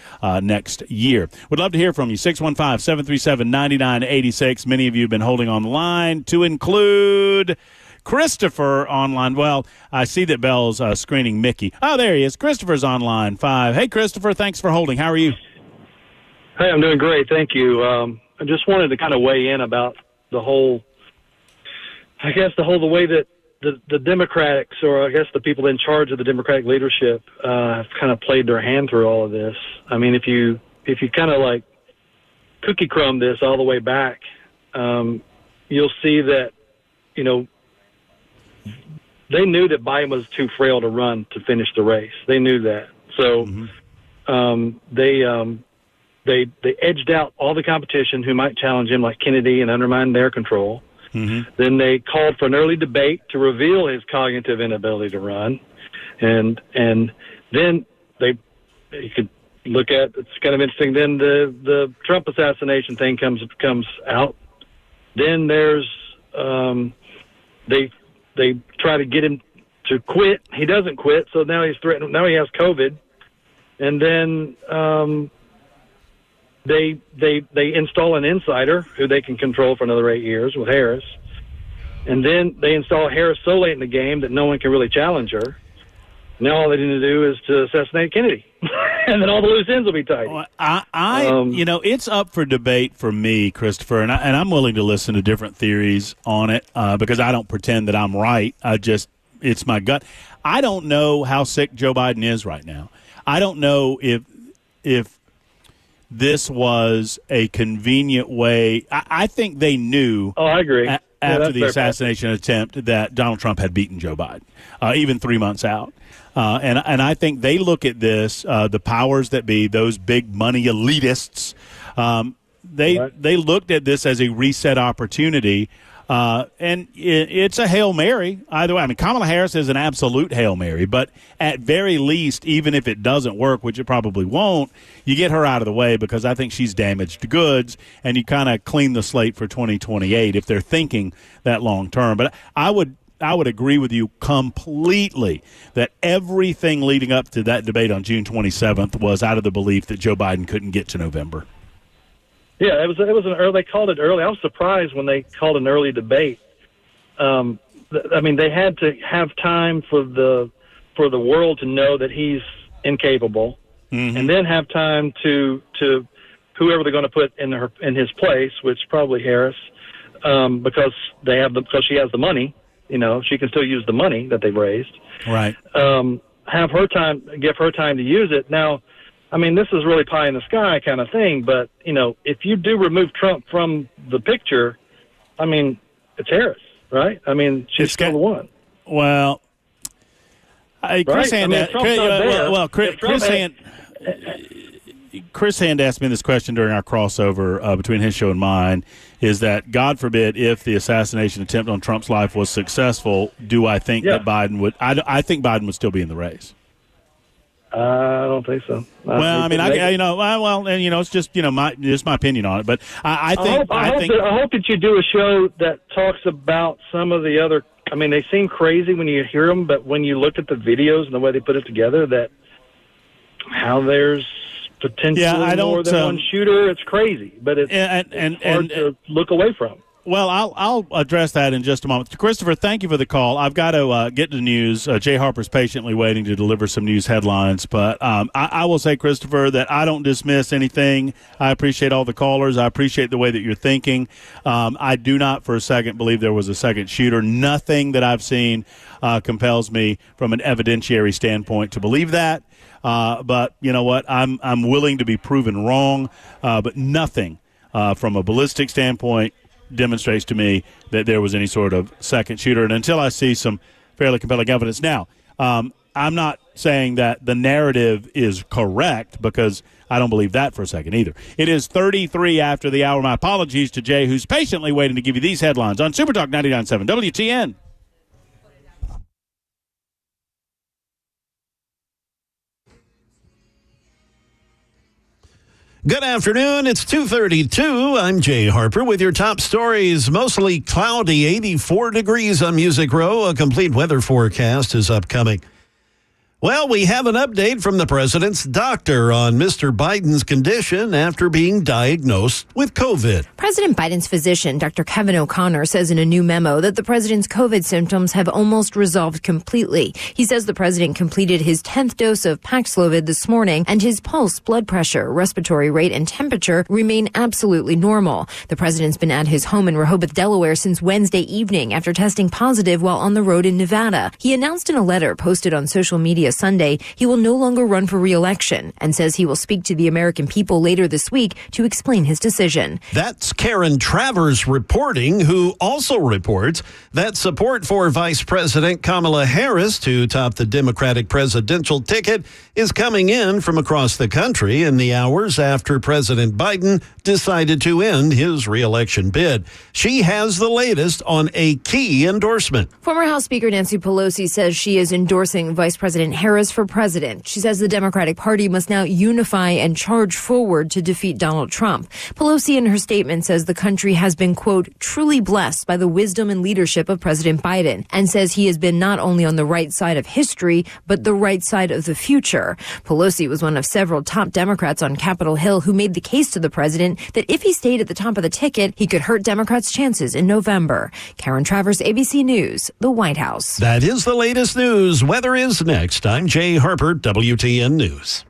next year. Would love to hear from you. 615-737-9986. Many of you have been holding on the line, to include Christopher online. Well, I see that Bell's screening Mickey. Oh, there he is. Christopher's on line 5. Hey, Christopher, thanks for holding. How are you? Hey, I'm doing great. Thank you. I just wanted to kind of weigh in about the whole, the way that the Democrats, or I guess the people in charge of the Democratic leadership, have kind of played their hand through all of this. I mean, if you kind of like cookie crumb this all the way back, you'll see that, you know, they knew that Biden was too frail to run to finish the race. They knew that. So they edged out all the competition who might challenge him, like Kennedy, and undermine their control. Then they called for an early debate to reveal his cognitive inability to run, and then you could look at, it's kind of interesting. Then the Trump assassination thing comes out. Then there's they try to get him to quit. He doesn't quit, so now he's threatened. Now he has COVID, and then They install an insider who they can control for another 8 years with Harris. And then they install Harris so late in the game that no one can really challenge her. Now all they need to do is to assassinate Kennedy. And then all the loose ends will be tight. Well, it's up for debate for me, Christopher, and I'm willing to listen to different theories on it because I don't pretend that I'm right. It's my gut. I don't know how sick Joe Biden is right now. I don't know if this was a convenient way. I think they knew. Oh, I agree. After the assassination attempt that Donald Trump had beaten Joe Biden, even 3 months out. And I think they look at this, the powers that be, those big money elitists, they looked at this as a reset opportunity. And it's a Hail Mary either way. I mean, Kamala Harris is an absolute Hail Mary, but at very least, even if it doesn't work, which it probably won't, you get her out of the way because I think she's damaged goods, and you kind of clean the slate for 2028 if they're thinking that long term. But I would agree with you completely that everything leading up to that debate on June 27th was out of the belief that Joe Biden couldn't get to November. Yeah, it was an early. They called it early. I was surprised when they called an early debate. I mean, they had to have time for the world to know that he's incapable, and then have time to whoever they're going to put in his place, which probably Harris, because she has the money. You know, she can still use the money that they've raised. Right. Give her time to use it. Now, I mean, this is really pie in the sky kind of thing, but, you know, if you do remove Trump from the picture, I mean, it's Harris, right? I mean, she's still the one. Well, Chris Hand asked me this question during our crossover between his show and mine, is that, God forbid, if the assassination attempt on Trump's life was successful, do I think that Biden would – I think Biden would still be in the race. I don't think so. Well, I mean, it's just my opinion on it. But I hope that you do a show that talks about some of the other. I mean, they seem crazy when you hear them, but when you look at the videos and the way they put it together, that how there's potentially more than one shooter, it's crazy. But it's hard to look away from. Well, I'll address that in just a moment. Christopher, thank you for the call. I've got to get to news. Jay Harper's patiently waiting to deliver some news headlines. But I will say, Christopher, that I don't dismiss anything. I appreciate all the callers. I appreciate the way that you're thinking. I do not for a second believe there was a second shooter. Nothing that I've seen compels me from an evidentiary standpoint to believe that. But you know what? I'm willing to be proven wrong, but nothing from a ballistic standpoint demonstrates to me that there was any sort of second shooter. And until I see some fairly compelling evidence. Now, I'm not saying that the narrative is correct because I don't believe that for a second either. It is 33 after the hour. My apologies to Jay, who's patiently waiting to give you these headlines on Super Talk 99.7 WTN. Good afternoon. It's 2:32. I'm Jay Harper with your top stories. Mostly cloudy, 84 degrees on Music Row. A complete weather forecast is upcoming. Well, we have an update from the president's doctor on Mr. Biden's condition after being diagnosed with COVID. President Biden's physician, Dr. Kevin O'Connor, says in a new memo that the president's COVID symptoms have almost resolved completely. He says the president completed his 10th dose of Paxlovid this morning, and his pulse, blood pressure, respiratory rate, and temperature remain absolutely normal. The president's been at his home in Rehoboth, Delaware since Wednesday evening after testing positive while on the road in Nevada. He announced in a letter posted on social media Sunday he will no longer run for re-election and says he will speak to the American people later this week to explain his decision. That's Karen Travers reporting, who also reports that support for Vice President Kamala Harris to top the Democratic presidential ticket is coming in from across the country in the hours after President Biden decided to end his re-election bid. She has the latest on a key endorsement. Former House Speaker Nancy Pelosi says she is endorsing Vice President Harris for president. She says the Democratic Party must now unify and charge forward to defeat Donald Trump. Pelosi in her statement says the country has been, quote, truly blessed by the wisdom and leadership of President Biden, and says he has been not only on the right side of history, but the right side of the future. Pelosi was one of several top Democrats on Capitol Hill who made the case to the president that if he stayed at the top of the ticket, he could hurt Democrats' chances in November. Karen Travers, ABC News, the White House. That is the latest news. Weather is next. I'm Jay Harper, WTN News.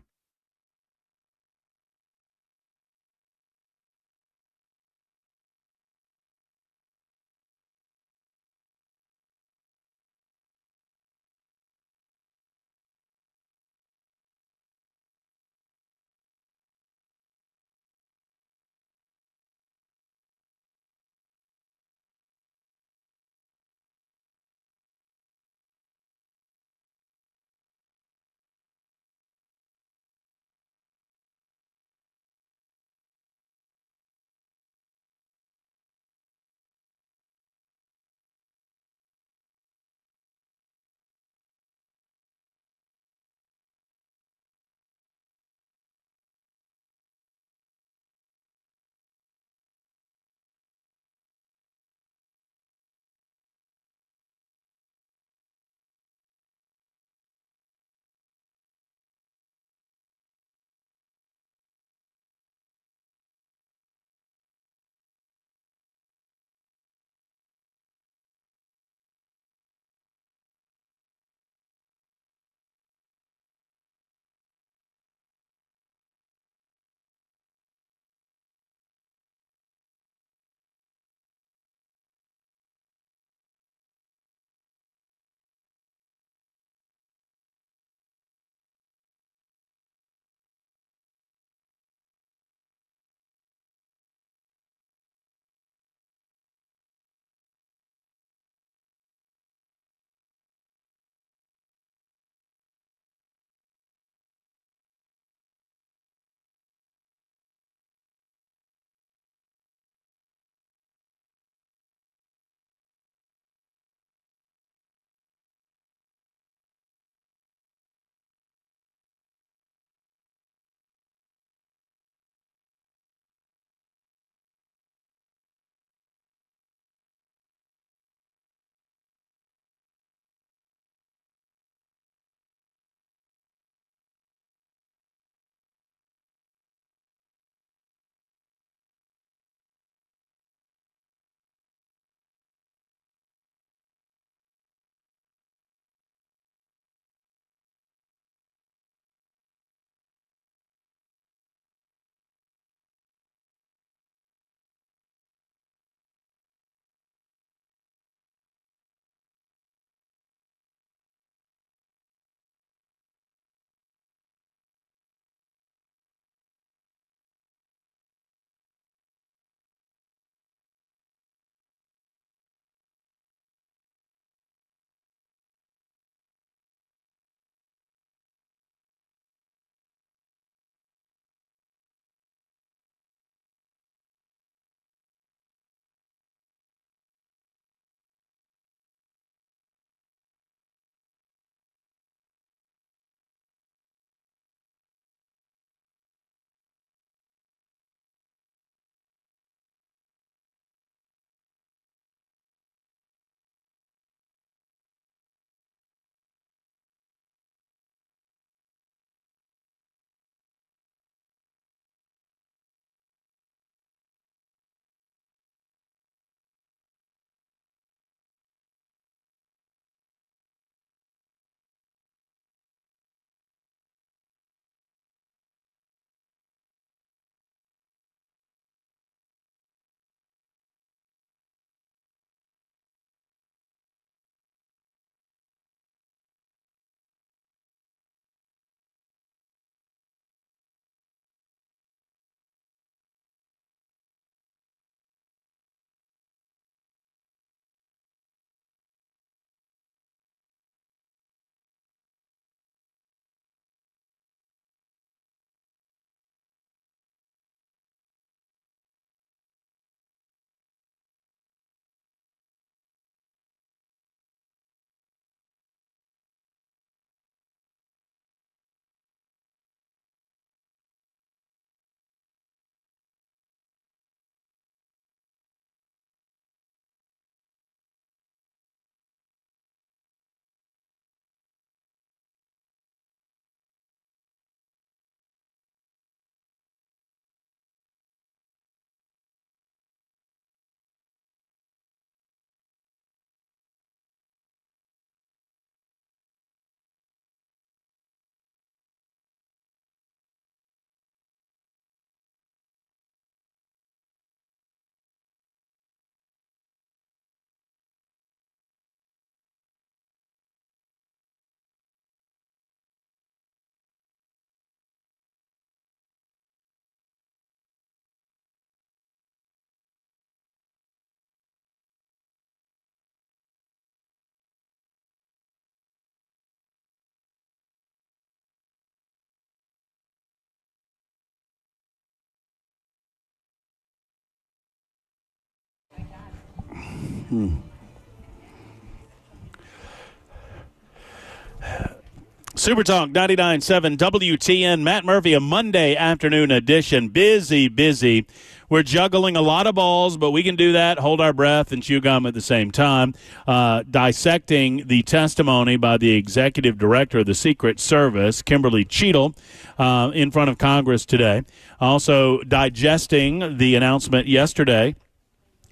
Super Talk 99.7 WTN. Matt Murphy, a Monday afternoon edition. Busy. We're juggling a lot of balls, but we can do that, hold our breath, and chew gum at the same time. Dissecting the testimony by the executive director of the Secret Service, Kimberly Cheadle, in front of Congress today. Also digesting the announcement yesterday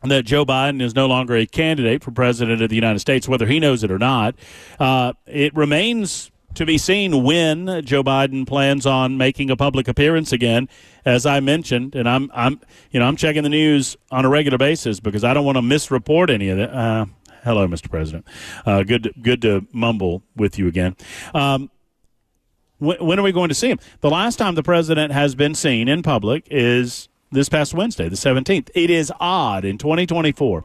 that Joe Biden is no longer a candidate for president of the United States, whether he knows it or not. It remains to be seen when Joe Biden plans on making a public appearance again, as I mentioned, and I'm checking the news on a regular basis because I don't want to misreport any of it. Hello, Mr. President. Good to mumble with you again. When are we going to see him? The last time the president has been seen in public is this past Wednesday, the 17th. It is odd in 2024.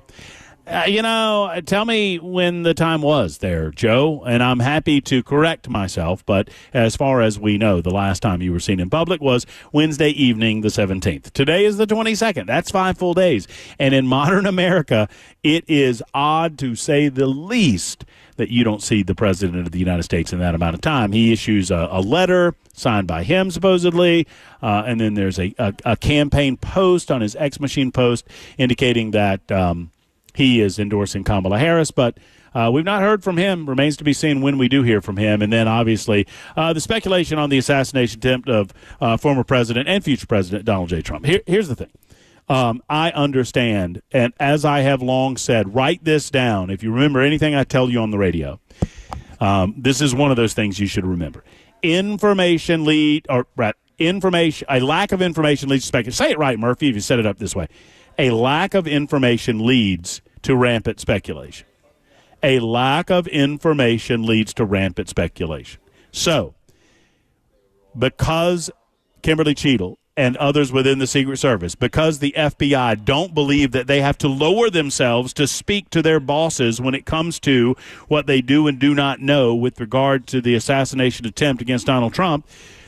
Tell me when the time was there, Joe, and I'm happy to correct myself, but as far as we know, the last time you were seen in public was Wednesday evening, the 17th. Today is the 22nd. That's 5 full days. And in modern America, it is odd to say the least that you don't see the president of the United States in that amount of time. He issues a letter signed by him, supposedly, and then there's a campaign post on his X Machine post indicating that he is endorsing Kamala Harris, but we've not heard from him. Remains to be seen when we do hear from him. And then, obviously, the speculation on the assassination attempt of former president and future president Donald J. Trump. Here's the thing. I understand, and as I have long said, write this down. If you remember anything I tell you on the radio, this is one of those things you should remember. A lack of information leads to speculation. Say it right, Murphy, if you set it up this way. A lack of information leads to rampant speculation. A lack of information leads to rampant speculation. So, because Kimberly Cheadle and others within the Secret Service, because the FBI don't believe that they have to lower themselves to speak to their bosses when it comes to what they do and do not know with regard to the assassination attempt against Donald Trump,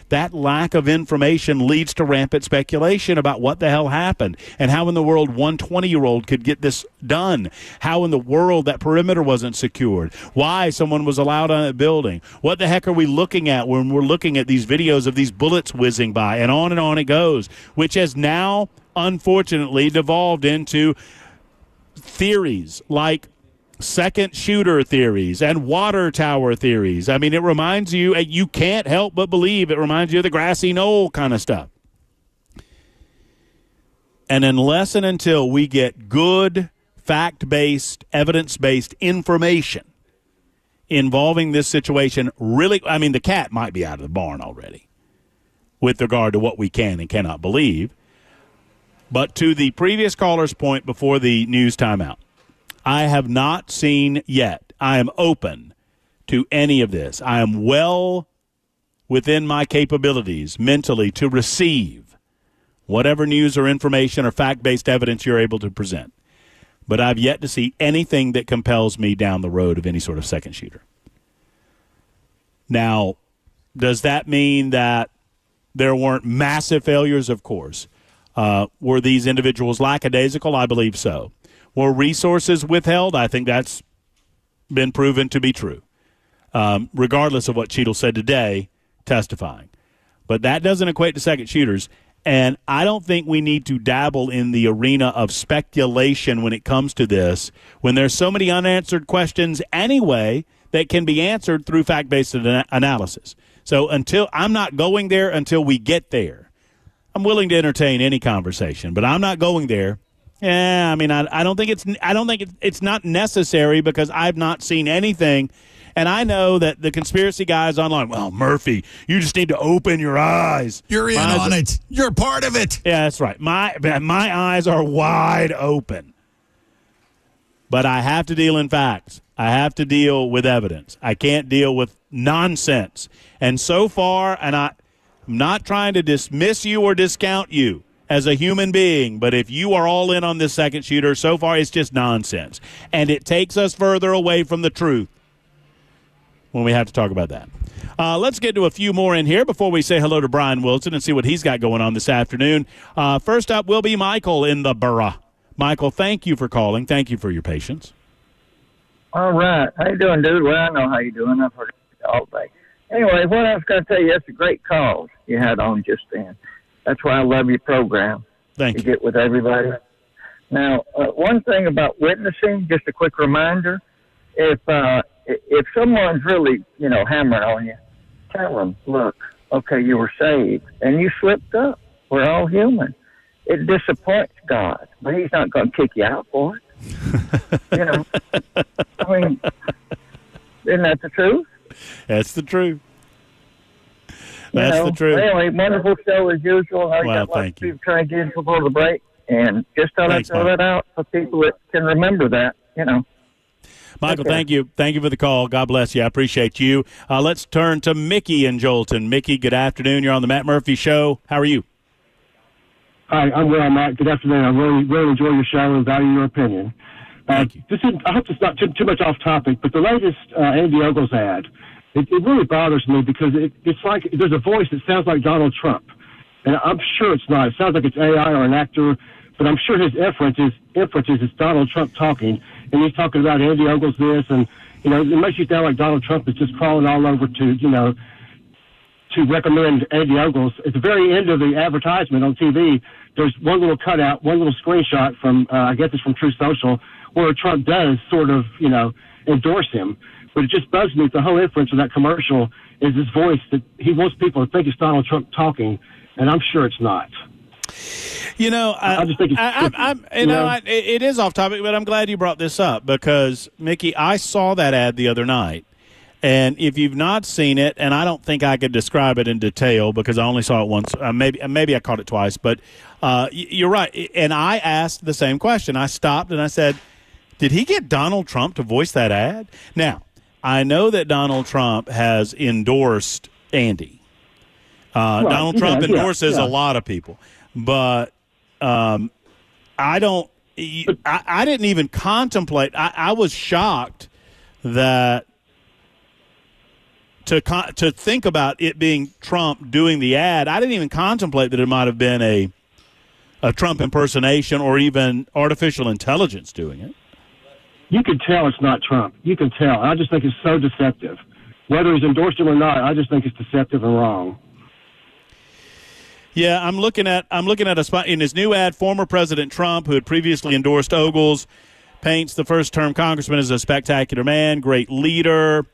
that lack of information leads to rampant speculation about what the hell happened and how in the world one 20-year-old could get this done, how in the world that perimeter wasn't secured, why someone was allowed on a building. What the heck are we looking at when we're looking at these videos of these bullets whizzing by, and on it goes, which has now, unfortunately, devolved into theories like second shooter theories and water tower theories. I mean, it reminds you, you can't help but believe it reminds you of the grassy knoll kind of stuff. And unless and until we get good, fact-based, evidence-based information involving this situation, really, I mean, the cat might be out of the barn already with regard to what we can and cannot believe. But to the previous caller's point before the news timeout, I have not seen yet. I am open to any of this. I am well within my capabilities mentally to receive whatever news or information or fact-based evidence you're able to present. But I've yet to see anything that compels me down the road of any sort of second shooter. Now, does that mean that there weren't massive failures? Of course. Were these individuals lackadaisical? I believe so. Were resources withheld? I think that's been proven to be true, regardless of what Cheadle said today, testifying. But that doesn't equate to second shooters, and I don't think we need to dabble in the arena of speculation when it comes to this, when there's so many unanswered questions anyway that can be answered through fact-based analysis. So I'm not going there until we get there. I'm willing to entertain any conversation, but I'm not going there. Yeah, I mean, I don't think it's not necessary because I've not seen anything, and I know that the conspiracy guys online. Well, Murphy, you just need to open your eyes. You're in on it. You're part of it. Yeah, that's right. My eyes are wide open, but I have to deal in facts. I have to deal with evidence. I can't deal with nonsense. And so far, and I'm not trying to dismiss you or discount you as a human being, but if you are all in on this second shooter, so far it's just nonsense. And it takes us further away from the truth when we have to talk about that. Let's get to a few more in here before we say hello to Brian Wilson and see what he's got going on this afternoon. First up will be Michael in the borough. Michael, thank you for calling. Thank you for your patience. All right. How you doing, dude? Well, I know how you doing. I've heard it all day. Anyway, what I was going to tell you, that's a great cause you had on just then. That's why I love your program. Thank you. You get with everybody. Now, one thing about witnessing, just a quick reminder, if someone's really, hammering on you, tell them, look, okay, you were saved, and you slipped up. We're all human. It disappoints God, but he's not going to kick you out for it. I mean, isn't that the truth? That's the truth. That's the truth. Anyway, wonderful show as usual. I Well, got lots of thank you. people trying to get in before the break, and just thought I'd throw that out for people that can remember that, Michael, Okay. thank you. Thank you for the call. God bless you. I appreciate you. Let's turn to Mickey in Jolton. Mickey, good afternoon. You're on the Matt Murphy Show. How are you? Hi, I'm well, Matt. Good afternoon. I really enjoy your show and value your opinion. Thank you. I hope it's not too much off topic, but the latest Andy Ogles ad, it really bothers me because it's like there's a voice that sounds like Donald Trump. And I'm sure it's not. It sounds like it's AI or an actor, but I'm sure his inference is Donald Trump talking. And he's talking about Andy Ogles this, and, it makes you sound like Donald Trump is just crawling all over to recommend Andy Ogles. At the very end of the advertisement on TV, there's one little cutout, one little screenshot from, I guess it's from True Social, where Trump does sort of, endorse him. But it just bugs me. The whole inference of that commercial is this voice that he wants people to think it's Donald Trump talking, and I'm sure it's not. I just think it's it is off topic, but I'm glad you brought this up because, Mickey, I saw that ad the other night. And if you've not seen it, and I don't think I could describe it in detail because I only saw it once, maybe I caught it twice, but you're right. And I asked the same question. I stopped and I said, did he get Donald Trump to voice that ad? Now, I know that Donald Trump has endorsed Andy. Donald Trump endorses a lot of people. But I didn't even contemplate. I was shocked that to think about it being Trump doing the ad. I didn't even contemplate that it might have been a Trump impersonation or even artificial intelligence doing it. You can tell it's not Trump. You can tell. I just think it's so deceptive. Whether he's endorsed him or not, I just think it's deceptive and wrong. Yeah, I'm looking at a spot in his new ad. Former President Trump, who had previously endorsed Ogles, paints the first-term congressman as a spectacular man, great leader,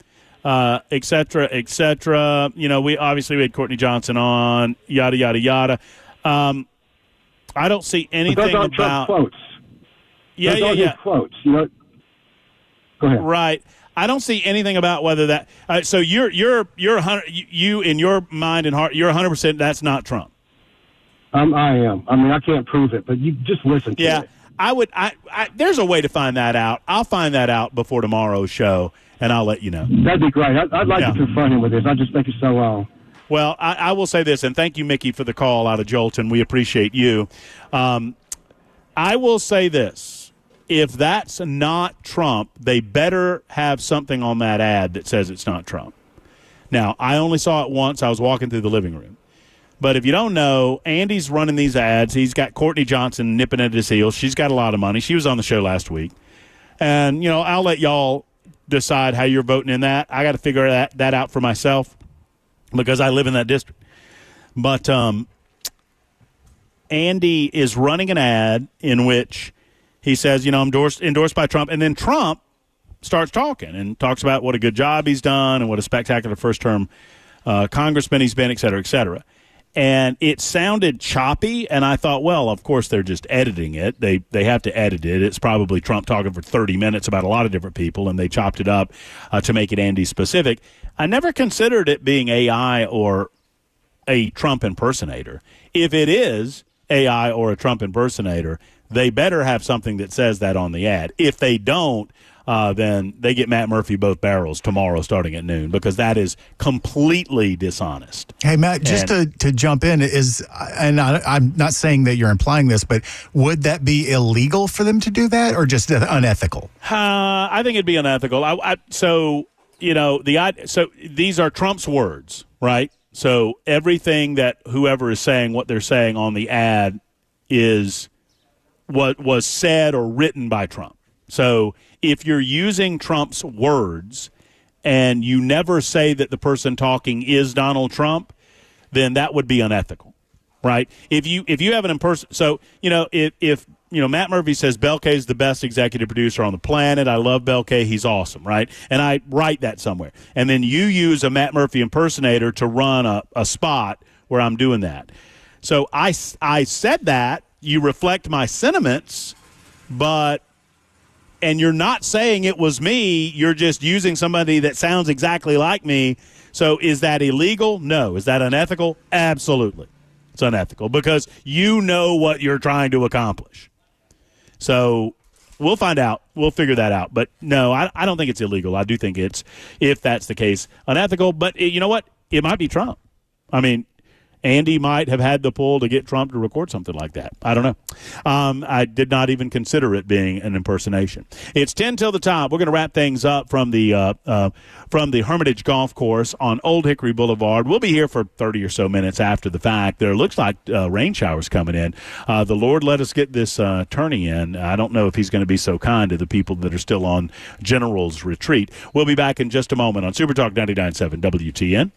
et cetera, et cetera. We had Courtney Johnson on, yada yada yada. I don't see anything about about quotes. Yeah. Quotes. Go ahead. Right. I don't see anything about whether that. So you're you in your mind and heart, you're 100%. That's not Trump. I am. I mean, I can't prove it, but you just listen to it. I would. There's a way to find that out. I'll find that out before tomorrow's show, and I'll let you know. That'd be great. I'd like to confront him with this. I just think it's so wrong. Well, I will say this, and thank you, Mickey, for the call out of Jolton. We appreciate you. I will say this. If that's not Trump, they better have something on that ad that says it's not Trump. Now, I only saw it once. I was walking through the living room. But if you don't know, Andy's running these ads. He's got Courtney Johnson nipping at his heels. She's got a lot of money. She was on the show last week. And, I'll let y'all decide how you're voting in that. I got to figure that out for myself because I live in that district. But Andy is running an ad in which he says, I'm endorsed by Trump. And then Trump starts talking and talks about what a good job he's done and what a spectacular first-term congressman he's been, et cetera, et cetera. And it sounded choppy, and I thought, well, of course they're just editing it. They have to edit it. It's probably Trump talking for 30 minutes about a lot of different people, and they chopped it up to make it Andy specific. I never considered it being AI or a Trump impersonator. If it is AI or a Trump impersonator, they better have something that says that on the ad. If they don't, then they get Matt Murphy both barrels tomorrow starting at noon because that is completely dishonest. Hey, Matt, just to jump in, I'm not saying that you're implying this, but would that be illegal for them to do that or just unethical? I think it'd be unethical. So these are Trump's words, right? So everything that whoever is saying, what they're saying on the ad is what was said or written by Trump. So if you're using Trump's words and you never say that the person talking is Donald Trump, then that would be unethical, right? If you have an impersonation, so if Matt Murphy says Belkay is the best executive producer on the planet, I love Belkay, he's awesome, right? And I write that somewhere, and then you use a Matt Murphy impersonator to run a spot where I'm doing that. So I said that, you reflect my sentiments, and you're not saying it was me, you're just using somebody that sounds exactly like me. So is that illegal? No. Is that unethical? Absolutely. It's unethical because you know what you're trying to accomplish. So we'll find out. We'll figure that out. But no, I don't think it's illegal. I do think it's, if that's the case, unethical. But you know what? It might be Trump. I mean, Andy might have had the pull to get Trump to record something like that. I don't know. I did not even consider it being an impersonation. It's 10 till the top. We're going to wrap things up from the Hermitage Golf Course on Old Hickory Boulevard. We'll be here for 30 or so minutes after the fact. There looks like rain showers coming in. The Lord let us get this tourney in. I don't know if he's going to be so kind to the people that are still on General's Retreat. We'll be back in just a moment on Super Talk 99.7 WTN.